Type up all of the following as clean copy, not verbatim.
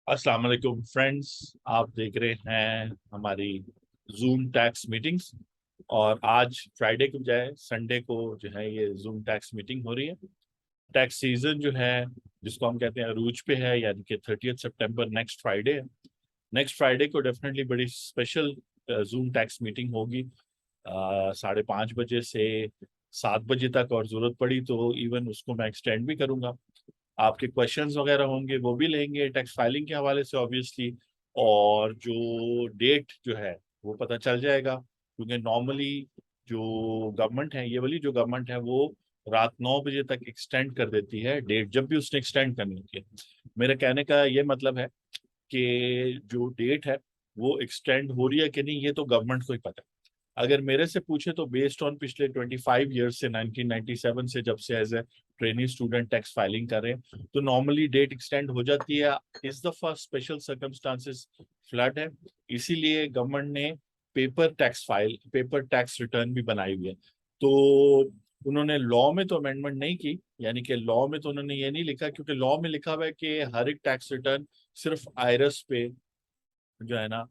अस्सलाम वालेकुम फ्रेंड्स। आप देख रहे हैं हमारी जूम टैक्स मीटिंग्स। और आज फ्राइडे के बजाय संडे को जो है ये जूम टैक्स मीटिंग हो रही है। टैक्स सीजन जो है जिसको हम कहते हैं अरूज पे है, यानी कि 30 सितंबर नेक्स्ट फ्राइडे है। नेक्स्ट फ्राइडे को डेफिनेटली बड़ी स्पेशल जूम टैक्स मीटिंग होगी 5:30 बजे से 7 बजे तक, और जरूरत पड़ी तो इवन उसको मैं एक्सटेंड भी करूंगा। आपके क्वेश्चंस वगैरह होंगे वो भी लेंगे टैक्स फाइलिंग के हवाले से ऑब्वियसली। और जो डेट जो है वो पता चल जाएगा, क्योंकि नॉर्मली जो गवर्नमेंट है, ये वाली जो गवर्नमेंट है, वो रात 9 बजे तक एक्सटेंड कर देती है डेट, जब भी उसने एक्सटेंड करनी होती है। मेरे कहने का ये मतलब है कि जो डेट है वो एक्सटेंड हो रही है कि नहीं, ये तो गवर्नमेंट को ही पता है। अगर मेरे से पूछे तो बेस्ड ऑन पिछले 25 ईयर्स से 1997 से, जब से as a training student tax filing कर रहे हैं, तो नॉर्मली डेट एक्सटेंड हो जाती है। इस दफा स्पेशल सर्कमस्टांसेस फ्लड है, इसीलिए गवर्नमेंट ने पेपर टैक्स रिटर्न भी बनाई हुई है। तो उन्होंने लॉ में तो अमेंडमेंट नहीं की, यानी कि लॉ में तो उन्होंने ये नहीं लिखा, क्योंकि लॉ में लिखा हुआ है कि हर एक टैक्स रिटर्न सिर्फ आयरस पे जो है ना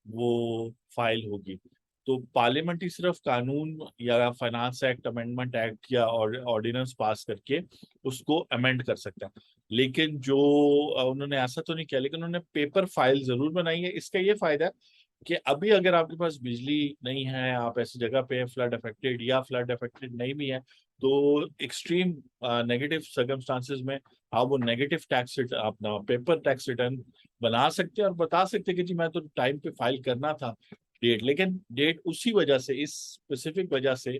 वो फाइल होगी। तो पार्लियामेंट ही सिर्फ कानून या फाइनेंस एक्ट, अमेंडमेंट एक्ट या ऑर्डिनेंस पास करके उसको अमेंड कर सकता है। लेकिन जो उन्होंने ऐसा तो नहीं किया, लेकिन उन्होंने पेपर फाइल जरूर बनाई है। इसका ये फायदा है कि अभी अगर आपके पास बिजली नहीं है, आप ऐसी जगह पे फ्लड अफेक्टेड या फ्लड अफेक्टेड नहीं भी है, तो एक्सट्रीम नेगेटिव सर्कमस्टांसेस में आप वो नेगेटिव टैक्स अपना पेपर टैक्स रिटर्न बना सकते हैं और बता सकते हैं कि जी मैं तो टाइम पे फाइल करना था डेट। लेकिन डेट उसी वजह से, इस स्पेसिफिक वजह से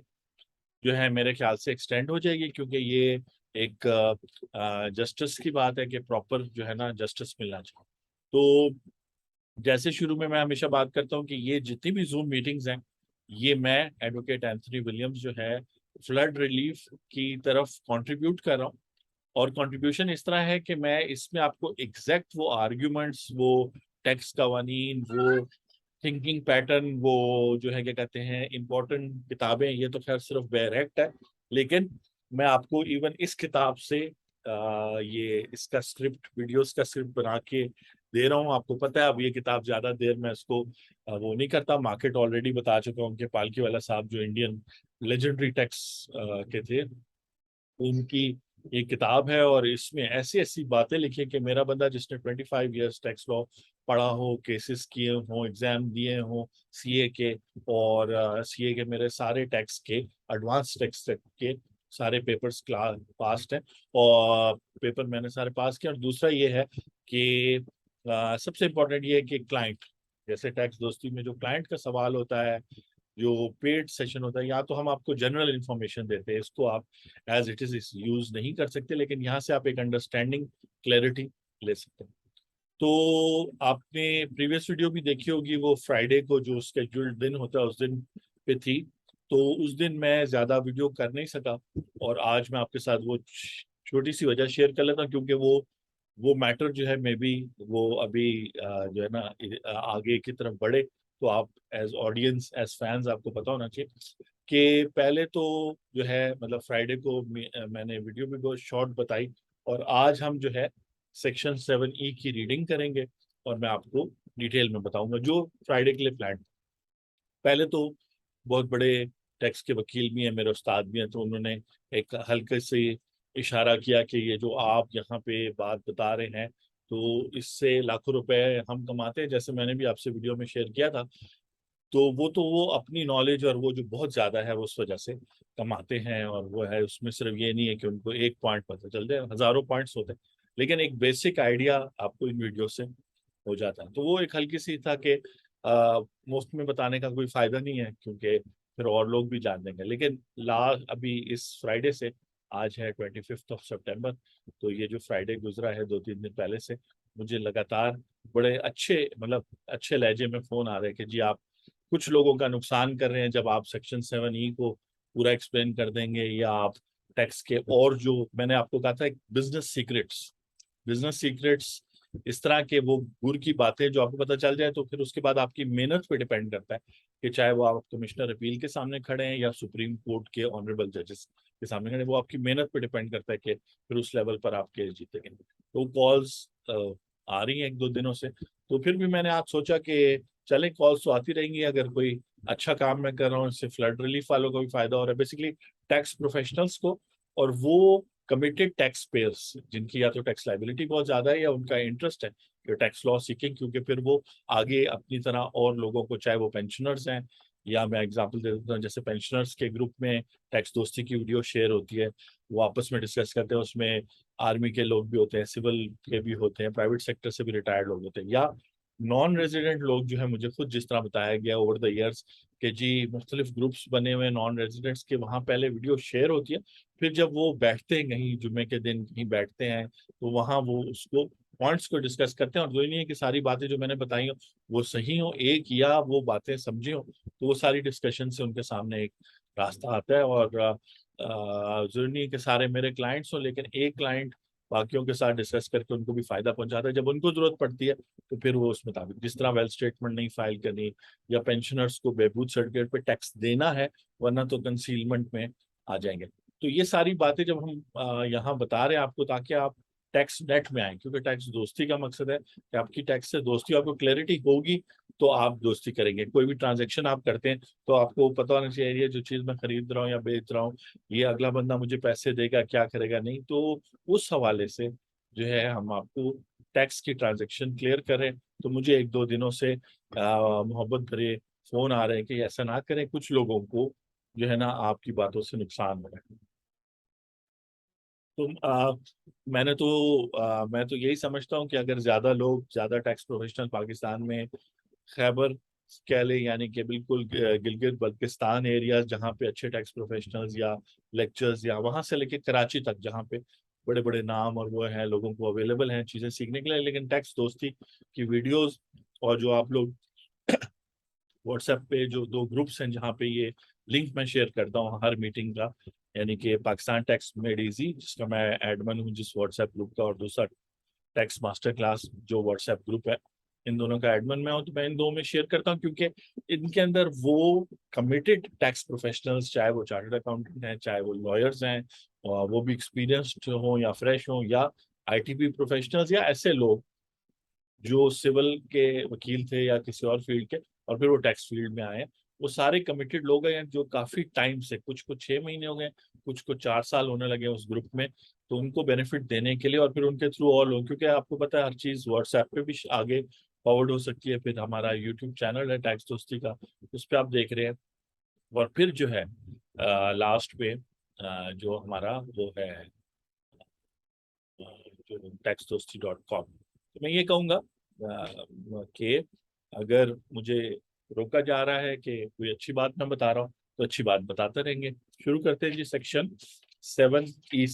जो है मेरे ख्याल से एक्सटेंड हो जाएगी, क्योंकि ये एक जस्टिस की बात है कि प्रॉपर जो है ना जस्टिस मिलना चाहिए। तो जैसे शुरू में मैं हमेशा बात करता हूँ कि ये जितनी भी जूम मीटिंग्स हैं, ये मैं एडवोकेट एंथनी विलियम्स जो है फ्लड रिलीफ की तरफ कंट्रीब्यूट कर रहा हूँ। और कंट्रीब्यूशन इस तरह है कि मैं इसमें आपको एग्जैक्ट वो आर्ग्यूमेंट्स, वो टेक्स्ट कवानीन, वो थिंकिंग पैटर्न, वो जो है क्या कहते हैं इंपॉर्टेंट किताबें, ये तो खैर सिर्फ डायरेक्ट है। लेकिन मैं आपको इवन इस किताब से ये इसका स्क्रिप्ट, वीडियोस का स्क्रिप्ट बना के दे रहा हूँ। आपको पता है अब ये किताब ज्यादा देर में इसको वो नहीं करता, मार्केट ऑलरेडी बता चुका हूँ कि पालकी वाला साहब जो इंडियन लेजेंडरी टेक्स के थे, उनकी ये किताब है। और इसमें ऐसी ऐसी बातें लिखी कि मेरा बंदा जिसने 25 ईयर्स टैक्स लॉ पढ़ा हो, केसेस किए हो, एग्जाम दिए हो सीए के, और सीए के मेरे सारे टैक्स के, एडवांस टैक्स के सारे पेपर्स क्लास पास्ट हैं, और पेपर मैंने सारे पास किए। और दूसरा ये है कि सबसे इम्पोर्टेंट ये है कि क्लाइंट, जैसे टैक्स दोस्ती में जो क्लाइंट का सवाल होता है, जो पेड सेशन होता है, या तो हम आपको जनरल इंफॉर्मेशन देते हैं, इसको आप एज इट इज यूज नहीं कर सकते, लेकिन यहाँ से आप एक अंडरस्टैंडिंग, क्लैरिटी ले सकते हैं। तो आपने प्रीवियस वीडियो भी देखी होगी, वो फ्राइडे को जो स्केड्यूल्ड दिन होता है उस दिन पे थी। तो उस दिन मैं ज्यादा वीडियो कर नहीं सका, और आज मैं आपके साथ वो छोटी सी वजह शेयर कर लेता हूँ, क्योंकि वो मैटर जो है मे बी वो अभी जो है ना आगे की तरफ बढ़े। तो आप एज ऑडियंस, एज फैंस, आपको पता होना चाहिए कि पहले तो जो है मतलब फ्राइडे को मैंने वीडियो भी बहुत शॉर्ट बताई, और आज हम जो है सेक्शन 7E की रीडिंग करेंगे, और मैं आपको डिटेल में बताऊंगा जो फ्राइडे के लिए प्लान। पहले तो बहुत बड़े टैक्स के वकील भी हैं, मेरे उस्ताद भी हैं, तो उन्होंने एक हल्के से इशारा किया कि ये जो आप यहाँ पे बात बता रहे हैं, तो इससे लाखों रुपए हम कमाते हैं, जैसे मैंने भी आपसे वीडियो में शेयर किया था। तो वो अपनी नॉलेज और वो जो बहुत ज्यादा है वो उस वजह से कमाते हैं, और वो है उसमें सिर्फ ये नहीं है कि उनको एक पॉइंट पता चल जाए, हजारों पॉइंट्स होते हैं, लेकिन एक बेसिक आइडिया आपको इन वीडियो से हो जाता है। तो वो एक हल्की सी था कि मुफ्त में बताने का कोई फायदा नहीं है, क्योंकि फिर और लोग भी जान देंगे। लेकिन अभी इस फ्राइडे से, आज है 25 सितंबर, तो ये जो फ्राइडे गुजरा है 2-3 दिन पहले से, मुझे लगातार बड़े अच्छे, मतलब अच्छे लहजे में फोन आ रहे हैं कि जी आप कुछ लोगों का नुकसान कर रहे हैं जब आप सेक्शन 7E को पूरा एक्सप्लेन कर देंगे, या आप टैक्स के और जो मैंने आपको कहा था बिजनेस सीक्रेट्स इस तरह के वो गुर की बातें जो आपको पता चल जाए, तो फिर उसके बाद आपकी मेहनत पे डिपेंड करता है कि चाहे वो आप कमिश्नर अपील के सामने खड़े हैं या सुप्रीम कोर्ट के ऑनरेबल जजेस के सामने खड़े हैं, वो आपकी मेहनत पे डिपेंड करता है कि फिर उस लेवल पर आप केस जीतेंगे। तो कॉल्स आ रही हैं एक दो दिनों से, तो फिर भी मैंने आज सोचा कि चले, कॉल्स तो आती रहेंगी, अगर कोई अच्छा काम मैं कर रहा हूँ, इससे फ्लड रिलीफ वालों को भी फायदा हो रहा है, बेसिकली टैक्स प्रोफेशनल्स को, और वो कमिटेड टैक्स पेयर्स जिनकी या तो टैक्स लाइबिलिटी बहुत ज्यादा है या उनका इंटरेस्ट है कि टैक्स लॉ सीकिंग, क्योंकि फिर वो आगे अपनी तरह और लोगों को, चाहे वो पेंशनर्स हैं, या मैं एग्जांपल दे देता हूँ, जैसे पेंशनर्स के ग्रुप में टैक्स दोस्ती की वीडियो शेयर होती है, वो आपस में डिस्कस करते हैं, उसमें आर्मी के लोग भी होते हैं, सिविल के भी होते हैं, प्राइवेट सेक्टर से भी रिटायर्ड लोग होते हैं, या नॉन रेजिडेंट लोग जो है, मुझे खुद जिस तरह बताया गया ओवर द ईयर्स कि जी मुख्तलिफ ग्रुप्स बने हुए नॉन रेजिडेंट्स के, वहाँ पहले वीडियो शेयर होती है, फिर जब वो बैठते हैं कहीं जुम्मे के दिन कहीं बैठते हैं, तो वहाँ वो उसको पॉइंट्स को डिस्कस करते हैं, और जो नहीं है कि सारी बातें जो मैंने बताई हो वो सही हो, एक या वो बातें समझी हो, तो वो सारी डिस्कशन से उनके सामने एक रास्ता आता है। और जरूरी नहीं है कि सारे मेरे क्लाइंट्स हो, लेकिन एक क्लाइंट बाकियों के साथ डिस्कस करके उनको भी फायदा पहुंचाता है, जब उनको जरूरत पड़ती है तो फिर वो उस मुताबिक, जिस तरह वेल्थ स्टेटमेंट नहीं फाइल करनी, या पेंशनर्स को बहबूद सर्टिफिकेट पे टैक्स देना है वरना तो कंसीलमेंट में आ जाएंगे। तो ये सारी बातें जब हम यहाँ बता रहे हैं आपको, ताकि आप टैक्स नेट में आए, क्योंकि टैक्स दोस्ती का मकसद है कि आपकी टैक्स से दोस्ती, आपको क्लैरिटी होगी तो आप दोस्ती करेंगे। कोई भी ट्रांजेक्शन आप करते हैं तो आपको पता होना चाहिए, ये जो चीज मैं खरीद रहा हूँ या बेच रहा हूँ, ये अगला बंदा मुझे पैसे देगा, क्या करेगा, नहीं, तो उस हवाले से जो है हम आपको टैक्स की ट्रांजेक्शन क्लियर करें। तो मुझे एक दो दिनों से मोहब्बत भरे फोन आ रहे हैं कि ऐसा ना करें, कुछ लोगों को जो है ना आपकी बातों से नुकसान हो रहा है। तो मैं तो यही समझता हूँ कि अगर ज्यादा लोग, ज्यादा टैक्स प्रोफेशनल पाकिस्तान में, खैबर कह लें, यानी कि बिल्कुल गिलगित बल्तिस्तान एरिया जहाँ पे अच्छे टैक्स प्रोफेशनल्स या लेक्चर्स, या वहां से लेके कराची तक जहाँ पे बड़े बड़े नाम और वो हैं, लोगों को अवेलेबल हैं चीजें सीखने के लिए, लेकिन टैक्स दोस्ती की वीडियोस, और जो आप लोग व्हाट्सएप पे जो दो ग्रुप्स हैं जहाँ पे ये लिंक मैं शेयर करता हूँ हर मीटिंग का, यानी कि पाकिस्तान टैक्स मेड इजी जिसका मैं एडमिन हूँ जिस व्हाट्सएप ग्रुप का, और दूसरा टैक्स मास्टर क्लास जो व्हाट्सएप ग्रुप है, इन दोनों का एडमिन मैं हूँ, तो मैं इन दो में शेयर करता हूँ, क्योंकि इनके अंदर वो कमिटेड टैक्स प्रोफेशनल्स, चाहे वो चार्टर्ड अकाउंटेंट हैं, चाहे वो लॉयर्स हैं, और वो भी एक्सपीरियंस्ड हों या फ्रेश हों, या आईटीपी प्रोफेशनल्स, या ऐसे लोग जो सिविल के वकील थे या किसी और फील्ड के, और फिर वो टैक्स फील्ड में आए, वो सारे कमिटेड लोग हैं जो काफी टाइम से, कुछ को 6 महीने हो गए, कुछ को 4 साल होने लगे उस ग्रुप में, तो उनको बेनिफिट देने के लिए, और फिर उनके थ्रू और लोग, क्योंकि आपको पता है हर चीज व्हाट्सएप पे भी आगे फॉरवर्ड हो सकती है, फिर हमारा यूट्यूब चैनल है टैक्स दोस्ती का, उस पर आप देख रहे हैं, और फिर जो है लास्ट पे जो हमारा वो है जो taxdosti.com, तो मैं ये कहूँगा कि अगर मुझे रोका जा रहा है कि कोई अच्छी बात मैं बता रहा हूँ, तो अच्छी बात बताते रहेंगे। शुरू करते हैं जी सेक्शन 7E।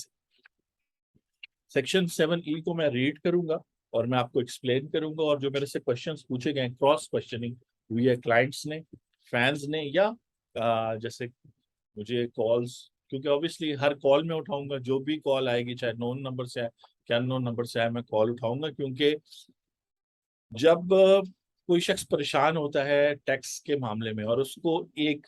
सेक्शन 7E को मैं रीड करूंगा और मैं आपको एक्सप्लेन करूंगा, और जो मेरे से क्वेश्चंस पूछे गए, क्रॉस क्वेश्चनिंग हुई है क्लाइंट्स ने, फैंस ने, या जैसे मुझे कॉल्स, क्योंकि ऑब्वियसली हर कॉल में उठाऊंगा, जो भी कॉल आएगी, चाहे नोन नंबर से आए क्या अननोन नंबर से आए, मैं कॉल उठाऊंगा, क्योंकि जब कोई शख्स परेशान होता है टैक्स के मामले में, और उसको एक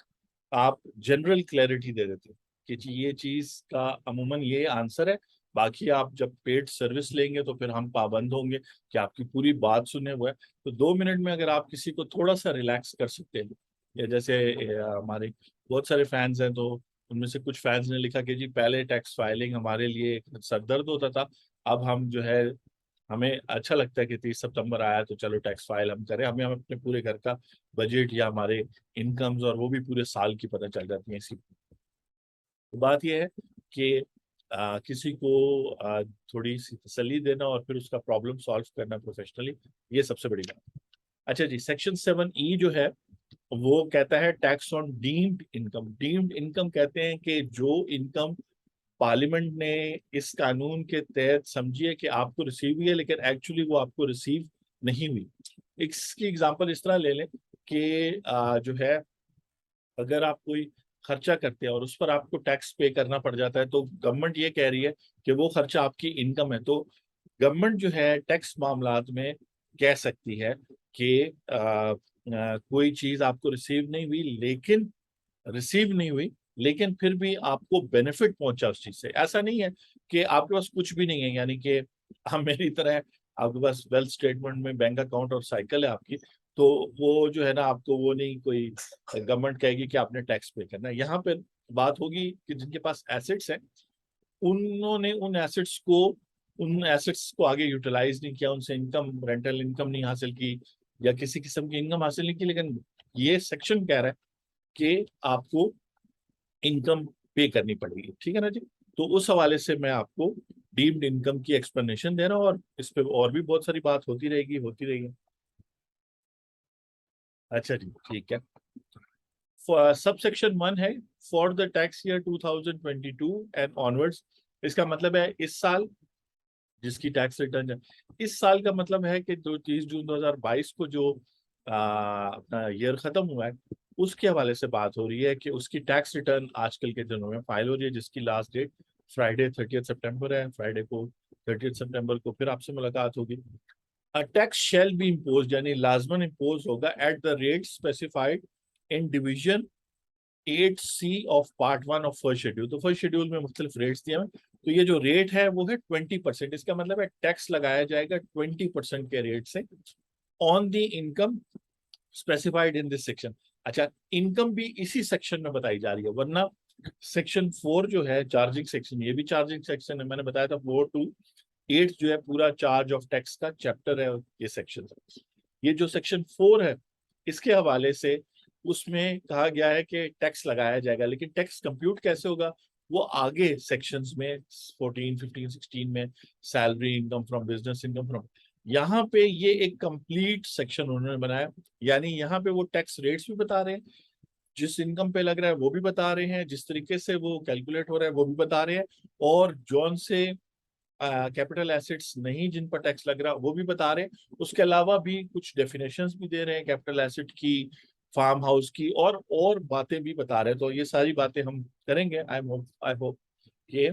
आप जनरल क्लैरिटी दे देते हैं कि जी ये चीज का अमूमन ये आंसर है, बाकी आप जब पेड सर्विस लेंगे तो फिर हम पाबंद होंगे कि आपकी पूरी बात सुने हुए, तो 2 मिनट में अगर आप किसी को थोड़ा सा रिलैक्स कर सकते हैं, या जैसे हमारे बहुत सारे फैंस हैं, तो उनमें से कुछ फैंस ने लिखा कि जी पहले टैक्स फाइलिंग हमारे लिए एक सरदर्द होता था, अब हम जो है, हमें अच्छा लगता है कि 30 सितंबर आया तो चलो टैक्स फाइल हम करें, हमें हम अपने पूरे घर का बजट या हमारे इनकम्स और वो भी पूरे साल की पता चल जाती है इसी। तो बात यह है कि किसी को थोड़ी सी तसल्ली देना और फिर उसका प्रॉब्लम सॉल्व करना प्रोफेशनली, ये सबसे बड़ी बात है। अच्छा जी, सेक्शन 7E जो है वो कहता है tax on deemed income. Deemed income कहते हैं कि जो इनकम पार्लियामेंट ने इस कानून के तहत समझी है कि आपको रिसीव हुई है, लेकिन एक्चुअली वो आपको रिसीव नहीं हुई। इसकी एग्जांपल इस तरह ले लें कि जो है, अगर आप कोई खर्चा करते हैं और उस पर आपको टैक्स पे करना पड़ जाता है, तो गवर्नमेंट ये कह रही है कि वो खर्चा आपकी इनकम है, तो गवर्नमेंट जो है टैक्स मामलात में कह सकती है कि कोई चीज आपको रिसीव नहीं हुई, लेकिन रिसीव नहीं हुई लेकिन फिर भी आपको बेनिफिट पहुंचा उस चीज से। ऐसा नहीं है कि आपके पास कुछ भी नहीं है, यानी कि हम मेरी तरह आपके पास वेल्थ स्टेटमेंट में बैंक अकाउंट और साइकिल है आपकी, तो वो जो है ना आपको वो नहीं कोई गवर्नमेंट कहेगी कि आपने टैक्स पे करना है। यहाँ पे बात होगी कि जिनके पास एसेट्स हैं उन्होंने उन एसेट्स को आगे यूटिलाइज नहीं किया, उनसे इनकम रेंटल इनकम नहीं हासिल की या किसी किस्म की इनकम हासिल नहीं की, लेकिन ये सेक्शन कह रहा है कि आपको इनकम पे करनी पड़ेगी। ठीक है ना जी। तो उस हवाले से मैं आपको डीम्ड इनकम की एक्सप्लेनेशन दे रहा हूँ और इस पे और भी बहुत सारी बात होती रहेगी। अच्छा जी ठीक है। सब सेक्शन 1 है for the tax year 2022 and onwards. इसका मतलब है इस साल जिसकी टैक्स रिटर्न है, इस साल का मतलब है कि 30 जून 2022 को जो अपना ईयर खत्म हुआ है उसके हवाले से बात हो रही है कि उसकी टैक्स रिटर्न आजकल के दिनों में फाइल हो रही है, जिसकी लास्ट डेट फ्राइडे 30 सितंबर है। फ्राइडे को 30 सितंबर को फिर आपसे मुलाकात होगी। A tax shall be impose यानी लाजमन इम्पोज होगा at the rate specified in division 8C of part 1 of first schedule. तो फर्स्ट शेड्यूल में मुख्तलिफ रेट्स दिए हैं, तो ये जो रेट है वो है 20%। इसका मतलब है टैक्स लगाया जाएगा 20% के रेट से on the income specified in this section. अच्छा, इनकम भी इसी सेक्शन में बताई जा रही है, वरना सेक्शन 4 जो है चार्जिंग सेक्शन, ये भी चार्जिंग सेक्शन है। मैंने बताया था 4 to 8 जो है पूरा चार्ज ऑफ टैक्स का चैप्टर है ये सेक्शन। ये जो सेक्शन 4 है इसके हवाले से उसमें कहा गया है कि टैक्स लगाया जाएगा, लेकिन टैक्स कंप्यूट कैसे होगा वो आगे सेक्शंस में 14, 15, 16 में salary income from business income from, यहाँ पे ये एक कंप्लीट सेक्शन उन्होंने बनाया। यानी यहाँ पे वो टैक्स रेट्स भी बता रहे हैं, जिस इनकम पे लग रहा है वो भी बता रहे हैं, जिस तरीके से वो कैलकुलेट हो रहा है वो भी बता रहे हैं, और जौन से कैपिटल एसेट्स नहीं जिन पर टैक्स लग रहा वो भी बता रहे हैं। उसके अलावा भी कुछ डेफिनेशंस भी दे रहे हैं कैपिटल एसेट की, फार्म हाउस की, और बातें भी बता रहे हैं। तो ये सारी बातें हम करेंगे। आई होप कि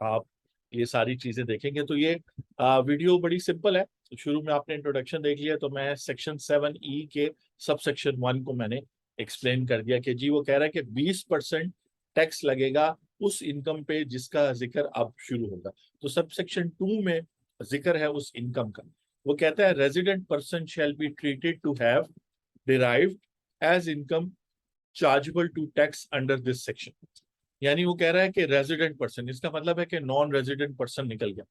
आप ये सारी चीजें देखेंगे। तो ये वीडियो बड़ी सिंपल है। तो शुरू में आपने इंट्रोडक्शन देख लिया, तो मैं सेक्शन 7E के सब सेक्शन 1 को मैंने एक्सप्लेन कर दिया कि जी वो कह रहा है कि 20% टैक्स लगेगा उस इनकम पे जिसका जिक्र अब शुरू होगा। तो सब सेक्शन 2 में जिक्र है उस इनकम का। वो कहता है resident person shall be treated to have derived as income chargeable to tax under this section. यानी वो कह रहा है कि रेजिडेंट पर्सन, इसका मतलब है कि नॉन रेजिडेंट पर्सन निकल गया।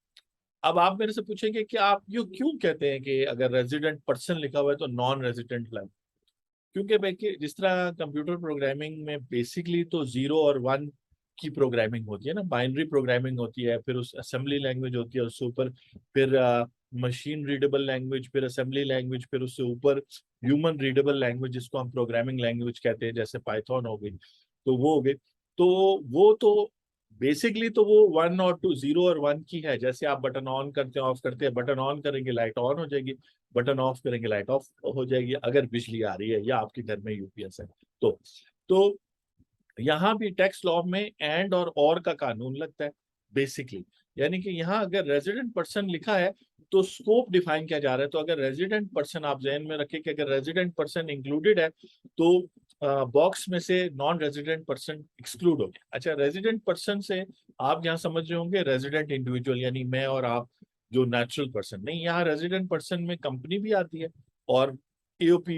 अब आप मेरे से पूछेंगे कि आप ये क्यों कहते हैं कि अगर रेजिडेंट पर्सन लिखा हुआ है तो नॉन रेजिडेंट लाइन? क्योंकि देखिए जिस तरह कंप्यूटर प्रोग्रामिंग में बेसिकली तो 0 और 1 की प्रोग्रामिंग होती है ना, बाइनरी प्रोग्रामिंग होती है, फिर उस असेंबली लैंग्वेज होती है, उससे ऊपर फिर मशीन रीडेबल लैंग्वेज, फिर असेंबली लैंग्वेज, फिर उससे ऊपर ह्यूमन रीडेबल लैंग्वेज जिसको हम प्रोग्रामिंग लैंग्वेज कहते हैं, जैसे पाइथन हो गई, तो वो हो गई। तो वो तो बेसिकली तो वो 1 और 2, 0 और 1 की है। जैसे आप बटन ऑन करते हैं ऑफ करते हैं, बटन ऑन करेंगे लाइट ऑन हो जाएगी, बटन ऑफ करेंगे लाइट ऑफ हो जाएगी, अगर बिजली आ रही है या आपके घर में यूपीएस है तो यहाँ भी टैक्स लॉ में एंड और का कानून लगता है बेसिकली। यानी कि यहाँ अगर रेजिडेंट पर्सन लिखा है तो स्कोप डिफाइन किया जा रहा है। तो अगर रेजिडेंट पर्सन, आप जहन में रखें कि अगर रेजिडेंट पर्सन इंक्लूडेड है तो बॉक्स में से नॉन रेजिडेंट पर्सन एक्सक्लूड हो गया। अच्छा, रेजिडेंट पर्सन से आप यहाँ समझ रहे होंगे रेजिडेंट इंडिविजुअल, यानी मैं और आप जो नेचुरल पर्सन नहीं, यहाँ रेजिडेंट पर्सन में कंपनी भी आती है और एओपी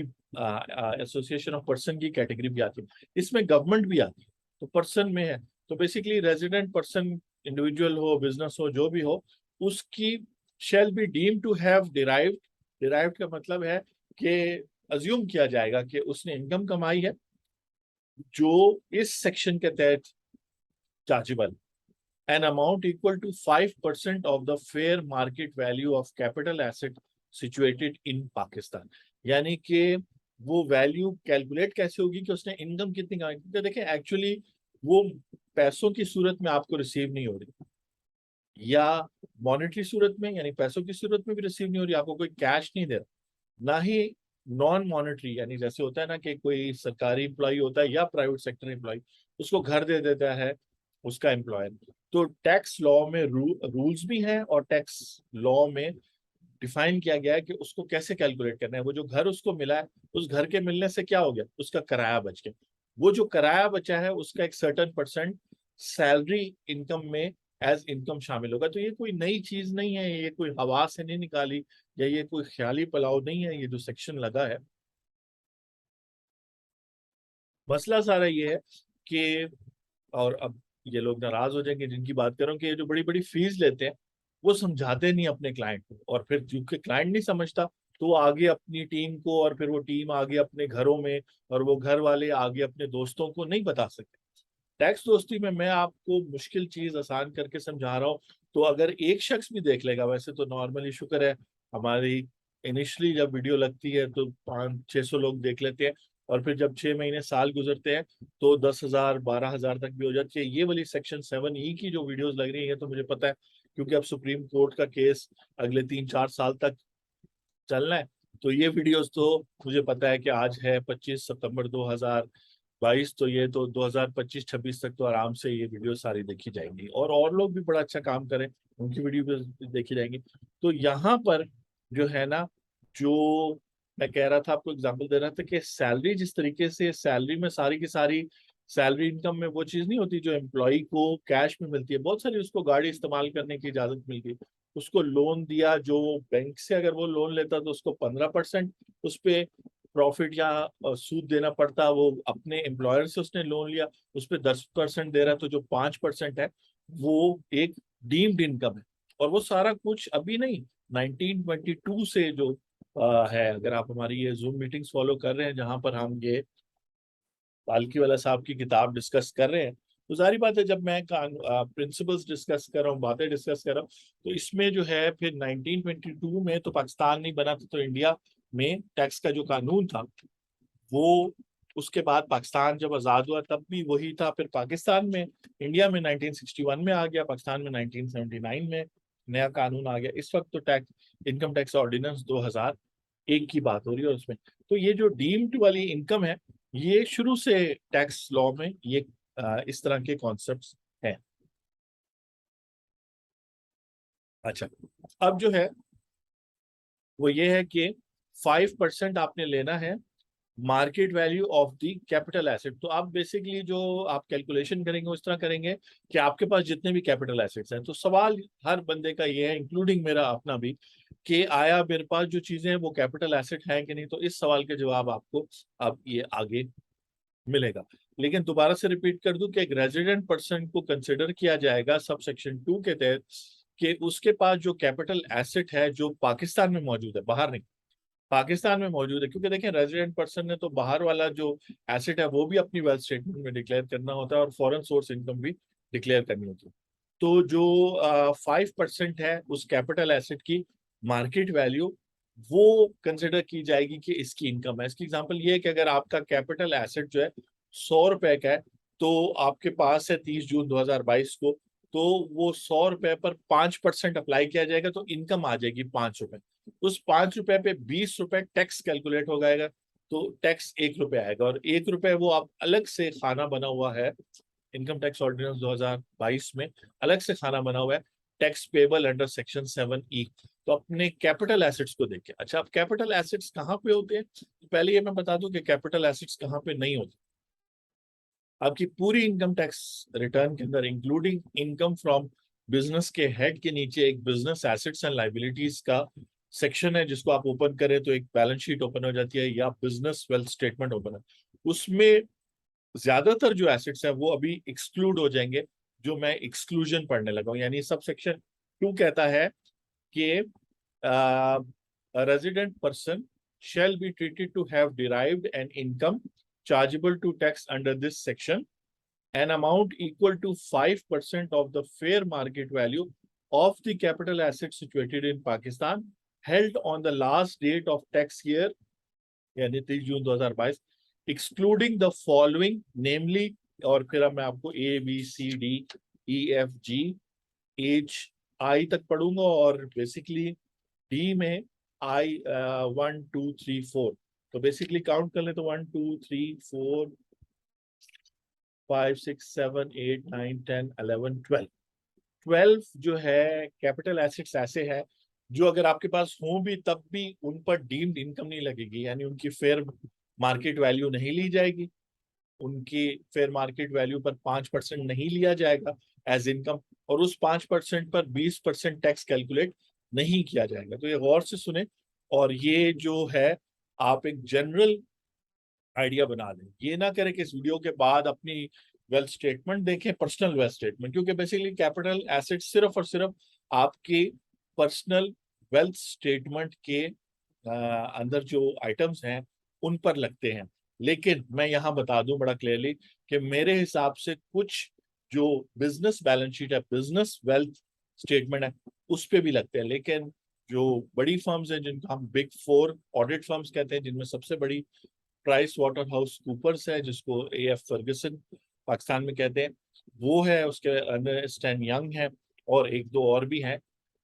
एसोसिएशन ऑफ पर्सन की कैटेगरी भी आती है, इसमें गवर्नमेंट भी आती है, तो पर्सन में है। तो बेसिकली रेजिडेंट पर्सन इंडिविजुअल हो बिजनेस हो जो भी हो, उसकी shall be deem to have derived. Derived का मतलब है कि अज्यूम किया जाएगा कि उसने इनकम कमाई है जो इस सेक्शन के तहत chargeable, an amount equal to 5% of the fair market value of capital asset situated in Pakistan। यानी कि वो वैल्यू कैलकुलेट कैसे होगी कि उसने इनकम कितनी कमाई। तो देखें एक्चुअली वो पैसों की सूरत में आपको रिसीव नहीं हो रही, या मॉनेटरी सूरत में यानी पैसों की सूरत में भी रिसीव नहीं हो रही, आपको कोई कैश नहीं दे रहा, ना ही नॉन मॉनेटरी यानी जैसे होता है ना कि कोई सरकारी एम्प्लॉय होता है या प्राइवेट सेक्टर एम्प्लॉय, उसको घर दे देता है उसका एम्प्लॉयर। तो टैक्स लॉ में रूल्स भी हैं और टैक्स लॉ में डिफाइन किया गया है कि उसको कैसे कैलकुलेट करना है। वो जो घर उसको मिला है, उस घर के मिलने से क्या हो गया, उसका किराया बच गया। वो जो किराया बचा है उसका एक सर्टेन परसेंट सैलरी इनकम में एज इनकम शामिल होगा। तो ये कोई नई चीज नहीं है, ये कोई हवा से नहीं निकाली, या ये कोई ख्याली पुलाव नहीं है, ये जो सेक्शन लगा है। मसला सारा ये है कि, और अब ये लोग नाराज हो जाएंगे जिनकी बात कर रहा हूँ, कि ये जो बड़ी बड़ी फीस लेते हैं वो समझाते नहीं अपने क्लाइंट को, और फिर क्योंकि क्लाइंट नहीं समझता तो वो आगे अपनी टीम को, और फिर वो टीम आगे अपने घरों में, और वो घर वाले आगे अपने दोस्तों को नहीं बता सकते। टैक्स दोस्ती में मैं आपको मुश्किल चीज आसान करके समझा रहा हूँ, तो अगर एक शख्स भी देख लेगा, वैसे तो नॉर्मली शुक्र है हमारी इनिशियली जब वीडियो लगती है तो 500-600 लोग देख लेते हैं, और फिर जब 6 महीने साल गुजरते हैं तो 10,000 12,000 तक भी हो जाती है। ये वाली सेक्शन 7E की जो वीडियोस लग रही है तो मुझे पता है, क्योंकि अब सुप्रीम कोर्ट का केस अगले 3-4 साल तक चलना है। तो ये वीडियोस तो मुझे पता है कि आज है 25 सितंबर 2022, तो ये तो 2025-26 तक तो आराम से ये वीडियो सारी देखी जाएंगी, और लोग भी बड़ा अच्छा काम करें उनकी वीडियो भी देखी जाएंगी। तो यहाँ पर जो है ना, जो मैं कह रहा था, आपको एग्जांपल दे रहा था कि सैलरी, जिस तरीके से सैलरी में सारी की सारी सैलरी इनकम में वो चीज नहीं होती जो एम्प्लॉय को कैश में मिलती है, बहुत सारी उसको गाड़ी इस्तेमाल करने की इजाजत मिलती है, उसको लोन दिया, जो बैंक से अगर वो लोन लेता तो उसको 15% उस पे प्रॉफिट या सूद देना पड़ता, वो अपने एम्प्लॉयर से उसने लोन लिया उस पे 10% दे रहा है, तो जो 5% है वो एक डीम्ड इनकम है। और वो सारा कुछ अभी नहीं, 1922 से जो है, अगर आप हमारी ये जूम मीटिंग्स फॉलो कर रहे हैं जहां पर हम ये पालकी वाला साहब की किताब डिस्कस कर रहे हैं, तो जारी बात है जब मैं प्रिंसिपल्स डिस्कस कर रहा हूँ, बातें डिस्कस कर रहा हूँ, तो इसमें जो है फिर 1922 में तो पाकिस्तान नहीं बना था, तो इंडिया में टैक्स का जो कानून था वो, उसके बाद पाकिस्तान जब आज़ाद हुआ तब भी वही था, फिर पाकिस्तान में, इंडिया में 1961 में आ गया, पाकिस्तान में 1979 में नया कानून आ गया। इस वक्त तो टैक्स, इनकम टैक्स ऑर्डिनेंस 2001 की बात हो रही है, और उसमें तो ये जो डीम्ड वाली इनकम है, ये शुरू से टैक्स लॉ में ये इस तरह के कॉन्सेप्ट्स हैं। अच्छा, अब जो है वो ये है कि 5% आपने लेना है market value of the capital asset. तो आप बेसिकली जो आप कैलकुलेशन करेंगे उस तरह करेंगे कि आपके पास जितने भी कैपिटल एसेट्स हैं, तो सवाल हर बंदे का ये है, इंक्लूडिंग मेरा अपना भी, कि आया मेरे पास जो चीजें हैं वो कैपिटल एसेट हैं कि नहीं। तो इस सवाल के जवाब आपको अब ये आगे मिलेगा। लेकिन दोबारा से रिपीट कर दूं कि एक रेजिडेंट पर्सन को कंसिडर किया जाएगा सब सेक्शन 2 के तहत, कि उसके पास जो कैपिटल एसेट है जो पाकिस्तान में मौजूद है, बाहर नहीं, पाकिस्तान में मौजूद है। क्योंकि देखें, रेजिडेंट पर्सन ने तो बाहर वाला जो एसेट है वो भी अपनी वेल्थ स्टेटमेंट में डिक्लेयर करना होता है, और फॉरेन सोर्स इनकम भी डिक्लेयर करनी होती है। तो जो 5% है उस कैपिटल एसेट की मार्केट वैल्यू, वो कंसिडर की जाएगी कि इसकी इनकम है। इसकी एग्जांपल ये है कि अगर आपका कैपिटल एसेट जो है 100 रुपए का है, तो आपके पास है 30 जून 2022 को, तो वो 100 रुपए पर 5% अप्लाई किया जाएगा, तो इनकम आ जाएगी 5 रुपए। उस 5 रुपए पे 20 रुपए टैक्स कैलकुलेट हो जाएगा, तो टैक्स 1 रुपए आएगा, और 1 रुपए वो आप अलग से खाना बना हुआ है, इनकम टैक्स ऑर्डिनेंस 2022 में अलग से खाना बना हुआ है, tax payable under section 7E। तो अपने कैपिटल एसेट्स को देखें। अच्छा, अब कैपिटल एसेट्स कहाँ पे होते हैं, तो पहले ये मैं बता दूं कि कैपिटल एसेट्स कहाँ पे नहीं होते। आपकी पूरी इनकम टैक्स रिटर्न के अंदर, इंक्लूडिंग इनकम फ्रॉम बिजनेस के हेड के नीचे एक बिजनेस एसेट्स एंड लाइबिलिटीज का सेक्शन है, जिसको आप ओपन करें तो एक बैलेंस शीट ओपन हो जाती है या बिजनेस वेल्थ स्टेटमेंट ओपन है। उसमें ज्यादातर जो एसेट्स है वो अभी एक्सक्लूड हो जाएंगे, जो मैं एक्सक्लूजन पढ़ने लगा हूं। यानी सब सेक्शन 2 कहता है कि resident person shall be treated to have derived an income chargeable to tax under this section, an amount equal to 5% of the fair market value of the capital asset situated in Pakistan, held on the last date of tax year, यानी 30 जून 2022, excluding the following नेमली, और फिर अब मैं आपको ABCDEFGHI तक पढ़ूंगा, और basically D में I 1 2 3 4, तो बेसिकली काउंट कर ले तो 1 2 3 4 5 6 7 8 9 10 11 12, 12 जो है कैपिटल एसेट्स ऐसे है जो अगर आपके पास हो भी तब भी उन पर डीम्ड इनकम नहीं लगेगी, यानी उनकी फेयर मार्केट वैल्यू नहीं ली जाएगी, उनकी फेयर मार्केट वैल्यू पर 5% नहीं लिया जाएगा एज इनकम। और उस 5% पर 20% टैक्स कैलकुलेट नहीं किया जाएगा। तो ये गौर से सुने, और ये जो है आप एक जनरल आइडिया बना लें। ये ना करें कि इस वीडियो के बाद अपनी वेल्थ स्टेटमेंट देखें, पर्सनल वेल्थ स्टेटमेंट, क्योंकि बेसिकली कैपिटल एसेट सिर्फ और सिर्फ आपके पर्सनल वेल्थ स्टेटमेंट के अंदर जो आइटम्स हैं उन पर लगते हैं। लेकिन मैं यहाँ बता दूं बड़ा क्लियरली कि मेरे हिसाब से कुछ जो बिजनेस बैलेंस शीट है, बिजनेस वेल्थ स्टेटमेंट है, उस पे भी लगते हैं। लेकिन जो बड़ी फर्म्स हैं जिनको हम बिग फोर ऑडिट फर्म्स कहते हैं, जिनमें सबसे बड़ी प्राइस वाटर हाउस कूपर्स है, जिसको एएफ फर्गसन पाकिस्तान में कहते हैं, वो है, उसके अंदर स्टैन यंग है, और एक दो और भी हैं,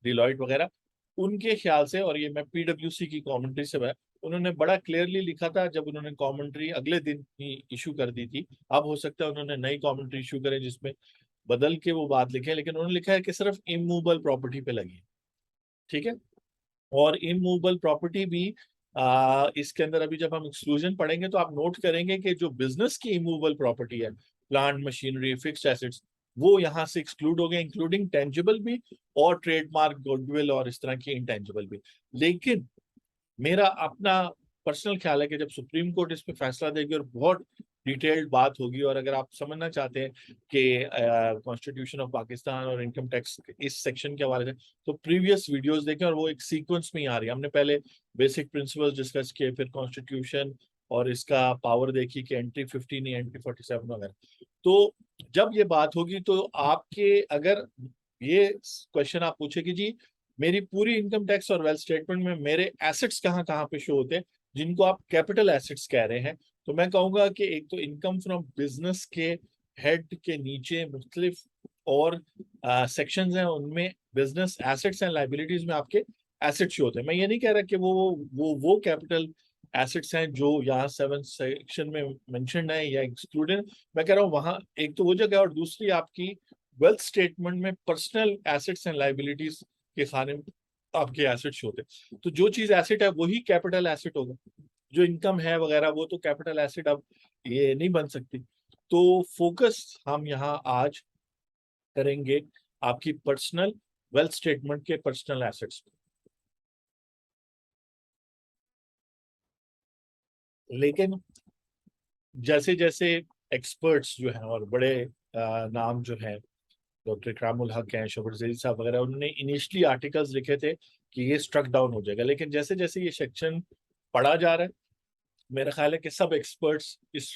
डिलॉयट वगैरह। उनके ख्याल से, और ये मैं पीडब्ल्यूसी की कमेंट्री से है, उन्होंने बड़ा क्लियरली लिखा था जब उन्होंने कमेंट्री अगले दिन ही इशू कर दी थी। अब हो सकता है उन्होंने नई कमेंट्री इशू करे जिसमें बदल के वो बात लिखे, लेकिन उन्होंने लिखा है कि सिर्फ इमूवेबल प्रॉपर्टी पे लगी है। ठीक है, और इमूवेबल प्रॉपर्टी भी इसके अंदर अभी जब हम एक्सक्लूजन पढ़ेंगे तो आप नोट करेंगे कि जो बिजनेस की इमूवेबल प्रॉपर्टी है, प्लांट मशीनरी फिक्स्ड एसेट्स, वो यहाँ से एक्सक्लूड हो गए, इंक्लूडिंग टेंजिबल भी और ट्रेडमार्क गुडविल और इस तरह की इंटेंजिबल भी। लेकिन मेरा अपना पर्सनल ख्याल है कि जब सुप्रीम कोर्ट इस पे फैसला देगी और बहुत डिटेल्ड बात होगी, और अगर आप समझना चाहते हैं कि कॉन्स्टिट्यूशन ऑफ पाकिस्तान और इनकम टैक्स इस सेक्शन के हवाले से, तो प्रीवियस वीडियोस देखें, और वो एक सीक्वेंस में ही आ रही है। हमने पहले बेसिक प्रिंसिपल्स डिस्कस किए, फिर कॉन्स्टिट्यूशन और इसका पावर देखी कि एंट्री 15 या एंट्री 47 वगैरह। तो जब ये बात होगी तो आपके अगर ये क्वेश्चन आप पूछे कि जी मेरी पूरी इनकम टैक्स और वेल्थ स्टेटमेंट में मेरे एसेट्स कहाँ कहाँ पे शो होते हैं, जिनको आप कैपिटल एसेट्स कह रहे हैं, तो मैं कहूंगा कि एक तो इनकम फ्रॉम बिजनेस के हेड के नीचे मुख्तलिफ और सेक्शंस हैं, उनमें बिजनेस एसेट्स एंड लाइबिलिटीज में आपके एसेट्स शो होते हैं। मैं ये नहीं कह रहा कि वो कैपिटल एसेट्स हैं जो यहाँ 7 सेक्शन में मेंशन्ड है या एक्सक्लूडेड। मैं कह रहा हूँ वहां एक तो वो जगह, और दूसरी आपकी वेल्थ स्टेटमेंट में पर्सनल एसेट्स एंड लाइबिलिटीज के खाने में आपके एसेट्स होते हैं। तो जो चीज एसेट है वही कैपिटल एसेट होगा, जो इनकम है वगैरह वो तो कैपिटल एसेट अब ये नहीं बन सकती। तो फोकस हम यहाँ आज करेंगे आपकी पर्सनल वेल्थ स्टेटमेंट के पर्सनल एसेट्स। लेकिन जैसे जैसे एक्सपर्ट्स जो हैं और बड़े नाम जो हैं, डॉक्टर इकरामुल हक हैं, शोबर जैदी साहब वगैरह, उन्होंने इनिशियली आर्टिकल्स लिखे थे कि ये स्ट्रक डाउन हो जाएगा। लेकिन जैसे जैसे ये सेक्शन पढ़ा जा रहा है, मेरा ख्याल है कि सब एक्सपर्ट्स इस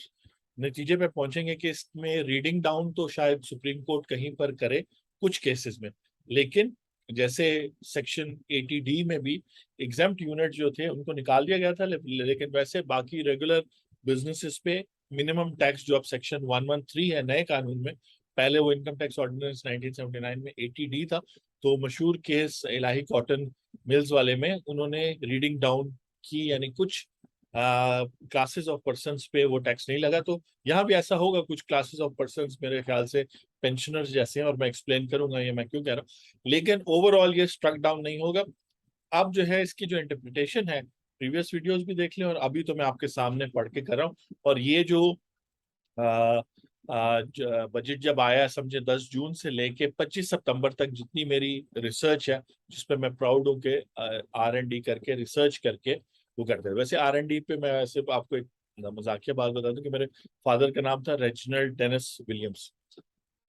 नतीजे पे पहुंचेंगे कि इसमें रीडिंग डाउन तो शायद सुप्रीम कोर्ट कहीं पर करे कुछ केसेस में, लेकिन जैसे सेक्शन 80D में भी एग्जाम्प्ट यूनिट जो थे उनको निकाल दिया गया था, लेकिन वैसे बाकी रेगुलर बिजनेसेस पे मिनिमम टैक्स जो अब सेक्शन 113 है नए कानून में, पहले वो इनकम टैक्स ऑर्डिनेंस 1979 में 80D था। तो मशहूर केस इलाही कॉटन मिल्स वाले में उन्होंने रीडिंग डाउन की, यानी कुछ क्लासेस ऑफ पर्सन्स पे वो टैक्स नहीं लगा। तो यहाँ भी ऐसा होगा, कुछ क्लासेस ऑफ पर्सन्स मेरे ख्याल से पेंशनर्स जैसे हैं, और मैं एक्सप्लेन करूंगा ये मैं क्यों कह रहा हूँ। लेकिन ओवरऑल ये स्ट्रक डाउन नहीं होगा। अब जो है इसकी जो इंटरप्रिटेशन है, प्रीवियस वीडियोस भी देख लें और अभी तो मैं आपके सामने पढ़ के कर रहा हूँ। और ये जो बजट जब आया, समझे 10 जून से लेके 25 सितंबर तक जितनी मेरी रिसर्च है, जिसपे मैं प्राउड हूँ कि R&D करके रिसर्च करके वो करते हैं। वैसे R&D पे मैं सिर्फ आपको एक मजाकिया बात बता दूं कि मेरे फादर का नाम था रेजिनाल्ड डेनिस विलियम्स,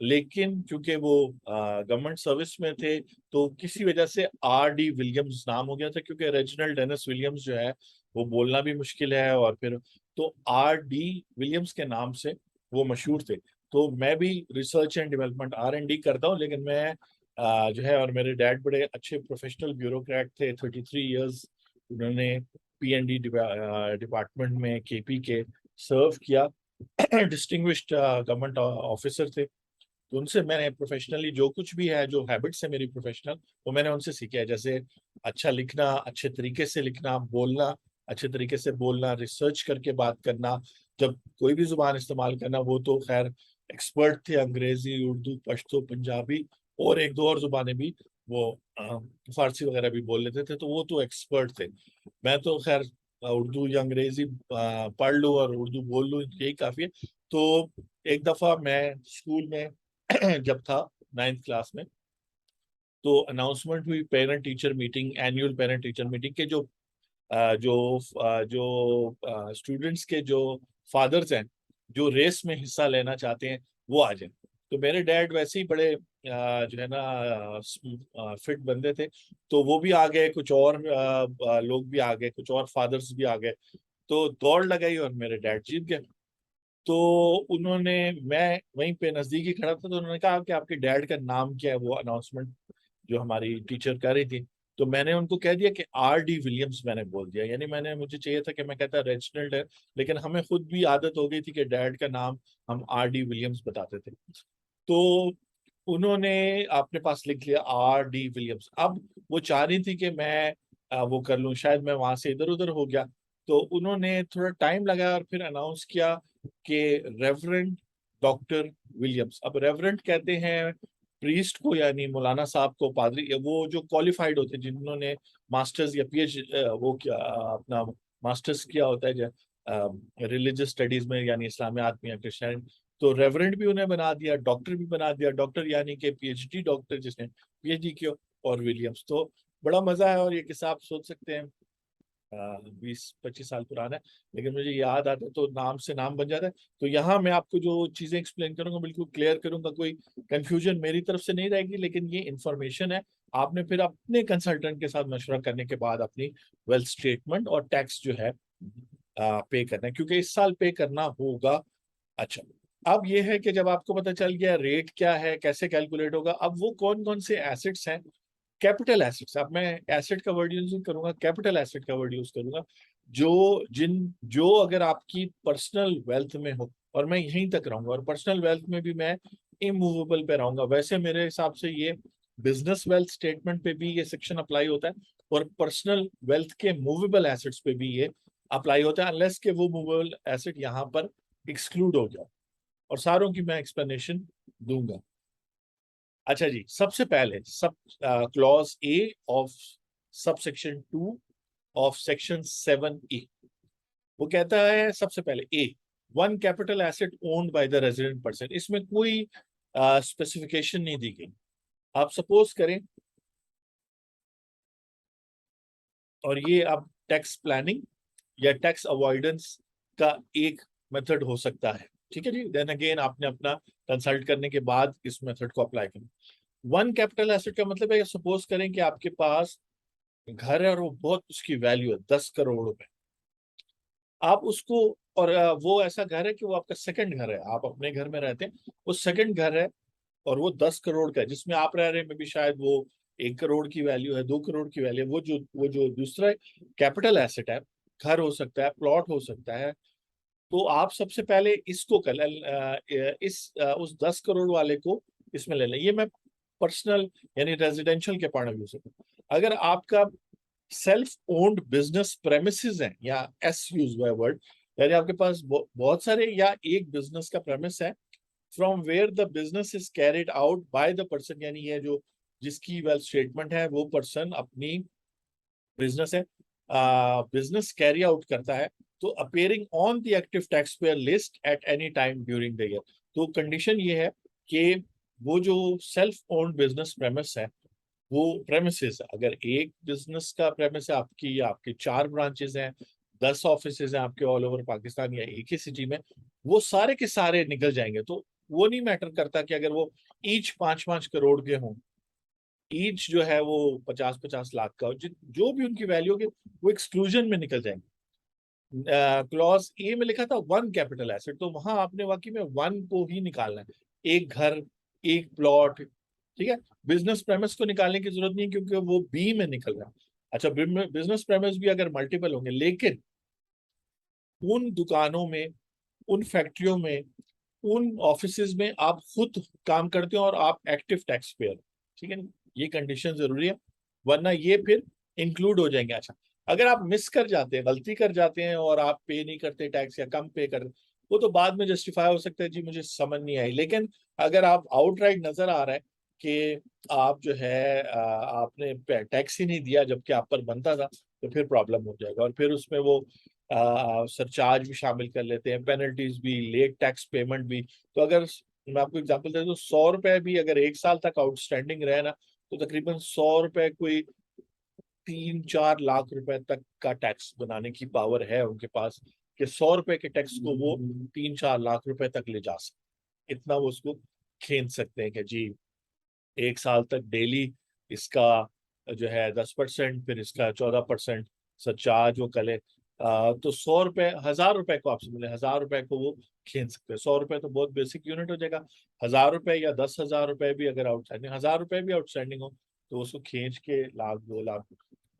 लेकिन क्योंकि वो गवर्नमेंट सर्विस में थे तो किसी वजह से R.D. विलियम्स नाम हो गया था, क्योंकि रेजिनाल्ड डेनिस विलियम्स जो है वो बोलना भी मुश्किल है, और फिर तो R.D. विलियम्स के नाम से वो मशहूर थे। तो मैं भी रिसर्च एंड डेवलपमेंट R&D करता हूँ, लेकिन मैं जो है, और मेरे डैड बड़े अच्छे प्रोफेशनल ब्यूरोक्रेट थे, 33 इयर्स उन्होंने P&D डिपार्टमेंट में KP के सर्व किया, डिस्टिंग्विश्ड गवर्नमेंट ऑफिसर थे। तो उनसे मैंने प्रोफेशनली जो कुछ भी है, जो हैबिट्स है मेरी प्रोफेशनल, वो मैंने उनसे सीखा है। जैसे अच्छा लिखना, अच्छे तरीके से लिखना, बोलना, अच्छे तरीके से बोलना, रिसर्च करके बात करना, जब कोई भी जुबान इस्तेमाल करना, वो तो खैर एक्सपर्ट थे, अंग्रेजी, उर्दू, पश्तो, पंजाबी और एक दो और जुबानें भी वो फारसी वगैरह भी बोल लेते थे, तो वो तो एक्सपर्ट थे। मैं तो खैर उर्दू या अंग्रेजी पढ़ लूँ और उर्दू बोल लूँ, यही काफी है। तो एक दफा मैं स्कूल में जब था, 9th क्लास में। तो अनाउंसमेंट हुई parent teacher meeting, annual parent teacher meeting के जो स्टूडेंट्स के जो फादर्स हैं जो रेस में हिस्सा लेना चाहते हैं वो आ जाए। तो मेरे डैड वैसे ही बड़े जो है ना फिट बंदे थे, तो वो भी आ गए, कुछ और लोग भी आ गए, कुछ और फादर्स भी आ गए। तो दौड़ लगाई और मेरे डैड जीत गए। तो उन्होंने, मैं वहीं पे नजदीक ही खड़ा था, तो उन्होंने कहा कि आपके डैड का नाम क्या है, वो अनाउंसमेंट जो हमारी टीचर कर रही थी। तो मैंने उनको कह दिया कि R.D. विलियम्स मैंने बोल दिया, यानी मुझे चाहिए था कि मैं कहता रेजिनाल्ड है, लेकिन हमें खुद भी आदत हो गई थी कि डैड का नाम हम R.D. विलियम्स बताते थे। तो उन्होंने अपने पास लिख लिया R.D. विलियम्स। अब वो चाह रही थी कि मैं वो कर लूँ, शायद मैं वहां से इधर उधर हो गया। तो उन्होंने थोड़ा टाइम लगाया और फिर अनाउंस किया कि रेवरेंड डॉक्टर विलियम्स। अब रेवरेंड कहते हैं प्रीस्ट को, यानी मौलाना साहब को, पादरी, वो जो क्वालिफाइड होते हैं जिन्होंने मास्टर्स या PhD वो क्या अपना मास्टर्स किया होता है रिलीजियस स्टडीज में, यानी इस्लामियात में या क्रिश्चियन। तो रेवरेंड भी उन्हें बना दिया, डॉक्टर भी बना दिया, डॉक्टर यानी कि PhD डॉक्टर जिसने PhD किया। और विलियम्स तो बड़ा मजा है। और ये किस्सा आप सोच सकते हैं 20-25 साल पुराना है, लेकिन मुझे याद आता है तो नाम से नाम बन जाता है। तो यहाँ मैं आपको जो चीजें एक्सप्लेन करूंगा बिल्कुल क्लियर करूंगा, कोई कंफ्यूजन मेरी तरफ से नहीं रहेगी, लेकिन ये इंफॉर्मेशन है। आपने फिर अपने कंसल्टेंट के साथ मशवरा करने के बाद अपनी वेल्थ स्टेटमेंट और टैक्स जो है पे करना है, क्योंकि इस साल पे करना होगा। अच्छा, अब ये है कि जब आपको पता चल गया रेट क्या है, कैसे कैलकुलेट होगा, अब वो कौन कौन से एसेट्स हैं, कैपिटल एसेट्स। अब मैं एसेट का वर्ड यूज नहीं करूंगा, कैपिटल एसेट का वर्ड यूज करूंगा, जो अगर आपकी पर्सनल वेल्थ में हो, और मैं यहीं तक रहूंगा, और पर्सनल वेल्थ में भी मैं इमूवेबल पे रहूंगा। वैसे मेरे हिसाब से ये बिजनेस वेल्थ स्टेटमेंट पे भी ये सेक्शन अप्लाई होता है, और पर्सनल वेल्थ के मूवेबल एसेट्स पे भी ये अप्लाई होता है, अनलेस के वो मूवेबल एसेट यहाँ पर एक्सक्लूड हो जाए। और सारों की मैं एक्सप्लेनेशन दूंगा। अच्छा जी, सबसे पहले clause A of sub section 2 of section 7A, वो कहता है सबसे पहले A, one capital asset owned by the resident person. इसमें कोई स्पेसिफिकेशन नहीं दी गई। आप सपोज करें, और ये अब टैक्स प्लानिंग या टैक्स अवॉइडेंस का एक मेथड हो सकता है, ठीक है जी। देन अगेन आपने अपना कंसल्ट करने के बाद इस मेथड को अप्लाई करना। वन कैपिटल एसेट का मतलब है, सपोज करें कि आपके पास घर है और वो बहुत, उसकी वैल्यू है 10 करोड़ रुपए। आप उसको, और वो ऐसा घर है कि वो आपका सेकंड घर है, आप अपने घर में रहते हैं, वो सेकंड घर है, और वो 10 करोड़ का है, जिसमें आप रह रहे हैं में भी शायद वो 1 करोड़ की वैल्यू है, 2 करोड़ की वैल्यू है। वो जो दूसरा कैपिटल एसेट है, घर हो सकता है, प्लॉट हो सकता है। तो आप सबसे पहले इसको उस 10 करोड़ वाले को इसमें ले लें। ये मैं पर्सनल यानी रेजिडेंशियल के पॉइंट ऑफ व्यू से, अगर आपका सेल्फ ओन्ड बिजनेस प्रेमिसेस हैं, या एस यूज हुआ है वर्ड, यानी आपके पास बहुत सारे या एक बिजनेस का प्रेमिस है, from where the business is carried out by the person, यानी ये जो जिसकी वेल्थ स्टेटमेंट है वो पर्सन अपनी बिजनेस है, बिजनेस कैरी आउट करता है, तो appearing on the active tax payer list at any time during the year. तो कंडीशन ये है कि वो जो सेल्फ ओन्ड बिजनेस प्रेमिस है, वो प्रेमिसेस, अगर एक बिजनेस का प्रेमिस है आपकी, या आपके 4 ब्रांचेस हैं, 10 ऑफिस हैं आपके ऑल ओवर पाकिस्तान, या एक ही सिटी में, वो सारे के सारे निकल जाएंगे। तो वो नहीं मैटर करता कि अगर वो ईच 5-5 करोड़ के हों, ईच जो है वो 50-50 लाख का हो, जो भी उनकी वैल्यू होगी, वो एक्सक्लूजन में निकल जाएंगे। क्लॉज ए में लिखा था वन कैपिटल एसेट, तो वहां आपने वाकई में वन को ही निकालना है, एक घर, एक प्लॉट, ठीक है। बिजनेस प्रेमिस को निकालने की जरूरत नहीं, क्योंकि वो बी में निकल रहा है। अच्छा, बिजनेस प्रेमिस भी अगर मल्टीपल होंगे, लेकिन उन दुकानों में, उन फैक्ट्रियों में, उन ऑफिसेज में आप खुद काम करते हो और आप एक्टिव टैक्स पेयर, ठीक है ना, ये कंडीशन जरूरी है, वरना ये फिर इंक्लूड हो जाएंगे। अच्छा, अगर आप मिस कर जाते हैं, गलती कर जाते हैं, और आप पे नहीं करते टैक्स, या कम पे कर, वो तो बाद में जस्टिफाई हो सकता है, जी मुझे समझ नहीं आई। लेकिन अगर आप आउटराइट नजर आ रहा है कि आप जो है आपने टैक्स ही नहीं दिया जबकि आप पर बनता था, तो फिर प्रॉब्लम हो जाएगा। और फिर उसमें वो सरचार्ज भी शामिल कर लेते हैं, पेनल्टीज भी, लेट टैक्स पेमेंट भी। तो अगर मैं आपको एग्जांपल दे दूं, 100 रुपए भी अगर 1 साल तक आउटस्टैंडिंग रहे ना, तो तकरीबन 100 रुपए कोई 3-4 लाख रुपए तक का टैक्स बनाने की पावर है उनके पास, कि 100 रुपए के टैक्स को वो 3-4 लाख रुपए तक ले जा सकते, इतना वो उसको खींच सकते हैं कि जी 1 साल तक डेली इसका जो है 10%, फिर इसका 14% सरचार्ज वो करे। तो 100 रुपए, 1000 रुपए को आपसे मिले, 1000 रुपए को वो खींच सकते हैं। 100 रुपए तो बहुत बेसिक यूनिट हो जाएगा। 1000 रुपए या 10,000 रुपए भी अगर आउटस्टैंडिंग, 1000 रुपए भी आउटस्टैंडिंग हो, तो उसको खींच के 1 लाख 2 लाख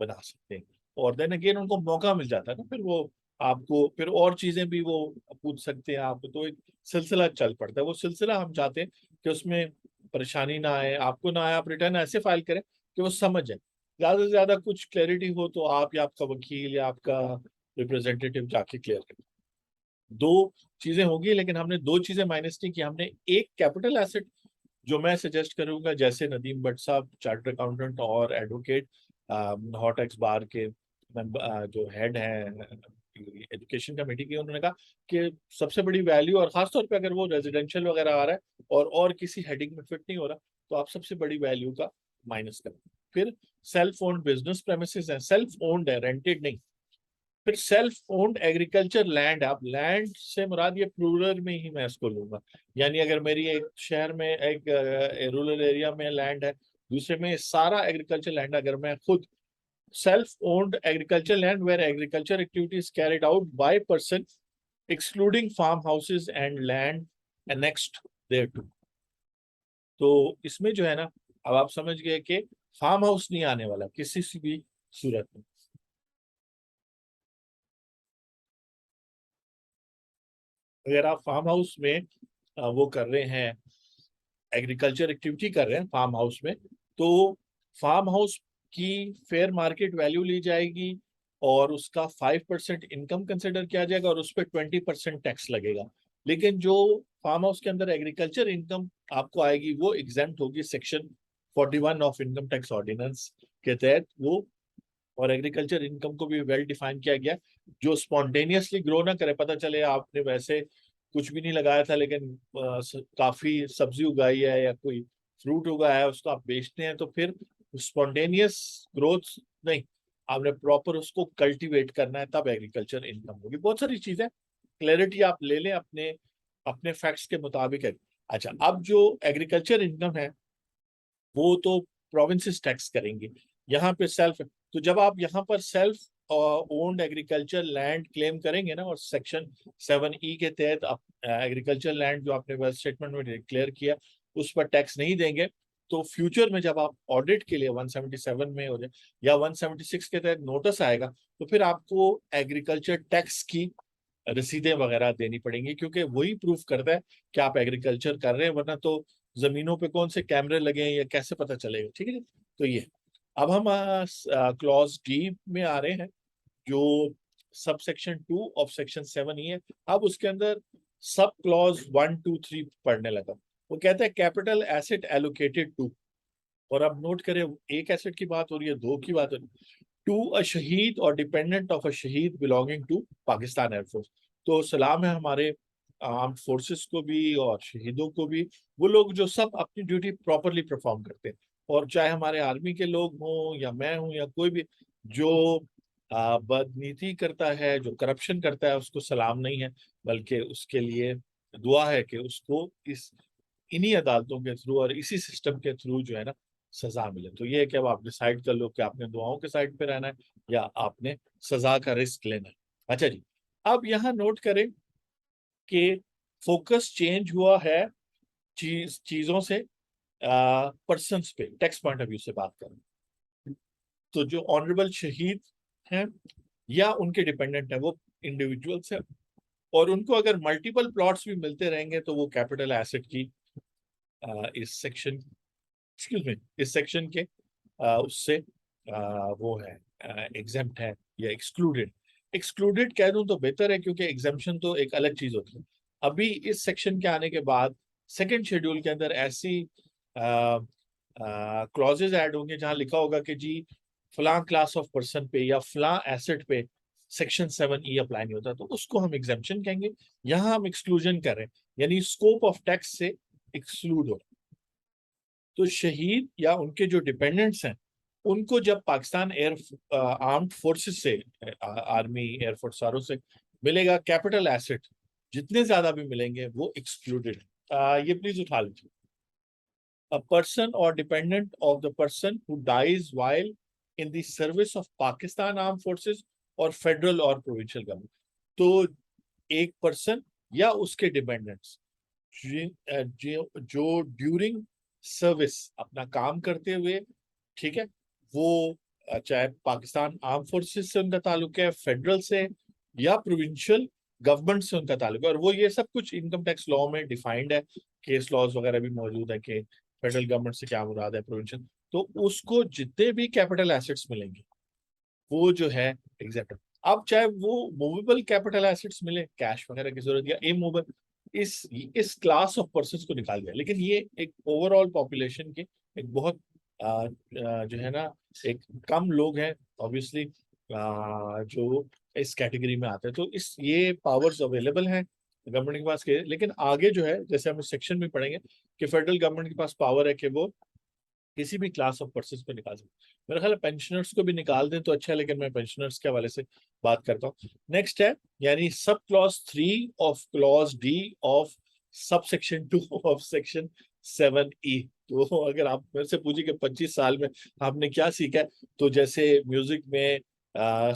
बना सकते हैं। और देन अगेन उनको मौका मिल जाता है ना, फिर वो आपको फिर और चीजें भी वो पूछ सकते हैं आप, तो एक सिलसिला चल पड़ता है। वो सिलसिला हम चाहते हैं कि उसमें परेशानी ना आए, आपको ना आए, आप रिटर्न ऐसे फाइल करें कि वो समझ जाए। ज्यादा से ज्यादा कुछ क्लैरिटी हो तो आप या आपका वकील या आपका रिप्रेजेंटेटिव जाके क्लियर करें। दो चीजें होगी, लेकिन हमने दो चीजें माइनस नहीं की। हमने एक कैपिटल एसेट जो मैं सजेस्ट करूंगा, जैसे नदीम भट्ट साहब चार्टर्ड अकाउंटेंट और एडवोकेट हॉटेक्स बार के जो हेड हैं एजुकेशन कमेटी की, उन्होंने कहा कि सबसे बड़ी वैल्यू, और खासतौर पे अगर वो रेजिडेंशियल वगैरह आ रहा है और किसी हेडिंग में फिट नहीं हो रहा, तो आप सबसे बड़ी वैल्यू का माइनस करें। फिर सेल्फ ओन्ड बिजनेस प्रेमिसेस है, सेल्फ ओन्ड है, रेंटेड नहीं। फिर सेल्फ ओन्ड एग्रीकल्चर लैंड, आप लैंड से मुराद ये प्लूरल में ही मैं इसको लूंगा, यानी अगर मेरी एक शहर में एक रूरल एरिया में लैंड है, दूसरे में सारा एग्रीकल्चर लैंड, अगर मैं खुद self owned agriculture land where agriculture activities carried out by person excluding farm houses and land next thereto. तो इसमें जो है ना, अब आप समझ गए कि फार्म हाउस नहीं आने वाला किसी से भी सूरत में। अगर आप फार्म हाउस में वो कर रहे हैं, एग्रीकल्चर एक्टिविटी कर रहे हैं फार्म हाउस में, तो फार्म हाउस की फेयर मार्केट वैल्यू ली जाएगी और उसका 5% इनकम कंसिडर किया जाएगा और उस पर 20% टैक्स लगेगा। लेकिन जो फार्म हाउस के अंदर एग्रीकल्चर इनकम आपको आएगी, वो एग्जेम्प्ट होगी section 41 of income tax ordinance के तहत वो। और एग्रीकल्चर इनकम को भी वेल डिफाइन किया गया, जो स्पॉन्टेनियसली ग्रो ना करे। पता चले आपने वैसे कुछ भी नहीं लगाया था, लेकिन काफी सब्जी उगाई है या कोई फ्रूट उगाया है, उसको आप बेचते हैं, तो फिर स्पॉन्टेनियस ग्रोथ नहीं, आपने प्रॉपर उसको कल्टीवेट करना है, तब एग्रीकल्चर इनकम होगी। बहुत सारी चीजें क्लैरिटी आप ले लें अपने अपने फैक्ट्स के मुताबिक है। अच्छा, अब जो एग्रीकल्चर इनकम है वो तो प्रोविंसेस टैक्स करेंगे, यहाँ पे सेल्फ। तो जब आप यहाँ पर self owned agriculture land claim करेंगे ना, और सेक्शन 7E के तहत आप एग्रीकल्चर लैंड जो आपने वेल्थ स्टेटमेंट में डिक्लेयर किया उस पर टैक्स नहीं देंगे, तो फ्यूचर में जब आप ऑडिट के लिए 177 में हो जाए या 176 के तहत नोटिस आएगा, तो फिर आपको एग्रीकल्चर टैक्स की रसीदें वगैरह देनी पड़ेंगी, क्योंकि वही प्रूफ करता है कि आप एग्रीकल्चर कर रहे हैं, वरना तो जमीनों पे कौन से कैमरे लगे हैं या कैसे पता चलेगा। ठीक है जी। तो ये अब हम क्लॉज डी में आ रहे हैं, जो सब सेक्शन 2 ऑफ सेक्शन 7 ही है। अब उसके अंदर सब क्लॉज 1 2 3 पढ़ने लगा। वो कहता है कैपिटल एसेट एलोकेटेड टू, और अब नोट करें, एक एसेट की बात हो रही है, दो की बात हो रही है, टू अ शहीद और डिपेंडेंट ऑफ अ शहीद बिलोंगिंग टू पाकिस्तान एयरफोर्स। तो सलाम है हमारे आर्म फोर्सेस को भी और शहीदों को भी, वो लोग जो सब अपनी ड्यूटी प्रॉपरली परफॉर्म करते हैं। और चाहे हमारे आर्मी के लोग हों या मैं हूं या कोई भी जो बदनीति करता है, जो करप्शन करता है, उसको सलाम नहीं है, बल्कि उसके लिए दुआ है कि उसको इस इन्हीं अदालतों के थ्रू और इसी सिस्टम के थ्रू जो है ना सजा मिले। तो ये है कि अब आप डिसाइड कर लो कि आपने दुआओं के साइड पे रहना है या आपने सजा का रिस्क लेना है। अच्छा जी, अब यहाँ नोट करें कि फोकस चेंज हुआ है चीजों से पर्सन्स पे, टैक्स पॉइंट ऑफ व्यू से बात करें, तो जो ऑनरेबल शहीद हैं या उनके डिपेंडेंट है वो इंडिविजुअल्स है, और उनको अगर मल्टीपल प्लॉट्स भी मिलते रहेंगे तो वो कैपिटल एसेट की इस सेक्शन, एक्सक्यूज मी, इस सेक्शन के उससे वो है एग्जेम्प्ट है या एक्सक्लूडेड। एक्सक्लूडेड कह दूं तो बेहतर है, क्योंकि एग्जेम्पशन तो एक अलग चीज होती है। अभी इस सेक्शन के आने के बाद सेकंड शेड्यूल के अंदर ऐसी क्लॉजेज ऐड होंगे जहां लिखा होगा कि जी फलां क्लास ऑफ पर्सन पे या फलां एसेट पे सेक्शन 7E अप्लाई नहीं होता, तो उसको हम एग्जेम्पशन कहेंगे। यहाँ हम एक्सक्लूजन कर रहे हैं, यानी स्कोप ऑफ टैक्स से एक्सक्लूड हो। तो शहीद या उनके जो डिपेंडेंट्स हैं उनको जब पाकिस्तान एयर आर्म्ड फोर्सेस से, आर्मी एयरफोर्स सारों से मिलेगा कैपिटल एसेट, जितने ज्यादा भी मिलेंगे वो एक्सक्लूडेड है। ये प्लीज उठा लीजिए। A person or dependent of the person who dies while in the service of Pakistan Armed Forces or federal or provincial government। तो एक पर्सन या उसके डिपेंडेंट्स जो ड्यूरिंग सर्विस अपना काम करते हुए, ठीक है, वो चाहे पाकिस्तान आर्म फोर्सेस से उनका ताल्लुक है, फेडरल से या प्रोविंशियल गवर्नमेंट से उनका ताल्लुक है, और वो ये सब कुछ इनकम टैक्स लॉ में डिफाइंड है, केस लॉज वगैरह भी मौजूद है कि फेडरल गवर्नमेंट से क्या मुराद है, प्रोविंशियल। तो उसको जितने भी कैपिटल एसेट्स मिलेंगे वो जो है एग्जैक्ट। अब चाहे वो मूवेबल कैपिटल एसेट्स मिले, कैश वगैरह की जरूरत, या इमूवेबल, इस क्लास ऑफ पर्सन को निकाल दिया। लेकिन ये एक ओवरऑल पॉपुलेशन के एक बहुत जो है ना, एक कम लोग हैं ऑब्वियसली जो इस कैटेगरी में आते हैं। तो इस ये पावर्स अवेलेबल हैं गवर्नमेंट के पास के। लेकिन आगे जो है, जैसे हम इस सेक्शन में पढ़ेंगे कि फेडरल गवर्नमेंट के पास पावर है कि वो किसी भी क्लास ऑफ पर्सन को निकाल सकते। मेरा ख्याल है पेंशनर्स को भी निकाल दें तो अच्छा है, लेकिन मैं पेंशनर्स के हवाले से बात करता हूँ। नेक्स्ट है यानी sub clause 3 of clause D of sub section 2 of section 7E। तो अगर आप मेरे से पूछिए कि 25 साल में आपने क्या सीखा है, तो जैसे म्यूजिक में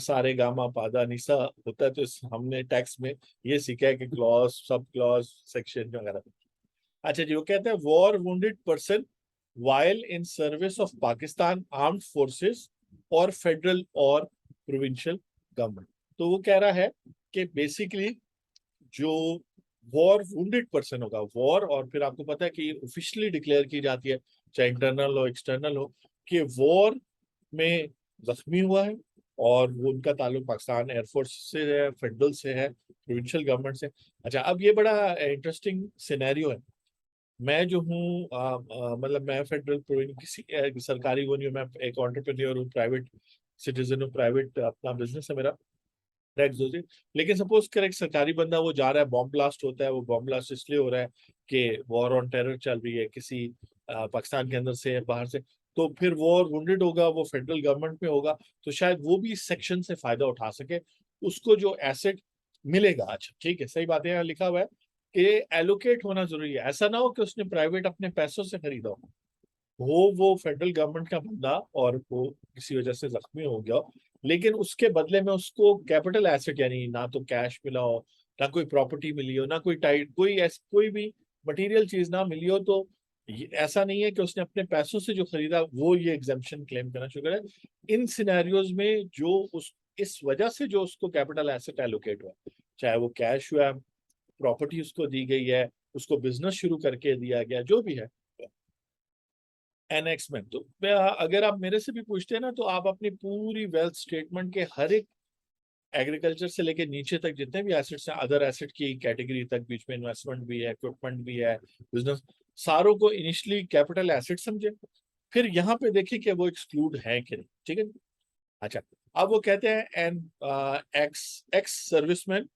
सारे गामा पादा निसा होता है, तो हमने टैक्स में ये सीखा है कि क्लॉज, सब क्लॉज, सेक्शन वगैरह। अच्छा जी, वो कहते हैं war wounded person while in service of Pakistan Armed Forces और फेडरल और प्रोविंशियल गवर्नमेंट। तो वो कह रहा है कि बेसिकली जो वॉर वुंडेड पर्सन होगा, वॉर, और फिर आपको पता है कि ऑफिशियली डिक्लेयर की जाती है, चाहे इंटरनल हो एक्सटर्नल हो, कि वॉर में जख्मी हुआ है और वो उनका ताल्लुक पाकिस्तान एयरफोर्स से है, फेडरल से है, प्रोविंशियल गवर्नमेंट से। अच्छा, अब ये बड़ा इंटरेस्टिंग सिनेरियो है। मैं जो हूँ मतलब मैं फेडरल किसी सरकारी वो नहीं हूँ, मैं एक एंटरप्रेन्योर हूँ, प्राइवेट सिटीजन हूँ, प्राइवेट अपना बिजनेस है मेरा, टैक्स दोषी। लेकिन सपोज कर एक सरकारी बंदा वो जा रहा है, बॉम्ब ब्लास्ट होता है, वो बॉम्ब ब्लास्ट इसलिए हो रहा है कि वॉर ऑन टेरर चल रही है किसी पाकिस्तान के अंदर से या बाहर से, तो फिर वॉर वुंडेड होगा, वो फेडरल गवर्नमेंट में होगा, तो शायद वो भी इस सेक्शन से फायदा उठा सके, उसको जो एसेट मिलेगा। अच्छा ठीक है, सही बात है, यहाँ लिखा हुआ है कि एलोकेट होना जरूरी है। ऐसा ना हो कि उसने प्राइवेट अपने पैसों से खरीदा हो, वो फेडरल गवर्नमेंट का बंदा और वो किसी वजह से जख्मी हो गया हो, लेकिन उसके बदले में उसको कैपिटल एसेट यानी ना तो कैश मिला हो, ना कोई प्रॉपर्टी मिली हो, ना कोई टाइट कोई भी मटेरियल चीज ना मिली हो, तो ऐसा नहीं है कि उसने अपने पैसों से जो खरीदा वो ये एग्जाम्पशन क्लेम करना शुरू करे। इन सिनेरियोज में जो उस इस वजह से जो उसको कैपिटल एसेट एलोकेट हुआ, चाहे वो कैश हुआ, प्रॉपर्टी उसको दी गई है, उसको बिजनेस शुरू करके दिया गया, जो भी है, एनेक्स में। तो अगर आप मेरे से भी पूछते हैं ना, तो आप अपनी पूरी वेल्थ स्टेटमेंट के हर एक एग्रीकल्चर से लेके नीचे तक जितने भी एसेट्स हैं, अदर एसेट की कैटेगरी तक, बीच में इन्वेस्टमेंट भी है, इक्विपमेंट भी है, बिजनेस, सारों को इनिशियली कैपिटल एसेट समझे, फिर यहाँ पे देखिए कि वो एक्सक्लूड है कि नहीं। ठीक है। अच्छा, अब वो कहते हैं and x ex serviceman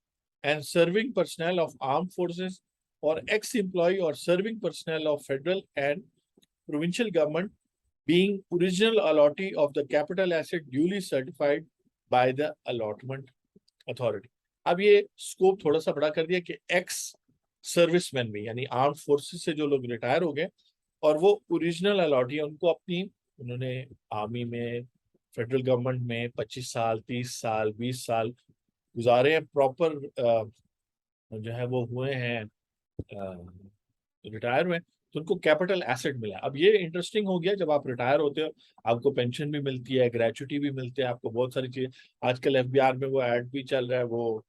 and serving personal of arm forces और एक्स एम्प्लॉय और serving personal of federal and provincial government being original allottee of the capital asset duly certified by the allotment authority। अब ये scope थोड़ा सा बड़ा कर दिया कि एक्स सर्विसमैन भी यानी आर्म फोर्सेस से जो लोग रिटायर हो गए और वो ओरिजिनल अलॉटी है, उनको अपनी, उन्होंने आर्मी में, फेडरल गवर्नमेंट में 25 साल, 30 साल, 20 साल गुजारे हैं, प्रॉपर जो है वो हुए हैं, रिटायर हुए, तो उनको कैपिटल एसेट मिला। अब ये इंटरेस्टिंग हो गया, जब आप रिटायर होते हो आपको पेंशन भी मिलती है, ग्रेचुटी भी मिलती है, आपको बहुत सारी चीजें। आजकल एफबीआर में वो ऐड भी चल रहा है, वो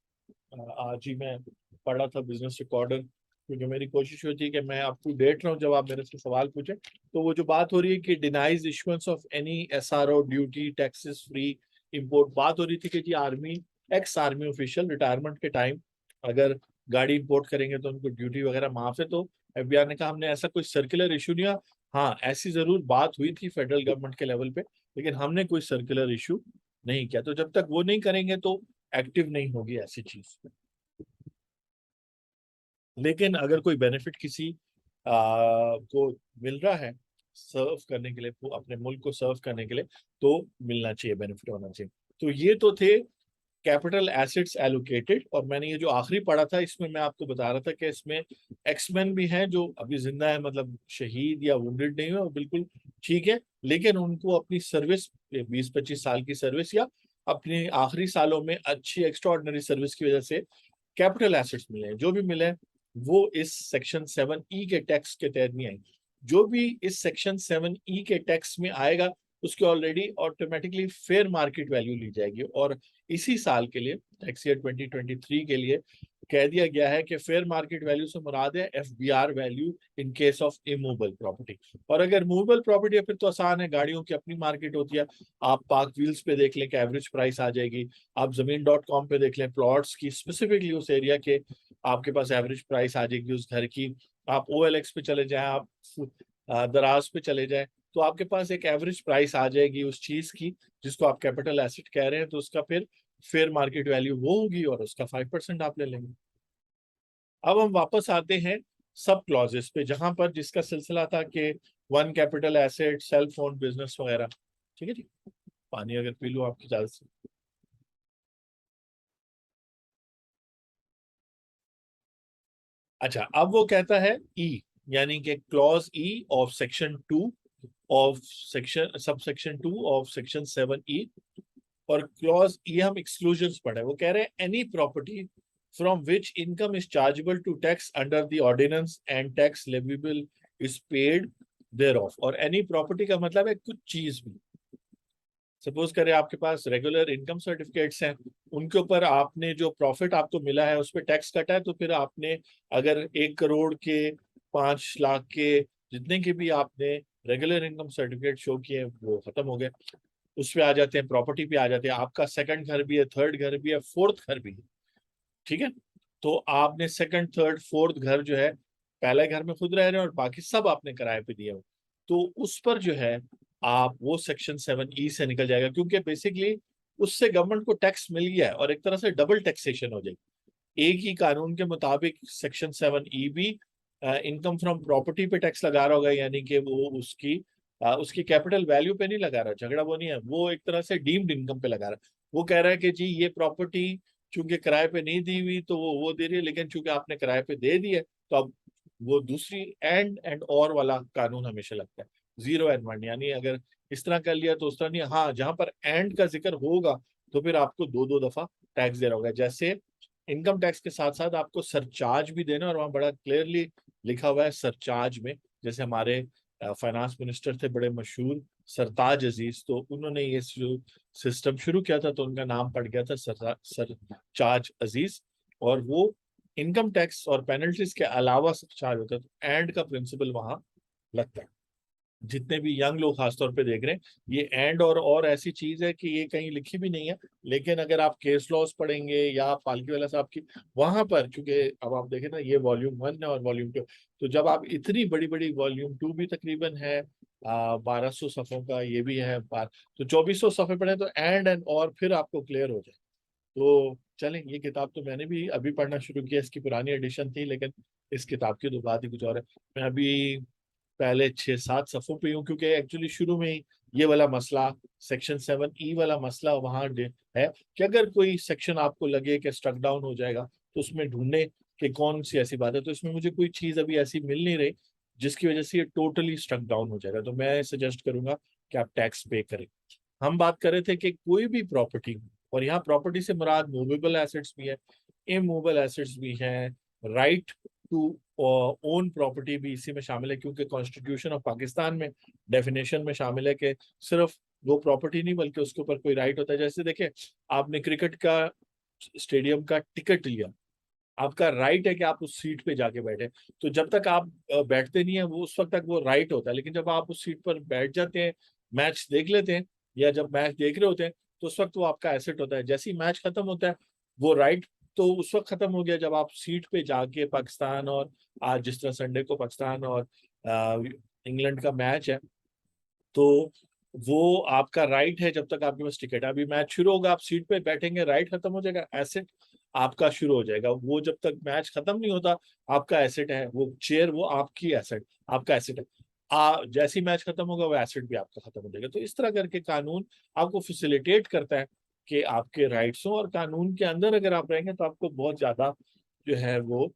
आज ही मैं पढ़ा था बिजनेस रिकॉर्डर, क्योंकि मेरी कोशिश होती है कि मैं अप टू डेट रहूं जब आप मेरे से सवाल पूछें। तो वो जो बात हो रही है कि denies issuance of any SRO duty taxes free import, बात हो रही थी कि जी army, ex army official retirement के टाइम अगर गाड़ी इंपोर्ट करेंगे तो उनको ड्यूटी वगैरह माफ है। तो एफबीआर ने कहा हमने ऐसा कोई सर्कुलर इशू नहीं हुआ, हाँ ऐसी जरूर बात हुई थी फेडरल गवर्नमेंट के लेवल पे, लेकिन हमने कोई सर्कुलर इशू नहीं किया। तो जब तक वो नहीं करेंगे तो एक्टिव नहीं होगी ऐसी चीज। लेकिन अगर कोई बेनिफिट किसी को मिल रहा है सर्व करने के लिए, अपने मुल्क को सर्व करने के लिए, तो मिलना चाहिए, बेनिफिट होना चाहिए। तो ये तो थे कैपिटल एसेट्स एलोकेटेड। और मैंने ये जो आखिरी पढ़ा था इसमें मैं आपको बता रहा था कि इसमें एक्समैन भी हैं जो अभी जिंदा है, मतलब शहीद या वुंडेड नहीं हुए, वो बिल्कुल ठीक है, लेकिन उनको अपनी सर्विस 20-25 साल की सर्विस या अपने आखिरी सालों में अच्छी एक्स्ट्राऑर्डिनरी सर्विस की वजह से कैपिटल एसेट्स मिले हैं। जो भी मिले वो इस सेक्शन 7E के टैक्स के तहत नहीं आएंगे। जो भी इस सेक्शन 7E के टैक्स में आएगा उसकी already automatically fair market value ली जाएगी। और इसी साल के लिए, टैक्स ईयर 2023 के लिए कह दिया गया है कि फेयर मार्केट वैल्यू से मुराद है FBR value in case of immovable property. और अगर मूवेबल प्रॉपर्टी है फिर तो आसान है, गाड़ियों की अपनी मार्केट होती है। आप पार्क व्हील्स पे देख लें कि एवरेज प्राइस आ जाएगी, आप जमीन.com पे देख लें प्लॉट्स की स्पेसिफिकली उस एरिया के, आपके पास एवरेज प्राइस आ जाएगी उस घर की। आप OLX पे चले जाएं, आप दराज पे चले जाएं, तो आपके पास एक एवरेज प्राइस आ जाएगी उस चीज की जिसको आप कैपिटल एसेट कह रहे हैं। तो उसका फिर फेयर मार्केट वैल्यू वो होगी और उसका 5% आप ले लेंगे। अब हम वापस आते हैं सब क्लॉजेस पे, जहां पर जिसका सिलसिला था कि one capital asset, self own business वगैरह। ठीक है जी, पानी अगर पी लो आपकी इजाजत से। अच्छा, अब वो कहता है ई, यानी कि clause E of section 2 of section sub section 2 of section 7E। और क्लॉज ई हम एक्सक्लूजन पढ़े, वो कह रहे हैं any property from which income is chargeable to tax under the ordinance and tax leviable is paid there of. और any property का मतलब है कुछ चीज भी। सपोज करें आपके पास रेगुलर इनकम सर्टिफिकेट्स हैं, उनके ऊपर आपने जो प्रॉफिट आपको मिला है उस पर टैक्स कटा है, तो फिर आपने अगर 1 करोड़ के, 5 लाख के, जितने के भी आपने रेगुलर इनकम सर्टिफिकेट शो किए वो खत्म हो गए, उस पे आ जाते हैं, प्रॉपर्टी पे आ जाते हैं। आपका सेकंड घर भी है, थर्ड घर भी है, फोर्थ घर भी है, ठीक है। तो आपने सेकंड, थर्ड, फोर्थ घर जो है, पहले घर में खुद रह रहे हैं और बाकी सब आपने किराए पे दिए हो, तो उस पर जो है आप वो सेक्शन 7E से निकल जाएगा, क्योंकि बेसिकली उससे गवर्नमेंट को टैक्स मिल गया है और एक तरह से डबल टैक्सेशन हो जाएगी। एक ही कानून के मुताबिक सेक्शन 7E भी इनकम फ्रॉम प्रॉपर्टी पे टैक्स लगा रहा होगा, यानी कि वो उसकी कैपिटल वैल्यू पे नहीं लगा रहा, झगड़ा वो नहीं है, वो एक तरह से डीम्ड इनकम पे लगा रहा है। वो कह रहा है कि जी ये प्रॉपर्टी चूंकि किराए पे नहीं दी हुई तो वो दे रही है, लेकिन चूंकि आपने किराए पे दे दी है तो अब वो दूसरी एंड और वाला कानून हमेशा लगता है, 0 and 1, यानी अगर इस तरह कर लिया तो उस तरह नहीं। हाँ, जहां पर एंड का जिक्र होगा तो फिर आपको दो दो दफा टैक्स देना होगा। जैसे इनकम टैक्स के साथ साथ आपको सरचार्ज भी देना, और वहां बड़ा क्लियरली लिखा हुआ है सरचार्ज में। जैसे हमारे फाइनेंस मिनिस्टर थे बड़े मशहूर, सरताज अजीज, तो उन्होंने ये जो सिस्टम शुरू किया था तो उनका नाम पड़ गया था सरचार्ज अजीज। और वो इनकम टैक्स और पेनल्टीज के अलावा सरचार्ज होता है, तो एंड का प्रिंसिपल वहां लगता है। जितने भी यंग लोग खासतौर पे देख रहे हैं, ये एंड और ऐसी चीज है कि ये कहीं लिखी भी नहीं है, लेकिन अगर आप केस लॉस पढ़ेंगे या आप पालकी वाला साहब की वहां पर, क्योंकि अब आप देखें ना ये वॉल्यूम 1 है और वॉल्यूम 2, तो जब आप इतनी बड़ी बड़ी वॉल्यूम 2 भी तकरीबन है 1200 सफ़ों का, ये भी है तो 2400 सफ़े पढ़े तो एंड और फिर आपको क्लियर हो जाए। तो चलें, ये किताब तो मैंने भी अभी पढ़ना शुरू किया, इसकी पुरानी एडिशन थी, लेकिन इस किताब की तो बात ही कुछ और है। मैं अभी पहले 6-7 सफ़ों पे हूँ, क्योंकि एक्चुअली शुरू में ही ये वाला मसला, सेक्शन 7E वाला मसला वहाँ है कि अगर कोई सेक्शन आपको लगे कि स्ट्रक डाउन हो जाएगा तो उसमें ढूंढने कि कौन सी ऐसी बात है। तो इसमें मुझे कोई चीज़ अभी ऐसी मिल नहीं रही जिसकी वजह से ये टोटली स्ट्रक डाउन हो जाएगा, तो मैं सजेस्ट करूंगा कि आप टैक्स पे करें। हम बात कर रहे थे कि कोई भी प्रॉपर्टी, और यहाँ प्रॉपर्टी से मुराद मूवेबल एसेट्स भी है, इमूवेबल एसेट्स भी हैं, राइट टू ओन प्रॉपर्टी भी इसी में शामिल है, क्योंकि कॉन्स्टिट्यूशन ऑफ पाकिस्तान में डेफिनेशन में शामिल है कि सिर्फ वो प्रॉपर्टी नहीं बल्कि उसके ऊपर कोई राइट होता है। जैसे देखें, आपने क्रिकेट का स्टेडियम का टिकट लिया, आपका राइट है कि आप उस सीट पे जाके बैठे, तो जब तक आप बैठते नहीं है वो उस वक्त तक वो राइट होता है, लेकिन जब आप उस सीट पर बैठ जाते हैं, मैच देख लेते हैं, या जब मैच देख रहे होते हैं, तो उस वक्त वो आपका एसेट होता है। जैसे ही मैच खत्म होता है वो राइट तो उस वक्त खत्म हो गया जब आप सीट पे जाके पाकिस्तान, और आज जिस तरह संडे को पाकिस्तान और इंग्लैंड का मैच है, तो वो आपका राइट है जब तक आपके पास टिकट है। अभी मैच शुरू होगा, आप सीट पे बैठेंगे, राइट खत्म हो जाएगा, एसेट आपका शुरू हो जाएगा। वो जब तक मैच खत्म नहीं होता, आपका एसेट है वो चेयर, वो आपकी एसेट, आपका एसेट है। जैसे ही मैच खत्म होगा वो एसेट भी आपका खत्म हो जाएगा। तो इस तरह करके कानून आपको फैसिलिटेट करता है कि आपके राइट्स हो, और कानून के अंदर अगर आप रहेंगे तो आपको बहुत ज्यादा जो है वो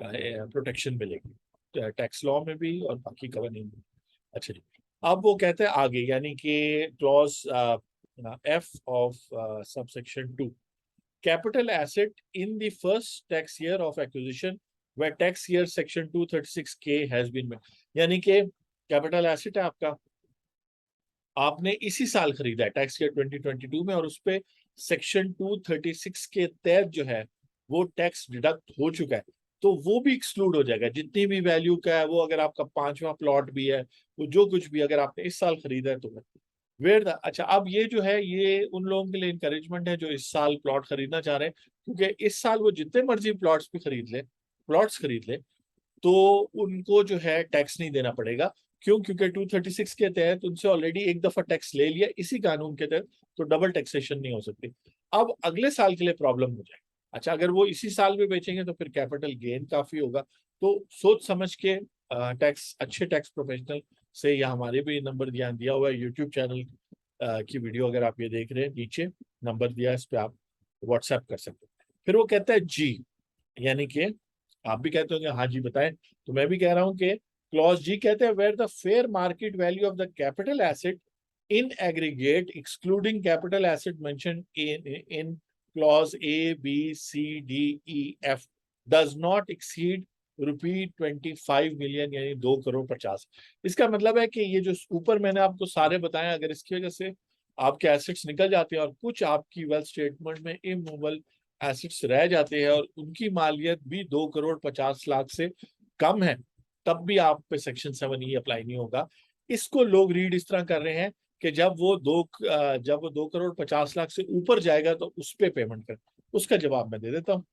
प्रोटेक्शन मिलेगी, टैक्स लॉ में भी और बाकी गवर्निंग में। अच्छा जी, अब वो कहते हैं आगे, यानी कि clause F of subsection 2, capital asset in the first tax year of acquisition where tax year section 236K has been made। यानी कि कैपिटल एसेट है आपका, आपने इसी साल खरीदा है टैक्स ईयर 2022 में, और उस पे सेक्शन 236 के तहत जो है वो टैक्स डिडक्ट हो चुका है, तो वो भी एक्सक्लूड हो जाएगा। जितनी भी वैल्यू का है वो, अगर आपका 5वां प्लॉट भी है, वो जो कुछ भी अगर आपने इस साल खरीदा है तो वेयर द, अच्छा अब ये जो है ये उन लोगों के लिए इंकरेजमेंट है जो इस साल प्लॉट खरीदना चाह रहे हैं, क्योंकि इस साल वो जितने मर्जी प्लॉट्स भी खरीद ले, प्लॉट्स खरीद ले, तो उनको जो है टैक्स नहीं देना पड़ेगा। क्यों? क्योंकि 236 के तहत उनसे ऑलरेडी एक दफा टैक्स ले लिया इसी कानून के तहत, तो डबल टैक्सेशन नहीं हो सकती। अब अगले साल के लिए प्रॉब्लम हो जाए। अच्छा, अगर वो इसी साल में बेचेंगे तो फिर कैपिटल गेन काफी होगा। तो सोच समझ के टैक्स, अच्छे टैक्स प्रोफेशनल से, या हमारे भी नंबर दिया हुआ है यूट्यूब चैनल की वीडियो अगर आप ये देख रहे हैं, नीचे नंबर दिया है, इस पे आप व्हाट्सएप कर सकते हैं। फिर वो कहता है जी, यानी कि आप भी कहते होंगे हाँ जी बताएं, तो मैं भी कह रहा हूं कि क्लॉज जी कहते हैं where the fair market value of the capital asset in aggregate excluding capital asset mention in clause A B C D E F does not exceed ₹25 million, यानी 2,50,00,000। इसका मतलब है कि ये जो ऊपर मैंने आपको सारे बताए, अगर इसकी वजह से आपके एसेट्स निकल जाते हैं और कुछ आपकी वेल्थ स्टेटमेंट में इमूवेबल एसेट्स रह जाते हैं और उनकी मालियत भी 2,50,00,000 से कम है, तब भी आप पे सेक्शन 7E अप्लाई नहीं होगा। इसको लोग रीड इस तरह कर रहे हैं कि जब वो 2,50,00,000 से ऊपर जाएगा तो उस पर पेमेंट कर। उसका जवाब मैं दे देता हूँ।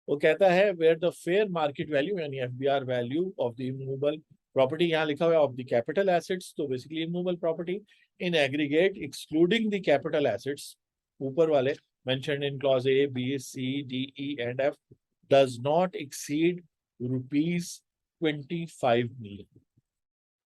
वो कहता है where the fair market value, यानी FBR value of the immovable property, यहाँ लिखा हुआ है ऑफ द कैपिटल एसेट्स, तो basically immovable property in aggregate excluding the capital assets, ऊपर वाले mentioned in clause A, B, C, D, E and F does not exceed ₹25 million,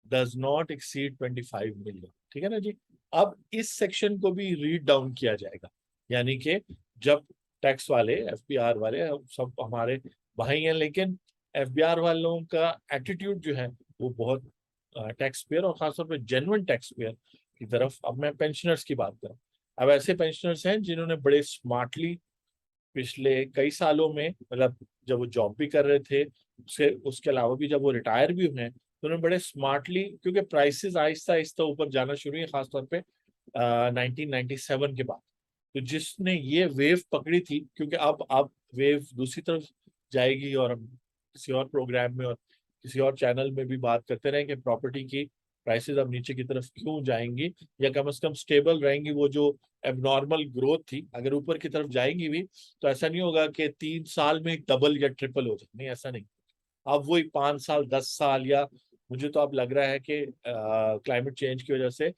does not exceed 25 million। ठीक है ना जी। अब इस section को भी रीड डाउन किया जाएगा, यानी कि जब टैक्स वाले, एफबीआर वाले सब हमारे भाई हैं, लेकिन एफबीआर वालों का एटीट्यूड जो है वो बहुत टैक्स पेयर और खासतौर पर जेन्युइन टैक्स पेयर की तरफ। अब मैं पेंशनर्स की बात करूं, अब ऐसे पेंशनर्स हैं जिन्होंने बड़े स्मार्टली पिछले कई सालों में, मतलब जब वो जॉब भी कर रहे थे, उसके अलावा भी जब वो रिटायर भी हुए हैं, तो उन्होंने बड़े स्मार्टली, क्योंकि प्राइसेस आहिस्ता आहिस्ता ऊपर जाना शुरू हुई खासतौर पे 1997 के बाद, तो जिसने ये वेव पकड़ी थी, क्योंकि अब वेव दूसरी तरफ जाएगी, और हम किसी और प्रोग्राम में और किसी और चैनल में भी बात करते रहे कि प्रॉपर्टी की प्राइसेस अब नीचे की तरफ क्यों जाएंगी, या कम से कम स्टेबल रहेंगी। वो जो एबनॉर्मल ग्रोथ थी, अगर ऊपर की तरफ जाएंगी भी तो ऐसा नहीं होगा कि 3 साल में डबल या ट्रिपल हो जाए, नहीं ऐसा नहीं। अब वही 5 साल 10 साल, या मुझे तो अब लग रहा है कि क्लाइमेट चेंज की वजह से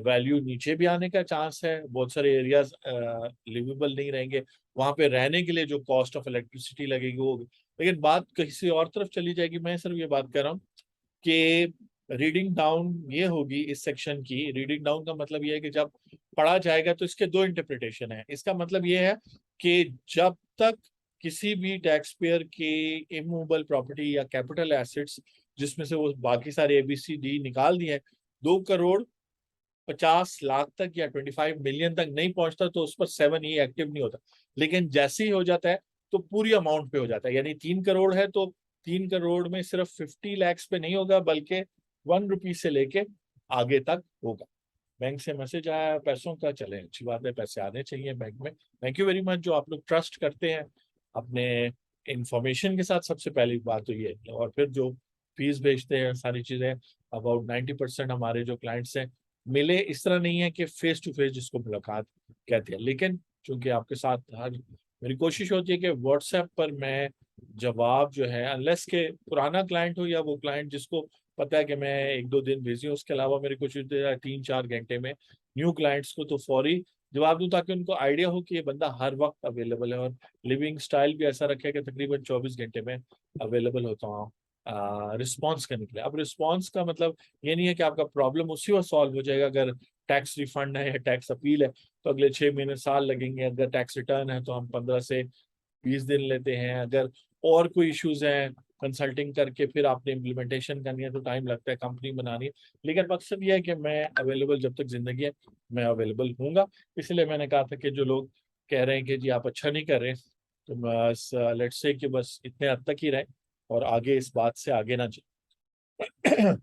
वैल्यू नीचे भी आने का चांस है। बहुत सारे एरियाज लिवेबल नहीं रहेंगे, वहां पे रहने के लिए जो कॉस्ट ऑफ इलेक्ट्रिसिटी लगेगी वो, लेकिन बात किसी और तरफ चली जाएगी। मैं सिर्फ ये बात कर रहा हूँ कि रीडिंग डाउन ये होगी इस सेक्शन की। रीडिंग डाउन का मतलब ये है कि जब पढ़ा जाएगा तो इसके दो इंटरप्रिटेशन है। इसका मतलब ये है कि जब तक किसी भी टैक्स पेयर के इमूवेबल प्रॉपर्टी या कैपिटल एसेट्स, जिसमें से वो बाकी सारे ABCD निकाल दिए हैं, 2,50,00,000 तक या 25 मिलियन तक नहीं पहुंचता, तो उस पर 7E एक्टिव नहीं होता। लेकिन जैसे ही हो जाता है तो पूरी अमाउंट पे हो जाता है, यानी 3 करोड़ है तो 3 करोड़ में सिर्फ 50 lakhs पे नहीं होगा, बल्कि ₹1 से लेके आगे तक होगा। बैंक से मैसेज आया पैसों का, चले अच्छी बात है, पैसे आने चाहिए बैंक में। थैंक यू वेरी मच जो आप लोग ट्रस्ट करते हैं अपने इंफॉर्मेशन के साथ। सबसे पहली बात तो ये है, और फिर जो फीस भेजते हैं सारी चीजें, अबाउट 90% हमारे जो क्लाइंट्स हैं मिले। इस तरह नहीं है कि फेस टू फेस जिसको मुलाकात कहते हैं, लेकिन चूंकि आपके साथ हर मेरी कोशिश होती है कि व्हाट्सएप पर मैं जवाब जो है, अनलेस के पुराना क्लाइंट हो या वो क्लाइंट जिसको पता है कि मैं 1-2 दिन बिजी हूँ, उसके अलावा मेरी कोशिश होती है 3-4 घंटे में न्यू क्लाइंट्स को तो फौरी जवाब दूं ताकि उनको आइडिया हो कि ये बंदा हर वक्त अवेलेबल है, और लिविंग स्टाइल भी ऐसा रखे कि तकरीबन 24 घंटे में अवेलेबल होता हूँ रिस्पॉन्स करने के लिए। अब रिस्पॉन्स का मतलब ये नहीं है कि आपका प्रॉब्लम उसी वक्त सॉल्व हो जाएगा। अगर टैक्स रिफंड है या टैक्स अपील है तो अगले 6 महीने साल लगेंगे। अगर टैक्स रिटर्न है तो हम 15 से 20 दिन लेते हैं। अगर और कोई इश्यूज हैं कंसल्टिंग करके फिर आपने इम्प्लीमेंटेशन करनी है तो टाइम लगता है, कंपनी बनानी है। लेकिन मकसद ये है कि मैं अवेलेबल जब तक जिंदगी है मैं अवेलेबल हूँगा। इसलिए मैंने कहा था कि जो लोग कह रहे हैं कि जी आप अच्छा नहीं कर रहे, तो बस लेट्स से कि बस इतने हद तक ही रहे और आगे इस बात से आगे ना चले।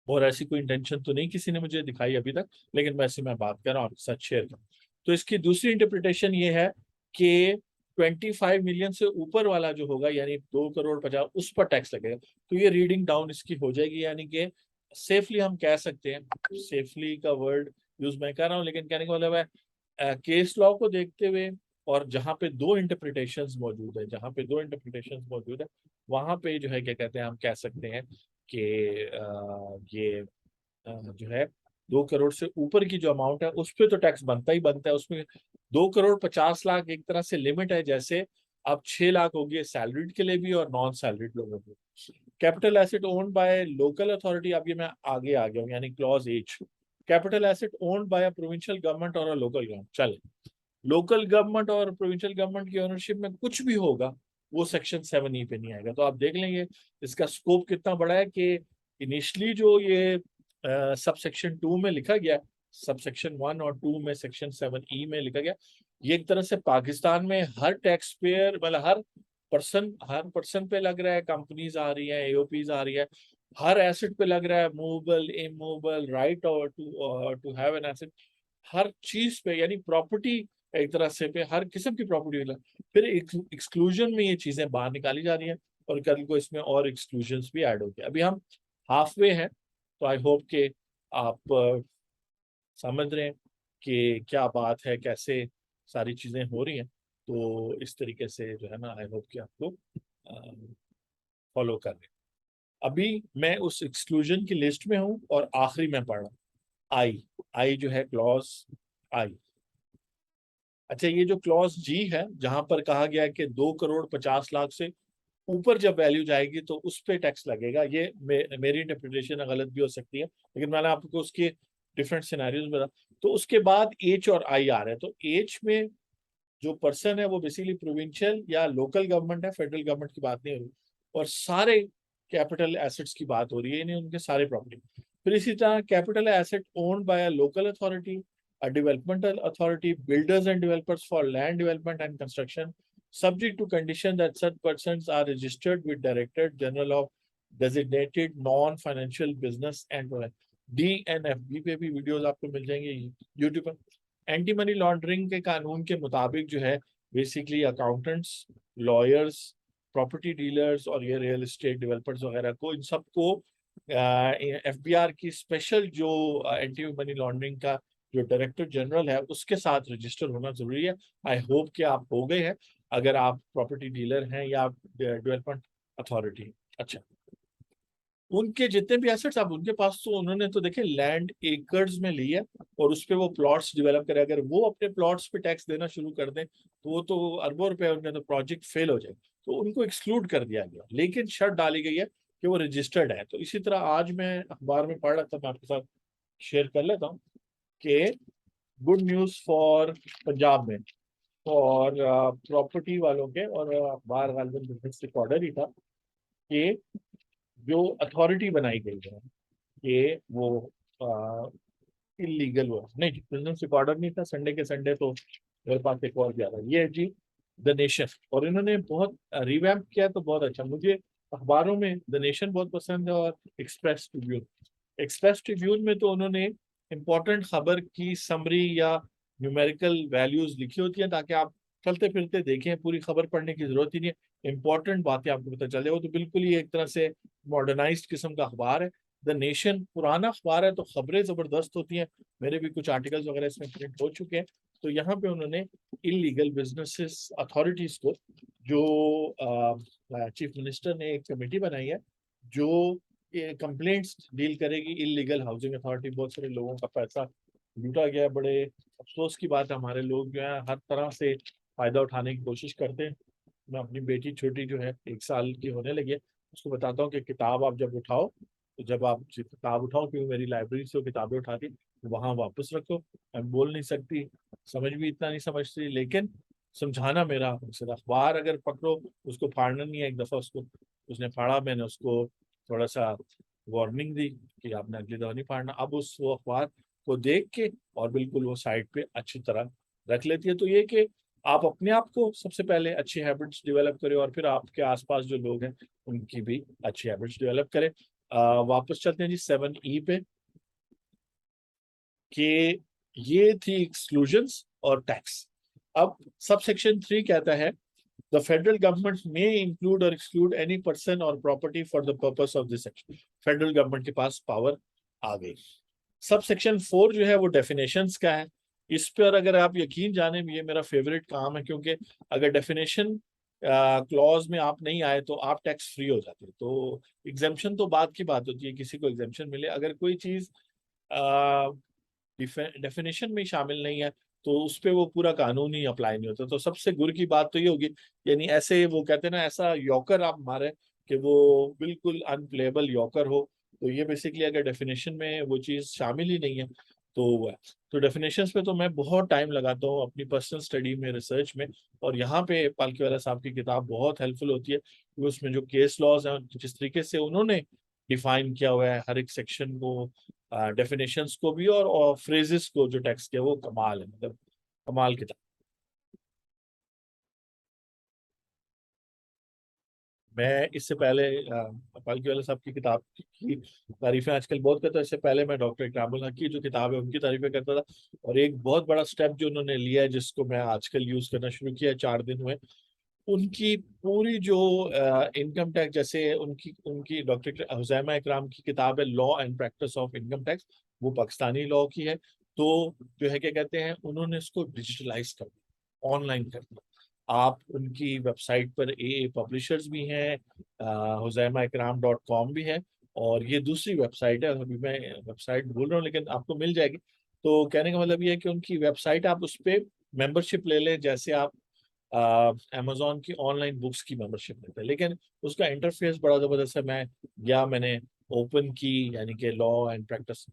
और ऐसी कोई इंटेंशन तो नहीं किसी ने मुझे दिखाई अभी तक, लेकिन वैसे मैं बात कर रहा हूँ, आपके साथ शेयर करूँ। तो इसकी दूसरी इंटरप्रिटेशन ये है कि 25 मिलियन से ऊपर वाला जो होगा, यानी 2 करोड़ 50, उस पर टैक्स लगेगा। तो ये रीडिंग डाउन इसकी हो जाएगी, यानी कि सेफली हम कह सकते हैं, सेफली का वर्ड यूज मैं कर रहा हूँ, लेकिन कहने का मतलब है केस लॉ को देखते हुए और जहाँ पे दो इंटरप्रिटेशंस मौजूद है, जहाँ पे दो इंटरप्रिटेशंस मौजूद है, वहां पे जो है क्या कहते हैं, हम कह सकते हैं कि ये जो है 2 करोड़ से ऊपर की जो अमाउंट है उस पर तो टैक्स बनता ही बनता है। उसमें 2 करोड़ 50 लाख एक तरह से लिमिट है, जैसे अब 6 लाख हो गए सैलरीड के लिए भी और नॉन सैलरीड लोगों को। Capital asset owned by local authority, अब ये मैं आगे आ गया हूँ, यानी clause H. Capital asset owned by provincial government और लोकल गवर्नमेंट, चले लोकल गवर्नमेंट और प्रोविंशियल गवर्नमेंट की ओनरशिप में कुछ भी होगा वो सेक्शन 7E पे नहीं आएगा। तो आप देख लेंगे इसका स्कोप कितना बड़ा है कि इनिशियली जो ये सब सेक्शन 2 में लिखा गया, सब सेक्शन 1 और 2 में सेक्शन 7E में लिखा गया, ये एक तरह से पाकिस्तान में हर टैक्स पेयर मतलब हर पर्सन पे लग रहा है। कंपनीज आ रही है, एओपीज आ रही है, हर एसेट पे लग रहा है, मूवेबल इमूवेबल राइट और टू हैव एन एसेट, हर चीज पे, यानी प्रॉपर्टी एक तरह से पे हर किस्म की प्रॉपर्टी मिला। फिर एक्सक्लूजन में ये चीजें बाहर निकाली जा रही हैं और कल को इसमें और एक्सक्लूजन्स भी ऐड हो गए। अभी हम हाफ वे हैं, तो आई होप कि आप समझ रहे हैं कि क्या बात है, कैसे सारी चीजें हो रही हैं। तो इस तरीके से जो है ना, आई होप कि आपको फॉलो कर रहे हैं। अभी मैं उस एक्सक्लूजन की लिस्ट में हूँ और आखिरी में पढ़ रहा हूँ, आई। आई जो है क्लॉज आई। अच्छा, ये जो क्लॉज जी है जहां पर कहा गया है कि 2 करोड़ 50 लाख से ऊपर जब वैल्यू जाएगी तो उस पे टैक्स लगेगा, ये मेरी इंटरप्रिटेशन गलत भी हो सकती है, लेकिन मैंने आपको उसके डिफरेंट सिनेरियोज बता। तो उसके बाद एच और आई आ रहे हैं। तो एच में जो पर्सन है वो बेसिकली प्रोविंशियल या लोकल गवर्नमेंट है, फेडरल गवर्नमेंट की बात नहीं हो रही, और सारे कैपिटल एसेट्स की बात हो रही है, यानी उनके सारे प्रॉपर्टी। फिर इसी तरह capital asset owned by a local authority, a developmental authority, builders and developers for land development and construction, subject to condition that such persons are registered with Director General of designated non-financial business and DNFB पे भी videos आपको मिल जाएंगे YouTube पर। Anti money laundering के कानून के मुताबिक जो है basically accountants, lawyers, property dealers और ये रियल एस्टेट डेवलपर्स वगैरह को, इन सबको एफबीआर की स्पेशल जो एंटी मनी लॉन्ड्रिंग का जो डायरेक्टर जनरल है उसके साथ रजिस्टर होना जरूरी है। आई होप कि आप हो गए हैं अगर आप प्रॉपर्टी डीलर हैं या डेवलपमेंट अथॉरिटी। अच्छा, उनके जितने भी एसेट्स अब उनके पास, तो उन्होंने तो देखे लैंड एकर्स में ली है और उस पे वो प्लॉट्स डेवलप करे। अगर वो अपने प्लॉट्स पे टैक्स देना शुरू कर दें तो वो तो अरबों रुपए, उनके तो प्रोजेक्ट फेल हो जाए। तो उनको एक्सक्लूड कर दिया गया, लेकिन शर्त डाली गई है कि वो रजिस्टर्ड है। तो इसी तरह आज मैं अखबार में पढ़ रहा था, मैं आपके साथ शेयर कर लेता हूँ कि गुड न्यूज फॉर पंजाब में और प्रॉपर्टी वालों के, और अखबार गालिबन बिजनेस रिकॉर्डर ही था, कि जो अथॉरिटी बनाई गई है ये वो इलीगल हुआ नहीं, बिजनेस रिकॉर्डर नहीं था, संडे के संडे तो मेरे पास एक और ज्यादा, ये है जी द नेशन। और इन्होंने बहुत रिवैम्प किया तो बहुत अच्छा। मुझे अखबारों में द नेशन बहुत पसंद है और एक्सप्रेस ट्रिब्यून। एक्सप्रेस ट्रिब्यून में तो उन्होंने इंपॉर्टेंट खबर की समरी या न्यूमेरिकल वैल्यूज लिखी होती है ताकि आप चलते फिरते देखें, पूरी खबर पढ़ने की जरूरत ही नहीं है, इंपॉर्टेंट बातें आपको पता चल जाए। वो तो बिल्कुल ही एक तरह से मॉडर्नाइज्ड किस्म का अखबार है। द नेशन पुराना अखबार है तो खबरें जबरदस्त होती हैं, मेरे भी कुछ आर्टिकल्स वगैरह इसमें प्रिंट हो चुके हैं। तो यहाँ पे उन्होंने इलीगल बिजनेसेस अथॉरिटीज को, जो चीफ मिनिस्टर ने एक कमेटी बनाई है जो कंप्लेंट्स डील करेगी, इलीगल हाउसिंग अथॉरिटी, बहुत सारे लोगों का पैसा लूटा गया, बड़े अफसोस की बात है, हमारे लोग जो है हर तरह से फायदा उठाने की कोशिश करते हैं। मैं अपनी बेटी छोटी जो है 1 साल की होने लगी है, उसको बताता हूँ कि किताब आप जब उठाओ, तो जब आप किताब उठाओ, क्योंकि मेरी लाइब्रेरी से वो किताबें उठाती, तो वहां वापस रखो। मैं बोल नहीं सकती, समझ भी इतना नहीं समझती, लेकिन समझाना मेरा मकसद। अखबार अगर पकड़ो, उसको फाड़ना नहीं है। एक दफा उसको उसने फाड़ा, मैंने उसको थोड़ा सा वार्निंग दी कि आपने अगली दफा नहीं फाड़ना। अब उस वो अखबार को देख के और बिल्कुल वो साइड पे अच्छी तरह रख लेती है। तो ये कि आप अपने आप को सबसे पहले अच्छी हैबिट्स डेवलप करें, और फिर आपके आसपास जो लोग हैं उनकी भी अच्छी हैबिट्स डेवलप करें। वापस चलते हैं जी 7E पे, कि ये थी एक्सक्लूजन्स और टैक्स। अब सब सेक्शन 3 कहता है द फेडरल गवर्नमेंट में इंक्लूड और एक्सक्लूड एनी पर्सन और property for the purpose of this section. Federal government के पास पावर आ गई। सब सेक्शन 4 जो है वो डेफिनेशंस का है। इस पर अगर आप यकीन जाने, ये मेरा फेवरेट काम है, क्योंकि अगर डेफिनेशन क्लॉज में आप नहीं आए तो आप टैक्स फ्री हो जाते हैं। तो एग्जेम्पशन तो बात की बात होती है, किसी को एग्जेम्पशन मिले। अगर कोई चीज डेफिनेशन में शामिल नहीं है तो उस पे वो पूरा कानून ही अप्लाई नहीं होता। तो सबसे गुर की बात तो ये होगी, यानी ऐसे वो कहते हैं ना, ऐसा यॉकर आप मारे कि वो बिल्कुल अनप्लेबल यॉकर हो। तो ये बेसिकली अगर डेफिनेशन में वो चीज शामिल ही नहीं है तो वो है। तो डेफिनेशंस पे तो मैं बहुत टाइम लगाता हूँ अपनी पर्सनल स्टडी में, रिसर्च में। और यहाँ पे पालकी वाला साहब की किताब बहुत हेल्पफुल होती है, क्योंकि उसमें जो केस लॉज हैं, जिस तरीके से उन्होंने डिफाइन किया हुआ है हर एक सेक्शन को, डेफिनेशंस को भी और फ्रेजेस को, जो टेक्स्ट के, वो कमाल है, मतलब कमाल किताब। मैं इससे पहले पालकी वाले साहब की किताब की तारीफें आजकल बहुत करता हूं। इससे पहले मैं डॉक्टर इकरामुल हक की जो किताब है उनकी तारीफें करता था। और एक बहुत बड़ा स्टेप जो उन्होंने लिया है, जिसको मैं आजकल यूज करना शुरू किया है, 4 दिन हुए, उनकी पूरी जो इनकम टैक्स, जैसे उनकी उनकी डॉक्टर हुजैमा इकराम की किताब है law and practice of income tax, वो पाकिस्तानी लॉ की है। तो जो है क्या कहते हैं, उन्होंने इसको डिजिटलाइज कर दिया, ऑनलाइन कर दिया। आप उनकी वेबसाइट पर ए पब्लिशर्स भी हैं, huzaimaiqram.com भी है, और ये दूसरी वेबसाइट है, अभी मैं वेबसाइट भूल रहा हूँ लेकिन आपको मिल जाएगी। तो कहने का मतलब ये है कि उनकी वेबसाइट, आप उस पर मेंबरशिप ले लें, जैसे आप अमेजोन की ऑनलाइन बुक्स की मेंबरशिप लेते हैं, लेकिन उसका इंटरफेस बड़ा जबरदस्त है। मैंने ओपन की, यानी कि लॉ एंड प्रैक्टिस,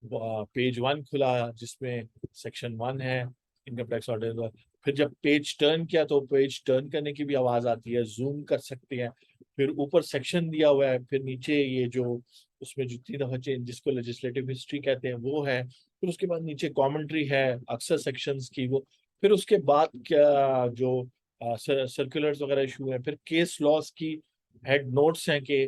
पेज 1 खुला जिसमें सेक्शन 1 है, इनकम टैक्स ऑर्डर। फिर जब पेज टर्न किया तो पेज टर्न करने की भी आवाज आती है, जूम कर सकते हैं। फिर ऊपर सेक्शन दिया हुआ है, फिर नीचे ये जो उसमें जितनी दफा चेंज, जिसको लेजिस्लेटिव हिस्ट्री कहते हैं, वो है। फिर उसके बाद नीचे कमेंट्री है अक्सर सेक्शंस की, वो। फिर उसके बाद क्या, जो सर्कुलर्स वगैरह इशू है, फिर केस लॉस की हेड नोट्स हैं कि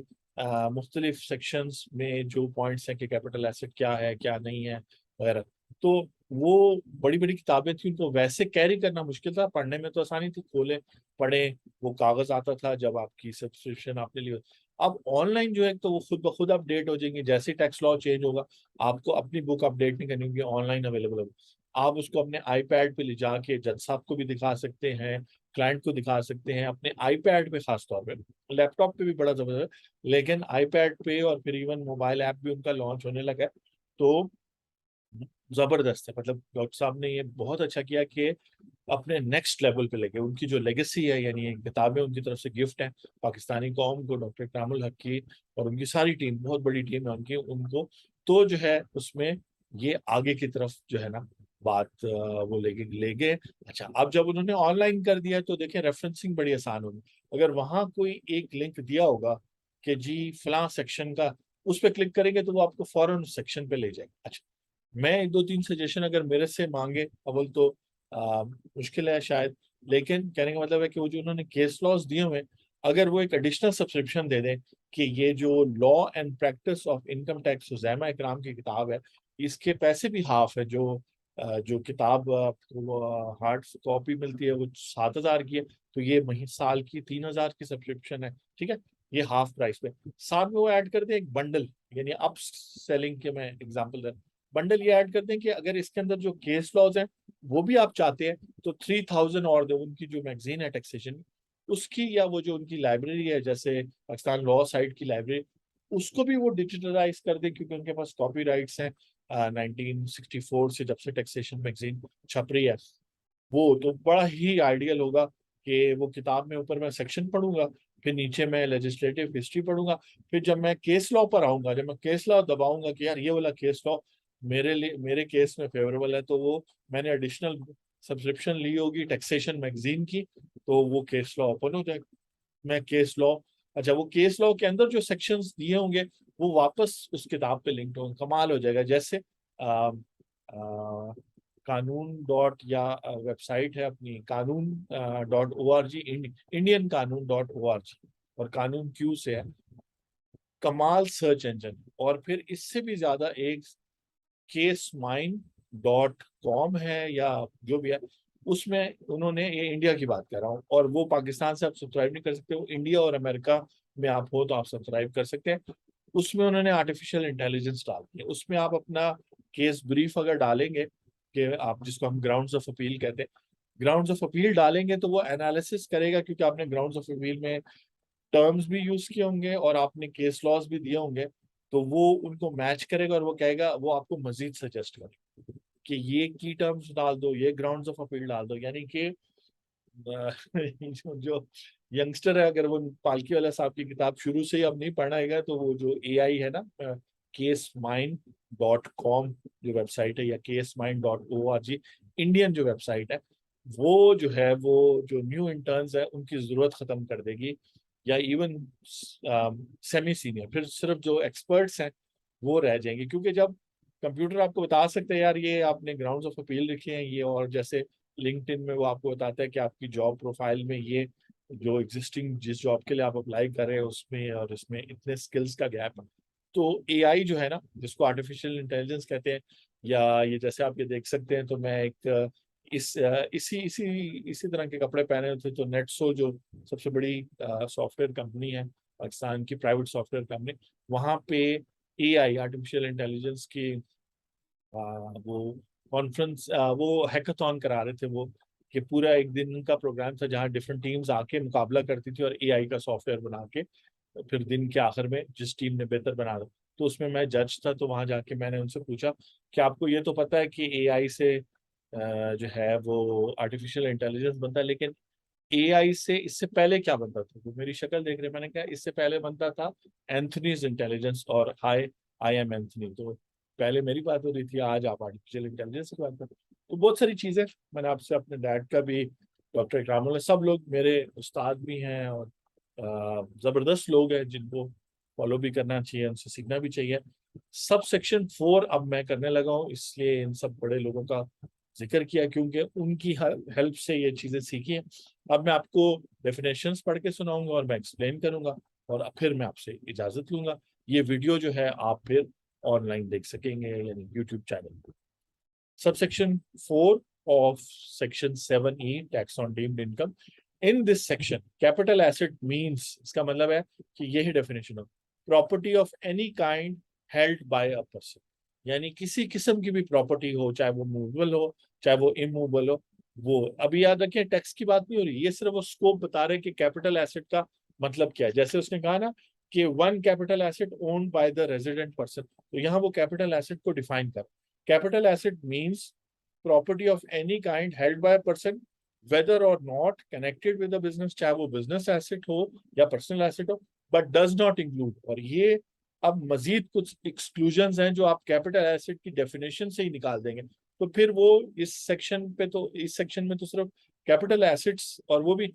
मुख्तलिफ सेक्शंस में जो पॉइंट्स हैं कि कैपिटल एसेट क्या है, क्या नहीं है, वगैरह। तो वो बड़ी बड़ी किताबें थी, उनको वैसे कैरी करना मुश्किल था, पढ़ने में तो आसानी थी, खोले पढ़े, वो कागज आता था जब आपकी सब्सक्रिप्शन आपने ली। अब ऑनलाइन जो है तो वो खुद ब खुद अपडेट हो जाएंगे, जैसे ही टैक्स लॉ चेंज होगा, आपको अपनी बुक अपडेट नहीं करनी होगी, ऑनलाइन अवेलेबल होगी। आप उसको अपने आईपैड पे ले जाके जज साहब को भी दिखा सकते हैं, क्लाइंट को दिखा सकते हैं, अपने आईपैड पे खास तौर पे। लैपटॉप पे भी बड़ा जबरदस्त है, लेकिन आईपैड पे और फिर इवन मोबाइल ऐप भी उनका लॉन्च होने लगा है। तो जबरदस्त है, मतलब डॉक्टर साहब ने ये बहुत अच्छा किया कि अपने नेक्स्ट लेवल पे लेके, उनकी जो लेगेसी है, यानी ये किताबें उनकी तरफ से गिफ्ट है पाकिस्तानी कौम को, डॉक्टर इकरामुल हक की और उनकी सारी टीम, बहुत बड़ी टीम है उनकी, उनको। तो जो है उसमें ये आगे की तरफ जो है ना बात, वो ले गए। अच्छा, अब जब उन्होंने ऑनलाइन कर दिया तो देखें रेफरेंसिंग बड़ी आसान होगी। अगर वहां कोई एक लिंक दिया होगा कि जी फलां सेक्शन का, उस पर क्लिक करेंगे तो वो आपको फौरन उस सेक्शन पे ले जाएगा। अच्छा, मैं 1 2 3 सजेशन अगर मेरे से मांगे, अव्वल तो मुश्किल है शायद, लेकिन कहने का मतलब है कि वो जो उन्होंने केस लॉज दिए हुए हैं, अगर वो एक एडिशनल सब्सक्रिप्शन दे दें कि ये जो law and practice of income tax Huzaima Ikram की किताब है, इसके पैसे भी हाफ है। जो किताब हार्ड कॉपी मिलती है वो 7,000 की है, तो ये मही साल की 3,000 की सब्सक्रिप्शन है। ठीक है, ये हाफ प्राइस पे। साथ में वो ऐड करते हैं एक बंडल, यानी अप सेलिंग के मैं एग्जांपल दे, बंडल ये ऐड करते हैं कि अगर इसके अंदर जो केस लॉज हैं वो भी आप चाहते हैं तो 3,000 और दो, उनकी जो मैगजीन है टैक्सेशन उसकी, या वो जो उनकी लाइब्रेरी है जैसे पाकिस्तान लॉ साइट की लाइब्रेरी, उसको भी वो डिजिटलाइज कर दे, क्योंकि उनके पास कॉपी राइट्स हैं 1964 से जब से टैक्सेशन मैगजीन छप रही है, वो तो बड़ा ही आइडियल होगा कि वो किताब में ऊपर मैं सेक्शन पढ़ूंगा, फिर नीचे मैं लेजिस्लेटिव हिस्ट्री पढ़ूंगा, फिर जब मैं केस लॉ पर आऊंगा, जब मैं केस लॉ दबाऊंगा कि यार ये वाला केस लॉ मेरे लिए, मेरे केस में फेवरेबल है, तो वो मैंने एडिशनल सब्सक्रिप्शन ली होगी टैक्सेशन मैगजीन की, तो वो केस लॉ ओपन हो जाएगा। मैं केस लॉ, अच्छा वो केस लॉ के अंदर जो सेक्शंस दिए होंगे वो वापस उस किताब पे लिंक्ड होंगे। कमाल हो जाएगा। जैसे कानून डॉट या वेबसाइट है अपनी कानून.org, इंडियन कानून.org, और कानून क्यू से है, कमाल सर्च इंजन। और फिर इससे भी ज्यादा एक casemine.com है या जो भी है, उसमें उन्होंने, ये इंडिया की बात कर रहा हूँ, और वो पाकिस्तान से आप सब्सक्राइब नहीं कर सकते, वो इंडिया और अमेरिका में आप हो तो आप सब्सक्राइब कर सकते हैं। उसमें उन्होंने आर्टिफिशियल इंटेलिजेंस डाल दिया, उसमें आप अपना केस ब्रीफ अगर डालेंगे, कि आप जिसको हम ग्राउंड्स ऑफ अपील कहते हैं, ग्राउंड्स ऑफ अपील डालेंगे तो वो एनालिसिस करेगा, क्योंकि आपने ग्राउंड्स ऑफ अपील में टर्म्स भी यूज किए होंगे और आपने केस लॉज भी दिए होंगे, तो वो उनको मैच करेगा और वो कहेगा, वो आपको मजीद सजेस्ट करेगा कि ये की टर्म्स डाल दो, ये ग्राउंड्स ऑफ अपील डाल दो। यानी कि जो यंगस्टर है, अगर वो पालकी वाला साहब की किताब शुरू से ही अब नहीं पढ़ना है, तो वो जो एआई है ना, casemine.com जो वेबसाइट है, या casemine.org इंडियन जो वेबसाइट है, वो जो है, वो जो न्यू इंटर्न्स है उनकी जरूरत खत्म कर देगी, या इवन सेमी सीनियर, फिर सिर्फ जो एक्सपर्ट्स हैं वो रह जाएंगे। क्योंकि जब कंप्यूटर आपको बता सकते हैं यार ये आपने ग्राउंड्स ऑफ अपील लिखे हैं ये, और जैसे लिंक्डइन में वो आपको बताता है कि आपकी जॉब प्रोफाइल में ये जो एग्जिस्टिंग जिस जॉब के लिए आप अप्लाई कर रहे हैं उसमें और इसमें इतने स्किल्स का गैप है, तो एआई जो है ना, जिसको आर्टिफिशियल इंटेलिजेंस कहते हैं, या ये जैसे आप ये देख सकते हैं, तो मैं एक इसी इसी इसी तरह के कपड़े पहने हुए थे, तो नेटसो जो सबसे बड़ी सॉफ्टवेयर कंपनी है पाकिस्तान की, प्राइवेट सॉफ्टवेयर कंपनी, वहाँ पे एआई आर्टिफिशियल इंटेलिजेंस की वो कॉन्फ्रेंस, वो हैकाथॉन करा रहे थे वो, कि पूरा एक दिन का प्रोग्राम था जहाँ डिफरेंट टीम्स आके मुकाबला करती थी और एआई का सॉफ्टवेयर बना के, फिर दिन के आखिर में जिस टीम ने बेहतर बना दो, तो उसमें मैं जज था, तो वहां जाके मैंने उनसे पूछा कि आपको ये तो पता है कि एआई से जो है वो आर्टिफिशियल इंटेलिजेंस बनता है, लेकिन एआई से इससे पहले क्या बनता था? तो मेरी शक्ल देख रहे, मैंने कहा इससे पहले बनता था एंथनीज इंटेलिजेंस, और हाई आई एम एंथनी। तो पहले मेरी बात हो रही थी, आज आप आर्टिफिशियल इंटेलिजेंस की बात करें। तो बहुत सारी चीजें मैंने आपसे, अपने डैड का भी, डॉक्टर इकराम, सब लोग मेरे उस्ताद भी हैं, और जबरदस्त लोग हैं जिनको फॉलो भी करना चाहिए, उनसे सीखना भी चाहिए। सब सेक्शन 4 अब मैं करने लगा हूँ, इसलिए इन सब बड़े लोगों का जिक्र किया, क्योंकि उनकी हेल्प से ये चीजें सीखी हैं। अब मैं आपको डेफिनेशंस पढ़ के सुनाऊंगा और मैं एक्सप्लेन करूंगा, और फिर मैं आपसे इजाजत लूंगा। ये वीडियो जो है आप फिर ऑनलाइन देख सकेंगे, यानी यूट्यूब चैनल पर। Subsection 4 of section 7E tax on deemed income. In this section, capital asset means, इसका मतलब है कि यही डेफिनेशन हो, property of any kind held by a person, यानी किसी किस्म की भी प्रॉपर्टी हो, चाहे वो मूवेबल हो चाहे वो इमूवेबल हो। वो अभी याद रखें, टैक्स की बात नहीं हो रही, ये सिर्फ वो स्कोप बता रहे कि कैपिटल एसेट का मतलब क्या है। जैसे उसने कहा ना कि one capital asset owned by the resident person, तो यहाँ वो कैपिटल एसेट को डिफाइन कर, capital asset means property of any kind held by a person whether or not connected with the business, चाहे वो business asset हो या personal asset हो, but does not include, और ये अब मजीद कुछ exclusions हैं जो आप capital asset की definition से ही निकाल देंगे। तो फिर वो इस सेक्शन पे, तो इस सेक्शन में तो सिर्फ कैपिटल एसेट्स, और वो भी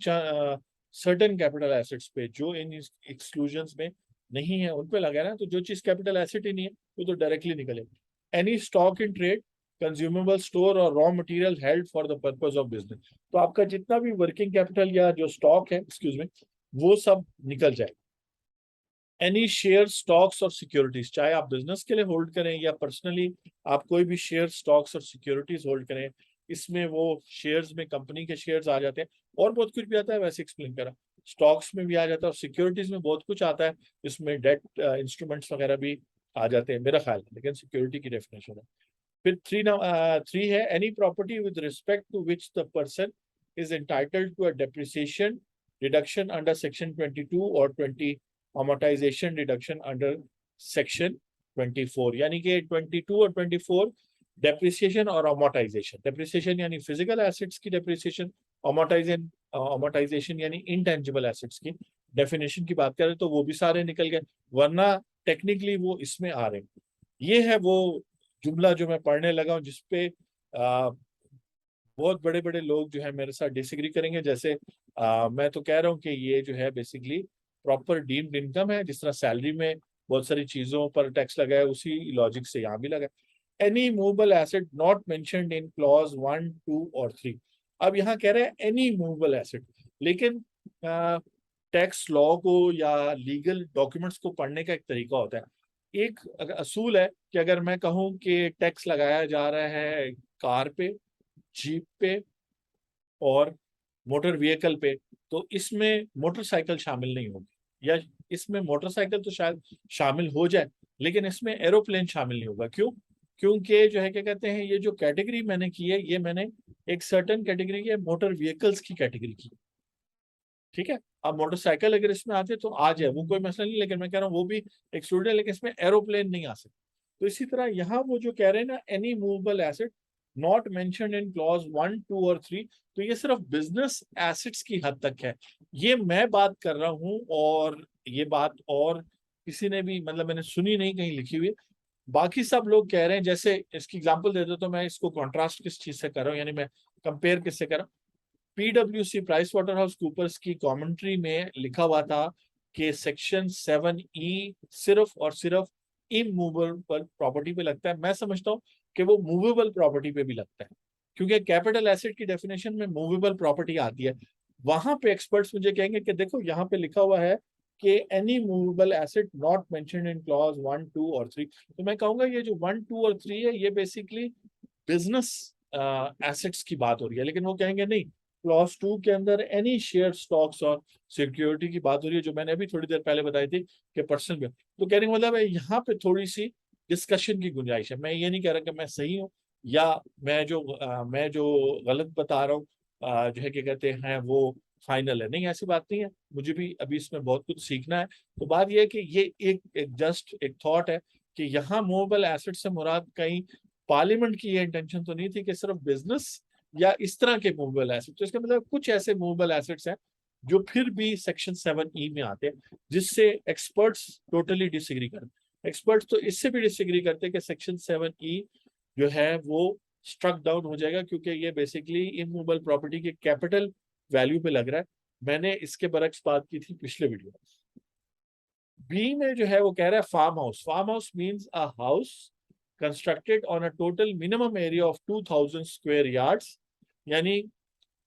सर्टेन कैपिटल एसेट्स पे जो इन एक्सक्लूजन्स में नहीं है उन पे लगा ना, तो जो चीज कैपिटल एसेट ही नहीं है वो तो डायरेक्टली निकलेगी। Any stock in trade, consumable store और raw material held for the purpose of business, तो आपका जितना भी वर्किंग कैपिटल या जो स्टॉक है, एक्सक्यूज में, वो सब निकल जाए। एनी शेयर, स्टॉक्स और सिक्योरिटीज, चाहे आप बिजनेस के लिए होल्ड करें या पर्सनली आप कोई भी शेयर, स्टॉक्स और सिक्योरिटीज होल्ड करें, इसमें वो शेयर्स में कंपनी के शेयर्स आ जाते हैं, और बहुत कुछ भी आता है, वैसे एक्सप्लेन करा। स्टॉक्स में भी आ जाता है और सिक्योरिटीज में बहुत कुछ आता है, इसमें डेट इंस्ट्रूमेंट्स वगैरह भी आ जाते हैं मेरा ख्याल है, लेकिन सिक्योरिटी की डेफिनेशन है। फिर 3 है, any property with respect to which the person is entitled to a depreciation deduction under section 22 और 20 amortization deduction under section 24, यानी कि 22 और 24 डेप्रिसिएशन और अमोर्टाइजेशन। डेप्रिसिएशन यानी फिजिकल एसेट्स की डेप्रिसिएशन, अमोर्टाइजेशन यानी इनटेंजिबल एसेट्स की डेफिनेशन की बात करें तो वो भी सारे निकल गए, वरना टेक्निकली वो इसमें आ रहे हैं। ये है वो जुमला जो मैं पढ़ने लगा हूँ, जिसपे बहुत बड़े बड़े लोग जो है मेरे साथ डिसएग्री करेंगे। जैसे मैं तो कह रहा हूँ कि ये जो है बेसिकली प्रॉपर डीम्ड इनकम है, जिस तरह सैलरी में बहुत सारी चीजों पर टैक्स लगा है, उसी लॉजिक से यहाँ भी लगा है। Any movable asset not mentioned in clause 1, 2 और 3। अब यहाँ कह रहे हैं एनी मूवेबल एसेट, लेकिन टैक्स लॉ को या लीगल डॉक्यूमेंट्स को पढ़ने का एक तरीका होता है। एक असूल है कि अगर मैं कहूँ कि टैक्स लगाया जा रहा है कार पे, जीप पे और मोटर व्हीकल पे, तो इसमें मोटरसाइकिल शामिल नहीं होगी, या इसमें मोटरसाइकिल तो शायद शामिल हो जाए लेकिन इसमें एरोप्लेन शामिल नहीं होगा। क्यों? क्योंकि जो है क्या कहते हैं, ये जो कैटेगरी मैंने की है, ये मैंने एक सर्टेन कैटेगरी की मोटर व्हीकल्स की कैटेगरी की, ठीक है। अब मोटरसाइकिल अगर इसमें आते तो आ जाए, वो कोई मसला नहीं, लेकिन मैं कह रहा हूँ वो भी एक्सक्लूडेड है, लेकिन इसमें एरोप्लेन नहीं आ सकते। तो इसी तरह यहाँ वो जो कह रहे हैं ना, any movable asset not mentioned in clause 1, 2 और 3, तो ये सिर्फ बिजनेस एसेट्स की हद तक है। ये मैं बात कर रहा हूँ, और ये बात और किसी ने भी मतलब मैंने सुनी नहीं, कहीं लिखी हुई है। बाकी सब लोग कह रहे हैं, जैसे इसकी एग्जांपल दे दो तो मैं इसको कॉन्ट्रास्ट किस चीज से कर रहा हूँ, यानी मैं कंपेयर किससे कर रहा हूँ। पीडब्ल्यूसी प्राइस वाटर हाउस कूपर्स की कमेंट्री में लिखा हुआ था कि सेक्शन 7E सिर्फ और सिर्फ इमूवेबल प्रॉपर्टी पे लगता है। मैं समझता हूँ कि वो मूवेबल प्रॉपर्टी पे भी लगता है, क्योंकि कैपिटल एसेट की डेफिनेशन में मूवेबल प्रॉपर्टी आती है। वहां पे एक्सपर्ट्स मुझे कहेंगे कि देखो यहाँ पे लिखा हुआ है कि any movable asset not mentioned in clause 1, 2 और 3। तो मैं कहूंगा ये जो 1, 2 और 3 है, ये बेसिकली बिजनेस एसेट्स की बात हो रही है। लेकिन वो कहेंगे नहीं, क्लॉज 2 के अंदर एनी शेयर स्टॉक्स और सिक्योरिटी की बात हो रही है, जो मैंने अभी थोड़ी देर पहले बताई थी कि पर्सनल में। तो कहने का मतलब है यहाँ पे थोड़ी सी डिस्कशन की गुंजाइश है। मैं ये नहीं कह रहा कि मैं सही हूँ या मैं जो गलत बता रहा हूँ जो है क्या कहते हैं वो फाइनल है, नहीं, ऐसी बात नहीं है। मुझे भी अभी इसमें बहुत कुछ सीखना है। तो बात यह है कि ये एक जस्ट एक थॉट है कि यहाँ मूवेबल एसेट से मुराद कहीं पार्लियामेंट की ये इंटेंशन तो नहीं थी कि सिर्फ बिजनेस या इस तरह के मूवेबल एसेट। तो इसका मतलब कुछ ऐसे मूवेबल एसेट्स हैं जो फिर भी सेक्शन 7E में आते हैं, जिससे एक्सपर्ट्स टोटली डिसएग्री करते। एक्सपर्ट्स तो इससे भी डिसएग्री करते हैं कि सेक्शन 7E जो है वो स्ट्रक डाउन हो जाएगा, क्योंकि ये बेसिकली इमूवेबल प्रॉपर्टी के कैपिटल वैल्यू पे लग रहा है। मैंने इसके बरक्स बात की थी पिछले वीडियो में। बी में जो है वो कह रहा है farm house. Farm house means a house constructed on a total minimum area of 2000 square yards, यानी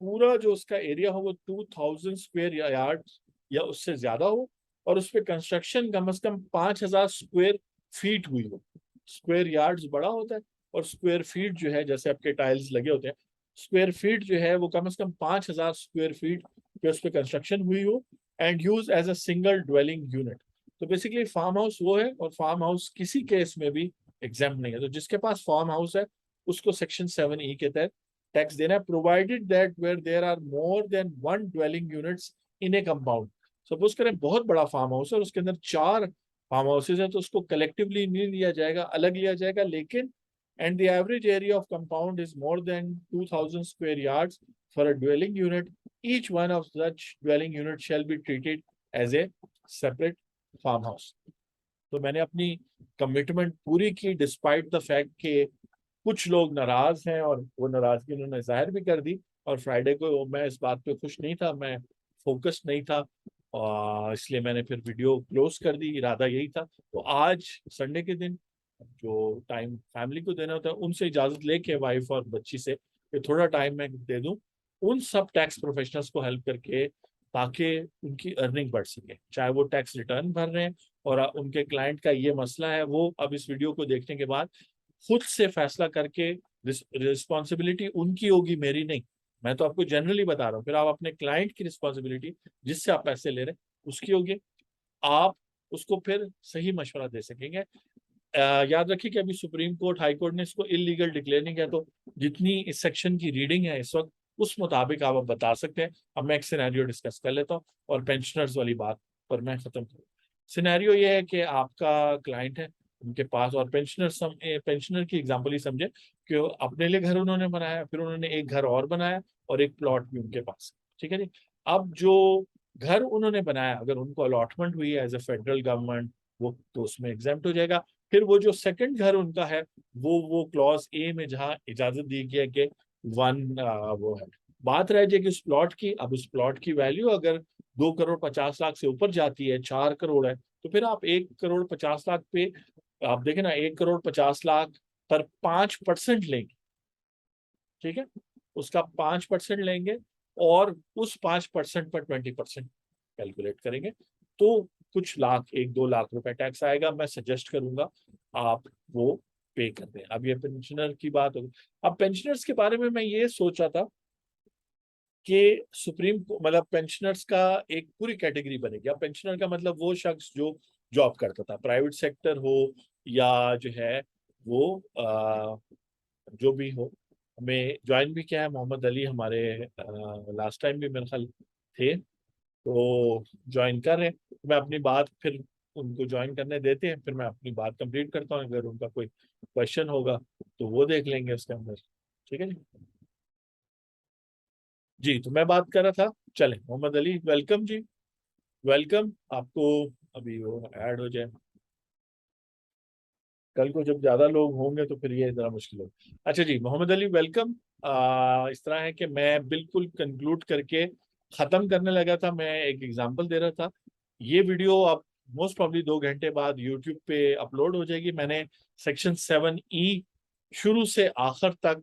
पूरा जो उसका एरिया हो वो 2000 स्क्वायर यार्ड या उससे ज्यादा हो, और उस पर कंस्ट्रक्शन कम से कम 5000 स्क्वायर फीट हुई हो। स्क्वायर यार्ड्स बड़ा होता है, और स्क्वायर फीट जो है जैसे आपके टाइल्स लगे होते हैं, स्क्वायर फीट जो है वो कम से कम 5000 स्क्वायर फीट पे उस पर कंस्ट्रक्शन हुई हो, and use as a single dwelling unit. तो बेसिकली फार्म हाउस वो है, और फार्म हाउस किसी केस में भी एग्जाम नहीं है। तो जिसके पास फार्म हाउस है उसको सेक्शन 7E के तहत टैक्स देना है, provided that where there are more than 1 dwelling units in a compound. Suppose करें बहुत बड़ा फार्म हाउस है और उसके अंदर 4 फार्म हाउसेज है, तो उसको कलेक्टिवली नहीं लिया जाएगा, अलग लिया जाएगा। लेकिन and the average area of compound is more than 2000 square yards for a dwelling unit, each one of such dwelling unit shall be treated as a separate farm house. तो मैंने अपनी कमिटमेंट पूरी की, डिस्पाइट द फैक्ट कि कुछ लोग नाराज हैं, और वो नाराजगी उन्होंने जाहिर भी कर दी। और फ्राइडे को मैं इस बात पे खुश नहीं था, मैं फोकस नहीं था, और इसलिए मैंने फिर वीडियो क्लोज कर दी। इरादा यही था। तो आज संडे के दिन जो टाइम फैमिली को देना होता है, उनसे इजाजत लेके वाइफ और बच्ची से कि थोड़ा टाइम मैं दे दूं उन सब टैक्स प्रोफेशनल्स को हेल्प करके, ताकि उनकी अर्निंग बढ़ सके, चाहे वो टैक्स रिटर्न भर रहे हैं और उनके क्लाइंट का ये मसला है, वो अब इस वीडियो को देखने के बाद खुद से फैसला करके, रिस्पॉन्सिबिलिटी उनकी होगी, मेरी नहीं। मैं तो आपको जनरली बता रहा हूँ। फिर आप अपने क्लाइंट की रिस्पॉन्सिबिलिटी, जिससे आप पैसे ले रहे हैं, उसकी होगी। आप उसको फिर सही मशवरा दे सकेंगे। याद रखिए कि अभी सुप्रीम कोर्ट, हाई कोर्ट ने इसको इलीगल डिक्लेयर नहीं किया, तो जितनी इस सेक्शन की रीडिंग है इस वक्त, उस मुताबिक आप बता सकते हैं। अब मैं एक सिनेरियो डिस्कस कर लेता हूँ, और पेंशनर्स वाली बात पर मैं खत्म करूँ। सिनेरियो ये है कि आपका क्लाइंट है, उनके पास, और पेंशनर की एग्जांपल ही समझे कि अपने लिए घर उन्होंने बनाया, फिर उन्होंने एक घर और बनाया और एक प्लॉट भी उनके पास, ठीक है जी। अब जो घर उन्होंने बनाया, अगर उनको अलॉटमेंट हुई है एज ए फेडरल गवर्नमेंट, वो तो उसमें एग्जेम्प्ट हो जाएगा। फिर वो जो सेकंड घर उनका है, वो क्लॉज ए में जहाँ इजाजत दी गई है कि वन वो है, बात रह जाएगी उस प्लॉट की। अब उस प्लॉट की वैल्यू अगर 2 करोड़ 50 लाख से ऊपर जाती है, 4 करोड़ है, तो फिर आप 1 करोड़ 50 लाख पे, आप देखें ना, 1 करोड़ 50 लाख पर 5% लेंगे, ठीक है, उसका 5% लेंगे और उस 5% पर 20% कैलकुलेट करेंगे, तो कुछ लाख, 1-2 लाख रुपए टैक्स आएगा। मैं सजेस्ट करूंगा आप वो पे कर दें। अब ये पेंशनर की बात होगी। अब पेंशनर्स के बारे में मैं ये सोच रहा था कि मतलब पेंशनर्स का एक पूरी कैटेगरी बनेगी। अब पेंशनर का मतलब वो शख्स जो जॉब करता था, प्राइवेट सेक्टर हो या जो है वो जो भी हो। हमें ज्वाइन भी किया है मोहम्मद अली, हमारे लास्ट टाइम भी मेरे ख्याल थे, तो ज्वाइन कर रहे हैं। मैं अपनी बात फिर उनको ज्वाइन करने देते हैं, फिर मैं अपनी बात कंप्लीट करता हूँ, अगर उनका कोई क्वेश्चन होगा तो वो देख लेंगे उसके अंदर, ठीक है जी। जी, तो मैं बात कर रहा था, चले मोहम्मद अली, वेलकम जी, वेलकम आपको। अभी वो ऐड हो जाए, कल को जब ज्यादा लोग होंगे तो फिर ये जरा मुश्किल होगा। अच्छा जी, मोहम्मद अली वेलकम। इस तरह है कि मैं बिल्कुल कंक्लूड करके खत्म करने लगा था, मैं एक एग्जांपल दे रहा था। ये वीडियो अब मोस्ट प्रॉब्ली 2 घंटे बाद यूट्यूब पे अपलोड हो जाएगी। मैंने सेक्शन 7E शुरू से आखिर तक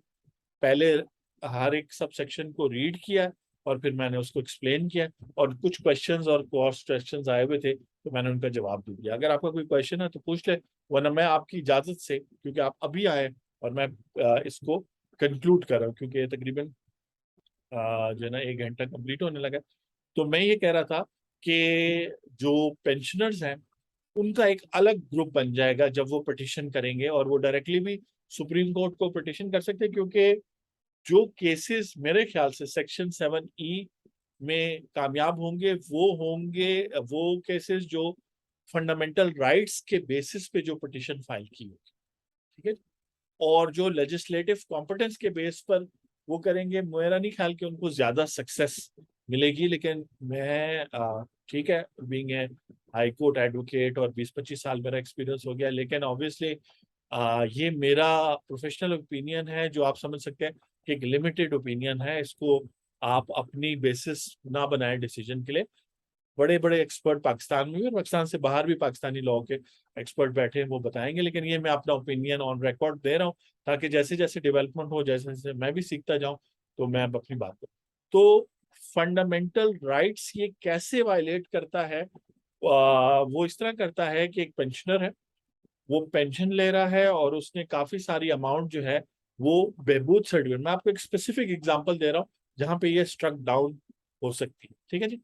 पहले हर एक सब सेक्शन को रीड किया और फिर मैंने उसको एक्सप्लेन किया, और कुछ क्वेश्चंस और क्रॉस क्वेश्चंस आए हुए थे तो मैंने उनका जवाब दे दिया। अगर आपका कोई क्वेश्चन है तो पूछ ले, वरना मैं आपकी इजाजत से, क्योंकि आप अभी आए और मैं इसको कंक्लूड कर रहा हूँ, क्योंकि ये तकरीबन जो है ना 1 घंटा कंप्लीट होने लगा। तो मैं ये कह रहा था कि जो पेंशनर्स हैं उनका एक अलग ग्रुप बन जाएगा जब वो पिटिशन करेंगे, और वो डायरेक्टली भी सुप्रीम कोर्ट को पिटिशन कर सकते हैं, क्योंकि जो केसेस मेरे ख्याल से सेक्शन 7E में कामयाब होंगे, वो केसेस जो फंडामेंटल राइट्स के बेसिस पे जो पिटिशन फाइल की होगी, ठीक है। और जो लेजिस्लेटिव कॉम्पिटेंस के बेस पर वो करेंगे, मेरा नहीं ख्याल कि उनको ज्यादा सक्सेस मिलेगी। लेकिन मैं ठीक है, being a high court advocate और 20-25 साल मेरा एक्सपीरियंस हो गया, लेकिन ऑब्वियसली ये मेरा प्रोफेशनल ओपिनियन है, जो आप समझ सकते हैं कि एक लिमिटेड ओपिनियन है। इसको आप अपनी बेसिस ना बनाएं डिसीजन के लिए। बड़े बड़े एक्सपर्ट पाकिस्तान में भी और पाकिस्तान से बाहर भी पाकिस्तानी लॉ के एक्सपर्ट बैठे हैं, वो बताएंगे, लेकिन ये मैं अपना ओपिनियन ऑन रिकॉर्ड दे रहा हूँ, ताकि जैसे जैसे डेवलपमेंट हो, जैसे जैसे मैं भी सीखता जाऊं, तो मैं अब अपनी बात करूँ। तो फंडामेंटल राइट्स ये कैसे वायलेट करता है? वो इस तरह करता है कि एक पेंशनर है, वो पेंशन ले रहा है और उसने काफी सारी अमाउंट जो है वो बहबूद सर्टिफिकेट, मैं आपको एक स्पेसिफिक एग्जांपल दे रहा हूँ जहां पे ये स्ट्रक डाउन हो सकती है, ठीक है जी।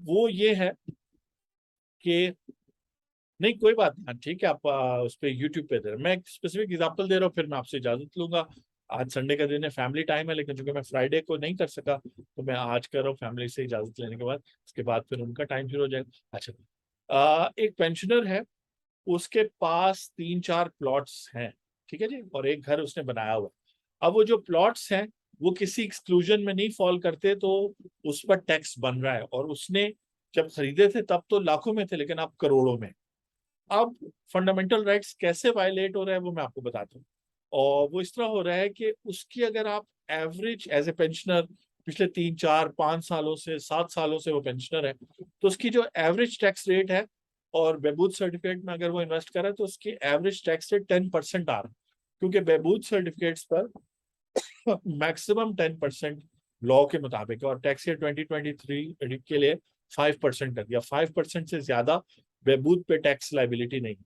वो ये है कि नहीं, कोई बात नहीं, ठीक है, आप उस पर यूट्यूब पे दे रहे हैं। मैं एक स्पेसिफिक एग्जांपल दे रहा हूँ, फिर मैं आपसे इजाजत लूंगा। आज संडे का दिन है, फैमिली टाइम है, लेकिन चूंकि मैं फ्राइडे को नहीं कर सका तो मैं आज कर रहा हूँ, फैमिली से इजाजत लेने के बाद, उसके बाद फिर उनका टाइम शुरू हो जाएगा। अच्छा, एक पेंशनर है, उसके पास 3-4 प्लॉट्स हैं, ठीक है जी, और एक घर उसने बनाया हुआ है। अब वो जो प्लॉट्स हैं वो किसी एक्सक्लूजन में नहीं फॉल करते, तो उस पर टैक्स बन रहा है, और उसने जब खरीदे थे तब तो लाखों में थे, लेकिन अब करोड़ों में। अब फंडामेंटल राइट्स कैसे वायलेट हो रहा है वो मैं आपको बताता हूँ। और वो इस तरह हो रहा है कि उसकी अगर आप एवरेज एज ए पेंशनर पिछले 3-4-5 सालों से 7 सालों से वो पेंशनर है, तो उसकी जो एवरेज टैक्स रेट है, और बहबूद सर्टिफिकेट में अगर वो इन्वेस्ट कर रहा है तो उसकी एवरेज टैक्स रेट 10% आ रहा है, क्योंकि बहबूद सर्टिफिकेट्स पर मैक्सिमम 10% लॉ के मुताबिक है, और टैक्स ईयर 2023 के लिए 5% कर दिया। 5% से ज्यादा बहबूद पे टैक्स लाइबिलिटी नहीं।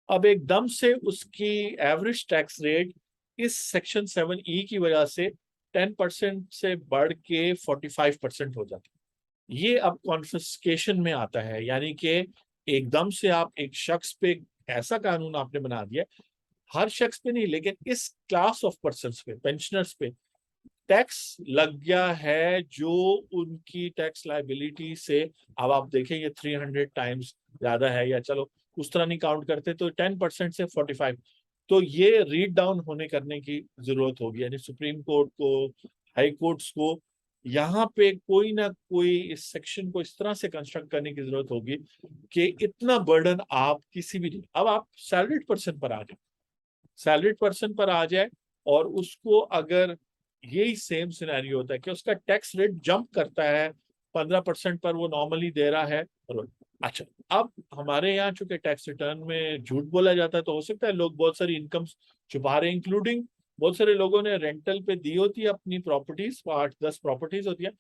अब एकदम से उसकी एवरेज टैक्स रेट इस सेक्शन 7E की वजह से 10% से बढ़ के 45% हो जाती है। ये अब कॉन्फिस्केशन में आता है, यानी कि एकदम से आप एक शख्स पे ऐसा कानून आपने बना दिया, हर शख्स पे नहीं लेकिन इस क्लास ऑफ पर्सन पे, पेंशनर्स पे टैक्स लग गया है जो उनकी टैक्स लाइबिलिटी से, अब आप देखें ये 300 टाइम्स ज्यादा है, या चलो उस तरह नहीं काउंट करते, तो 10% से 45। तो ये रीड डाउन होने करने की जरूरत होगी, यानी सुप्रीम कोर्ट को, हाई कोर्ट्स को यहाँ पे कोई ना कोई इस सेक्शन को इस तरह से कंस्ट्रक्ट करने की जरूरत होगी कि इतना बर्डन आप किसी भी, अब आप सैलरीड पर्सन पर आ जाए, सैलरीड पर्सन पर आ जाए और उसको अगर यही सेम सिनेरियो होता है कि उसका टैक्स रेट जंप करता है 15% पर, वो नॉर्मली दे रहा है। और अच्छा, अब हमारे यहाँ चूंकि टैक्स रिटर्न में झूठ बोला जाता है, तो हो सकता है लोग बहुत सारी इनकम छुपा रहे हैं, इंक्लूडिंग बहुत सारे लोगों ने रेंटल पे दी होती है अपनी प्रॉपर्टीज, 8-10 प्रॉपर्टीज होती है,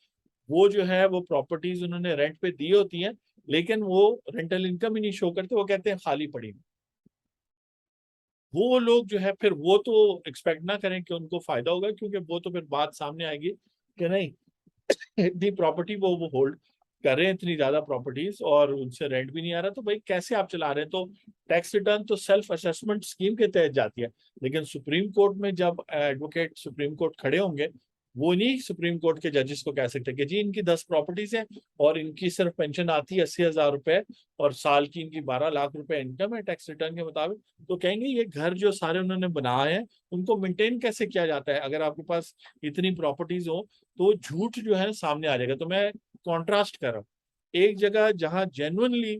वो जो है वो प्रॉपर्टीज उन्होंने रेंट पे दी होती है, लेकिन वो रेंटल इनकम ही नहीं शो करते, वो कहते हैं खाली पड़ी। वो लोग जो है फिर वो तो एक्सपेक्ट ना करें कि उनको फायदा होगा, क्योंकि वो तो फिर बात सामने आएगी कि नहीं, इतनी प्रॉपर्टी वो होल्ड कर रहे हैं, इतनी ज्यादा प्रॉपर्टीज, और उनसे रेंट भी नहीं आ रहा, तो भाई कैसे आप चला रहे हैं। तो टैक्स रिटर्न तो सेल्फ असेसमेंट स्कीम के तहत जाती है, लेकिन सुप्रीम कोर्ट में जब एडवोकेट सुप्रीम कोर्ट खड़े होंगे, वो नहीं सुप्रीम कोर्ट के जजेस को कह सकते कि जी इनकी 10 प्रॉपर्टीज हैं और इनकी सिर्फ पेंशन आती है 80,000 रुपए और साल की इनकी 12 लाख रुपए इनकम है टैक्स रिटर्न के मुताबिक। तो कहेंगे ये घर जो सारे उन्होंने बनाए हैं उनको मेंटेन कैसे किया जाता है, अगर आपके पास इतनी प्रॉपर्टीज हो, तो झूठ जो है सामने आ जाएगा। तो मैं कॉन्ट्रास्ट कर रहा हूँ, एक जगह जहां जेन्युइनली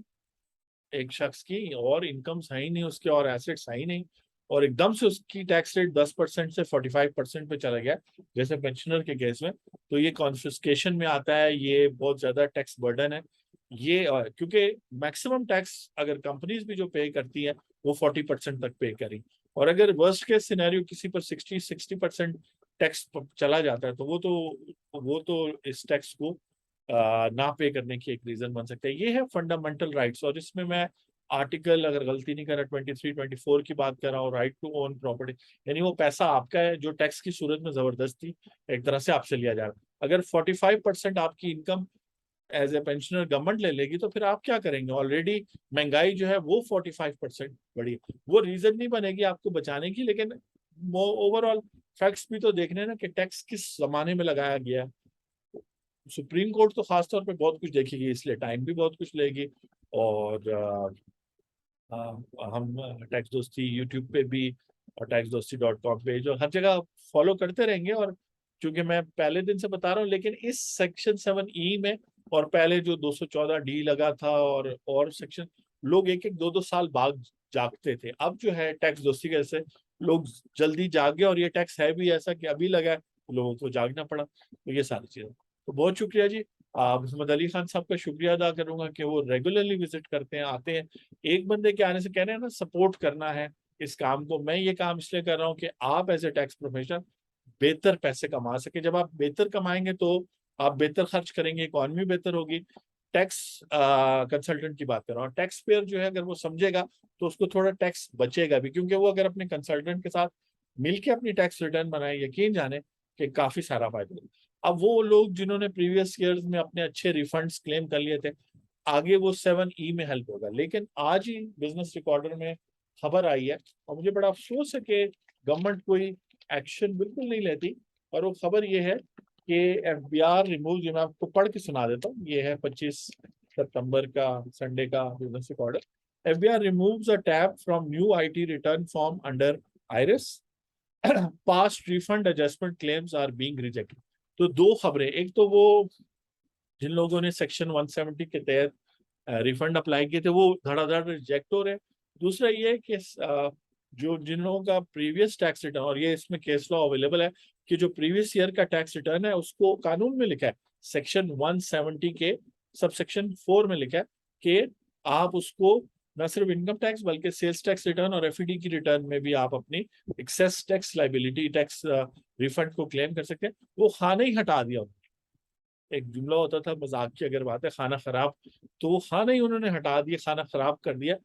एक शख्स की और इनकम है ही नहीं उसके और एसेट्स है ही नहीं, और एकदम से उसकी टैक्स रेट 10% से 45% पे चला गया, जैसे पेंशनर के केस में, तो ये कॉन्फिस्केशन में आता है, ये बहुत ज्यादा टैक्स बर्डन है ये। क्योंकि मैक्सिमम टैक्स अगर कंपनीज भी जो पे करती है वो 40% तक पे करी, और अगर वर्स्ट केस सिनेरियो किसी पर 60% टैक्स चला जाता है, तो वो तो इस टैक्स को ना पे करने की एक रीजन बन सकता है। ये है फंडामेंटल राइट्स, और इसमें मैं आर्टिकल, अगर गलती नहीं कर रहा, 23-24 की बात कर रहा हूँ, राइट टू ओन प्रॉपर्टी, यानी वो पैसा आपका है जो टैक्स की सूरत में जबरदस्ती एक तरह से आपसे लिया जा रहा है। अगर 45% आपकी income as a pensioner government ले लेगी, तो फिर आप क्या करेंगे। ऑलरेडी महंगाई जो है वो 45% बढ़ी, वो रीजन नहीं बनेगी आपको बचाने की, लेकिन ओवरऑल फैक्ट्स भी तो देखने ना कि टैक्स किस जमाने में लगाया गया है। सुप्रीम कोर्ट तो खासतौर पे बहुत कुछ देखेगी, इसलिए टाइम भी बहुत कुछ लेगी। और हम टैक्स दोस्ती यूट्यूब पे भी और taxdosti.com पे जो हर जगह फॉलो करते रहेंगे। और चूंकि मैं पहले दिन से बता रहा हूँ, लेकिन इस सेक्शन 7E में, और पहले जो 214D लगा था और सेक्शन, लोग 1-1, 2-2 साल बाद जागते थे। अब जो है टैक्स दोस्ती कैसे लोग जल्दी जागे, और ये टैक्स है भी ऐसा कि अभी लगा है, तो लोगों को जागना पड़ा। तो ये सारी चीजें, तो बहुत शुक्रिया जी। मोहम्मद अली खान साहब का शुक्रिया अदा करूंगा कि वो रेगुलरली विजिट करते हैं, आते हैं। एक बंदे के आने से कह रहे हैं ना, सपोर्ट करना है इस काम को। मैं ये काम इसलिए कर रहा हूँ कि आप एज ए टैक्स प्रोफेशनल बेहतर पैसे कमा सके। जब आप बेहतर कमाएंगे तो आप बेहतर खर्च करेंगे, इकॉनमी बेहतर होगी। टैक्स कंसल्टेंट की बात कर रहा हूँ, टैक्स पेयर जो है अगर वो समझेगा तो उसको थोड़ा टैक्स बचेगा भी, क्योंकि वो अगर अपने कंसल्टेंट के साथ मिलके अपनी टैक्स रिटर्न बनाए, यकीन जाने कि काफी सारा फायदा होगा। अब वो लोग जिन्होंने प्रीवियस ईयर्स में अपने अच्छे रिफंड्स क्लेम कर लिए थे, आगे वो 7E में हेल्प होगा। लेकिन आज ही बिजनेस रिकॉर्डर में खबर आई है, और मुझे बड़ा अफसोस है कि गवर्नमेंट कोई एक्शन बिल्कुल नहीं लेती। और वो खबर ये है कि FBR रिमूव, जो मैं आपको पढ़ के सुना देता हूँ, ये है 25 सितंबर का संडे का Business Recorder. FBR removes a tab from new IT return form under IRIS, past refund adjustment claims are being rejected. तो दो खबरें, एक तो वो जिन लोगों ने सेक्शन 170 के तहत रिफंड अप्लाई किए थे वो धड़ाधड़ रिजेक्ट हो रहे हैं। दूसरा ये है कि जो जिन लोगों का प्रीवियस टैक्स रिटर्न, और ये इसमें केस लॉ अवेलेबल है कि जो प्रीवियस ईयर का टैक्स रिटर्न है उसको कानून में लिखा है, सेक्शन 170 के सबसेक्शन 4 में लिखा है कि आप उसको न सिर्फ इनकम टैक्स बल्कि सेल्स टैक्स रिटर्न और FED की रिटर्न में भी आप अपनी excess tax liability tax refund को क्लेम कर सकते हैं। वो खाना ही हटा दिया। एक जुमला होता था मजाक की अगर बात है, खाना खराब, तो वो खाना ही उन्होंने हटा दिया, खाना खराब कर दिया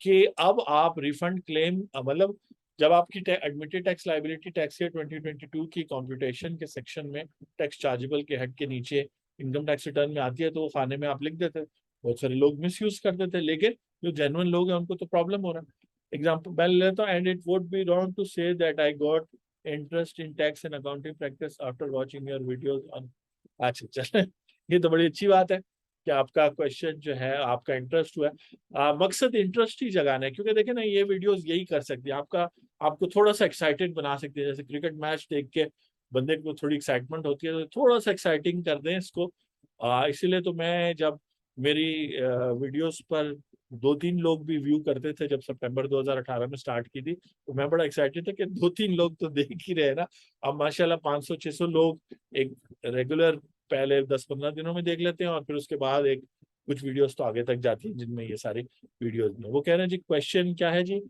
कि अब आप रिफंड क्लेम, मतलब जब आपकी admitted tax liability tax year 2022 की कंप्यूटेशन के सेक्शन में टैक्स चार्जेबल के हेड के नीचे इनकम टैक्स रिटर्न में आती है, तो वो खाने में आप लिख देते। बहुत सारे लोग मिस यूज कर देते, लेकिन जो जेन्युइन लोग हैं उनको तो प्रॉब्लम हो रहा है। एग्जाम्पल मैं लेता हूँ, and it would be wrong to say that I got interest in tax and accounting practice after watching your videos on. अच्छा चल, ये तो बड़ी अच्छी बात है कि आपका क्वेश्चन जो है, आपका इंटरेस्ट हुआ है। मकसद इंटरेस्ट ही जगाना है, क्योंकि देखें ना, ये वीडियोस यही कर सकती है, आपको थोड़ा सा एक्साइटेड बना सकती है। जैसे क्रिकेट मैच देख के बंदे को थोड़ी एक्साइटमेंट होती है, तो थोड़ा सा एक्साइटिंग कर दें इसको। इसीलिए तो मैं, जब मेरी वीडियोस पर 2-3 लोग भी व्यू करते थे जब सितंबर 2018 में स्टार्ट की थी, तो मैं बड़ा एक्साइटेड था कि 2-3 लोग तो देख ही रहे ना। अब माशाल्लाह 500-600 लोग एक रेगुलर पहले 10-15 दिनों में देख लेते हैं, और फिर उसके बाद एक कुछ वीडियोस तो आगे तक जाती हैं जिनमें ये सारी वीडियोस में। वो कह रहे हैं जी, क्वेश्चन क्या है जी,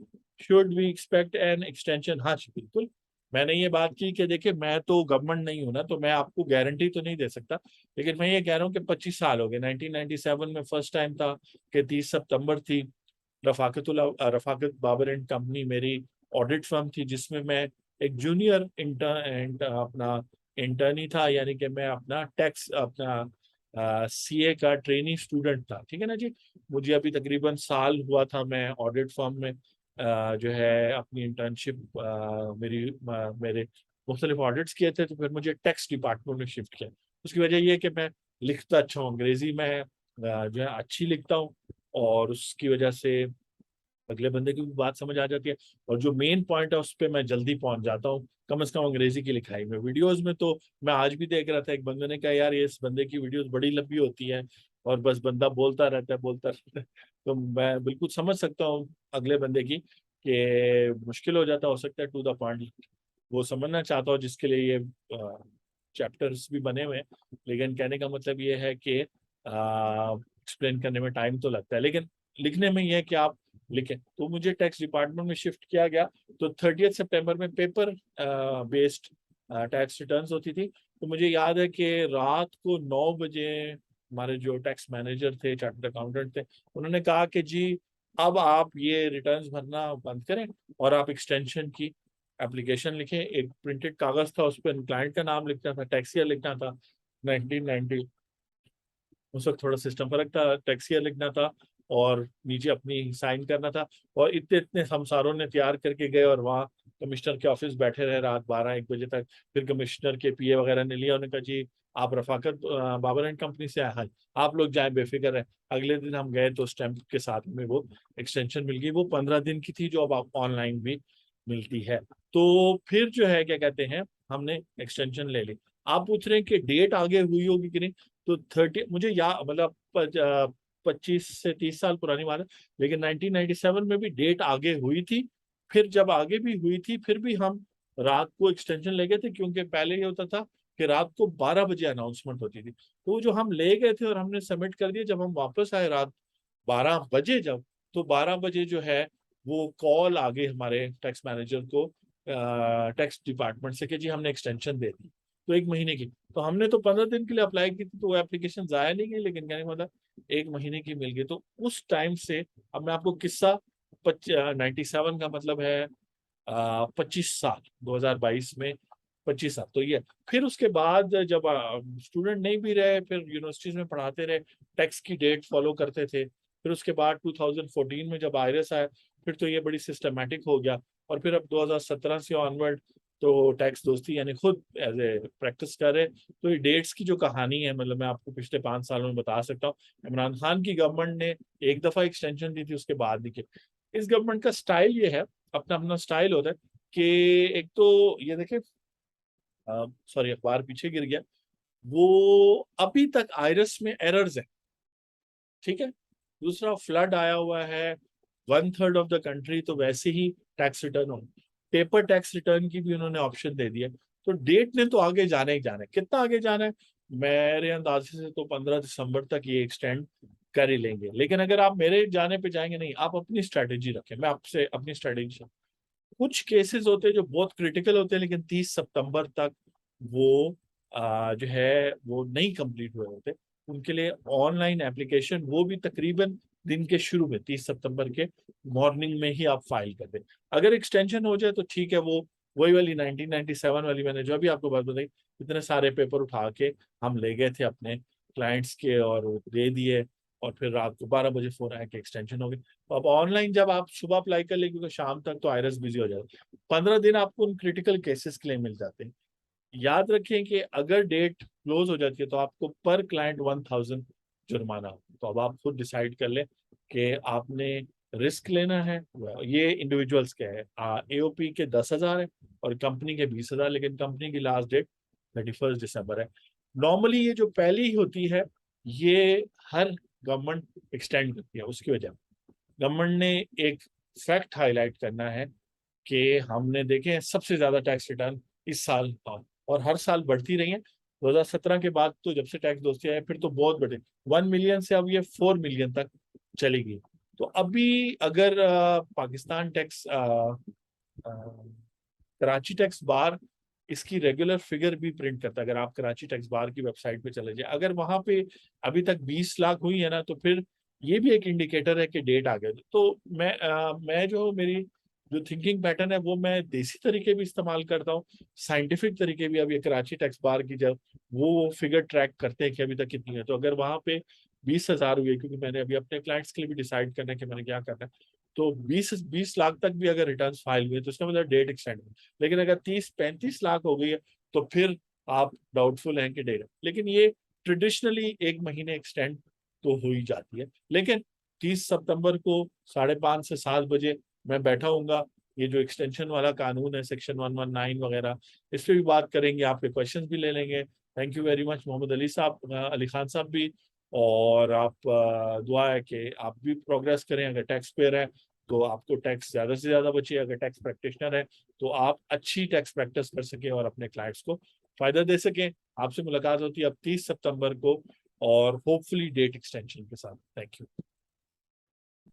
should we expect an extension? हाँ जी, बिल्कुल। मैंने ये बात की कि देखिए, मैं तो गवर्नमेंट नहीं हूं ना, तो मैं आपको गारंटी तो नहीं दे सकता, लेकिन मैं ये कह रहा हूँ कि 25 साल हो गए। 1997 में फर्स्ट टाइम था कि 30 सितंबर थी, रफाकत बाबर एंड कंपनी मेरी ऑडिट फर्म थी, जिसमें मैं एक जूनियर इंटर्न अपना इंटर्नी था, यानी कि मैं अपना टैक्स अपना सीए का ट्रेनी स्टूडेंट था, ठीक है ना जी। मुझे अभी तकरीबन साल हुआ था, मैं ऑडिट फर्म में जो है अपनी इंटर्नशिप मेरे मुख्तलिफ ऑडिट्स किए थे, तो फिर मुझे टैक्स डिपार्टमेंट में शिफ्ट किया। उसकी वजह यह है कि मैं लिखता अच्छा हूँ, अंग्रेजी में जो है अच्छी लिखता हूँ, और उसकी वजह से अगले बंदे की भी बात समझ आ जाती है, और जो मेन पॉइंट है उस पर मैं जल्दी पहुंच जाता हूँ, कम से कम अंग्रेजी की लिखाई में। वीडियोस में तो मैं आज भी देख रहा था, एक बंदे ने कहा यार ये इस बंदे की वीडियोस बड़ी लंबी होती है, और बस बंदा बोलता रहता है, बोलता रहता है। तो मैं बिल्कुल समझ सकता हूँ अगले बंदे की, कि मुश्किल हो सकता है टू द पॉइंट वो समझना चाहता हो, जिसके लिए ये चैप्टर्स भी बने हुए हैं। लेकिन कहने का मतलब ये है कि एक्सप्लेन करने में टाइम तो लगता है, लेकिन लिखने में ये है कि आप लिखें। तो मुझे टैक्स डिपार्टमेंट में शिफ्ट किया गया, तो 30 सितंबर में पेपर बेस्ड टैक्स रिटर्न्स होती थी। तो मुझे याद है कि रात को 9 बजे हमारे जो टैक्स मैनेजर थे, चार्टर्ड अकाउंटेंट थे, उन्होंने कहा कि जी अब आप ये रिटर्न्स भरना बंद करें, और आप एक्सटेंशन की एप्लीकेशन लिखें। एक प्रिंटेड कागज था, उस पर क्लाइंट का नाम लिखना था, टैक्स ईयर लिखना था 1990, उस वक्त थोड़ा सिस्टम फर्क था, टैक्स ईयर लिखना था, और नीचे अपनी साइन करना था। और इतने इतने हम सारों ने तैयार करके गए, और वहाँ कमिश्नर के ऑफिस बैठे रहे रात 12-1 बजे तक। फिर कमिश्नर के पीए वगैरह ने लिया, उन्होंने कहा जी आप रफाकत बाबर एंड कंपनी से आए हैं, आप लोग जाएं बेफिक्र है। अगले दिन हम गए तो स्टैंप के साथ में वो एक्सटेंशन मिल गई। वो 15 दिन की थी, जो अब आप ऑनलाइन भी मिलती है। तो फिर जो है क्या कहते हैं, हमने एक्सटेंशन ले ली। आप पूछ रहे हैं कि डेट आगे हुई होगी कि नहीं, तो 30 मुझे या मतलब 25 से 30 साल पुरानी बात है, लेकिन 1997 में भी डेट आगे हुई थी। फिर जब आगे भी हुई थी, फिर भी हम रात को एक्सटेंशन ले गए थे, क्योंकि पहले ये होता था कि रात को 12 बजे अनाउंसमेंट होती थी। तो जो हम ले गए थे और हमने सबमिट कर दिया, जब हम वापस आए रात 12 बजे, जब तो 12 बजे जो है वो कॉल आ गई हमारे टैक्स मैनेजर को टैक्स डिपार्टमेंट से कि जी हमने एक्सटेंशन दे दी, तो 1 महीने की। तो हमने तो 15 दिन के लिए अप्लाई की थी, तो वो एप्लीकेशन जाया नहीं गई, लेकिन कहने का मतलब 1 महीने की मिल गई। तो उस टाइम से, अब मैं आपको किस्सा 97 का मतलब है 25 साल, 2022 में 25 साल तो ये। फिर उसके बाद जब स्टूडेंट नहीं भी रहे, फिर यूनिवर्सिटीज में पढ़ाते रहे, टैक्स की डेट फॉलो करते थे। फिर उसके बाद 2014 में जब आयरस आया, फिर तो ये बड़ी सिस्टमेटिक हो गया। और फिर अब 2017 से ऑनवर्ड तो टैक्स दोस्ती यानी खुद एज ए प्रैक्टिस कर रहे। तो ये डेट्स की जो कहानी है, मतलब मैं आपको पिछले 5 सालों में बता सकता हूँ। इमरान खान की गवर्नमेंट ने एक दफा एक्सटेंशन दी थी, उसके बाद नहीं की। इस गवर्नमेंट का स्टाइल ये है, अपना अपना स्टाइल होता है, कि एक तो ये देखे, सॉरी अखबार पीछे गिर गया, वो अभी तक आयरस में एरर्स है, ठीक है। दूसरा फ्लड आया हुआ है 1/3 ऑफ द कंट्री, तो वैसे ही टैक्स रिटर्न हो, पेपर टैक्स रिटर्न की भी उन्होंने ऑप्शन दे दिया। तो डेट ने तो आगे जाने ही जाना है। कितना आगे जाना है, मेरे अंदाजे से तो 15 दिसंबर तक ये एक्सटेंड कर ही लेंगे। लेकिन अगर आप मेरे जाने पे जाएंगे नहीं, आप अपनी स्ट्रैटेजी रखें, मैं आपसे अपनी स्ट्रैटेजी। कुछ केसेस होते हैं जो बहुत क्रिटिकल होते हैं, लेकिन 30 सितंबर तक वो जो है वो नहीं कंप्लीट हुए होते, उनके लिए ऑनलाइन एप्लीकेशन, वो भी तकरीबन दिन के शुरू में 30 सितंबर के मॉर्निंग में ही आप फाइल कर दें। अगर एक्सटेंशन हो जाए तो ठीक है, वो वही वाली 1997 वाली मैंने जो अभी आपको बात बताई, इतने सारे पेपर उठा के हम ले गए थे अपने क्लाइंट्स के, और वो दे दिए। और फिर रात को 12 बजे फोन आया कि एक्सटेंशन हो गई। तो अब ऑनलाइन जब आप सुबह अप्लाई कर लेंगे, क्योंकि शाम तक तो आयरस बिजी हो जाएगा, 15 दिन आपको उन क्रिटिकल केसेस के लिए मिल जाते हैं। याद रखें कि अगर डेट क्लोज हो जाती है, तो आपको पर क्लाइंट 1000 जुर्माना। तो अब आप खुद डिसाइड कर लें कि आपने रिस्क लेना है। ये इंडिविजुअल्स के है, AOP के 10,000 है और कंपनी के 20,000, लेकिन कंपनी की लास्ट डेट 31 दिसंबर है। नॉर्मली ये जो पहली होती है ये हर गवर्नमेंट एक्सटेंड करती है। उसकी वजह गवर्नमेंट ने एक फैक्ट हाईलाइट करना है कि हमने देखे हैं सबसे ज्यादा टैक्स रिटर्न इस साल था और हर साल बढ़ती रही है। 2017 के बाद तो जब से टैक्स दोस्ती आए फिर तो बहुत बढ़े, 1 मिलियन से अब ये 4 मिलियन तक चली गई। तो अभी अगर Pakistan tax Karachi tax bar इसकी रेगुलर फिगर भी प्रिंट करता है। अगर आप कराची टैक्स बार की वेबसाइट पे चले जाए, अगर वहां पे अभी तक 20 लाख हुई है ना, तो फिर ये भी एक इंडिकेटर है कि डेट आ गई। तो मैं जो मेरी जो थिंकिंग पैटर्न है वो मैं देसी तरीके भी इस्तेमाल करता हूँ, साइंटिफिक तरीके भी। अब ये कराची टैक्स बार की जब वो फिगर ट्रैक करते हैं कि अभी तक कितनी है, तो अगर वहां पे 20,000 हुई है, क्योंकि मैंने अभी अपने क्लाइंट्स के लिए भी डिसाइड करना है कि मैंने क्या करना है, तो 20 लाख तक भी अगर रिटर्न फाइल हुए तो इसका मतलब डेट एक्सटेंड है। लेकिन अगर 30-35 लाख हो गई है तो फिर आप डाउटफुल हैं कि डेट। लेकिन ये ट्रेडिशनली 1 महीने एक्सटेंड तो हो ही जाती है। लेकिन 30 सितंबर को 5:30 से 7 बजे मैं बैठा हूँगा। ये जो एक्सटेंशन वाला कानून है सेक्शन 119 वगैरह, इस पर भी बात करेंगे, आपके क्वेश्चन भी ले लेंगे। Thank you very much Mohammad Ali साहब, अली खान साहब भी। और आप दुआ है कि आप भी प्रोग्रेस करें। अगर टैक्स पेयर है तो आपको टैक्स ज्यादा से ज्यादा बचे, अगर टैक्स प्रैक्टिशनर है तो आप अच्छी टैक्स प्रैक्टिस कर सकें और अपने क्लाइंट्स को फायदा दे सकें। आपसे मुलाकात होती है अब 30 सितंबर को और होपफुली डेट एक्सटेंशन के साथ। Thank you.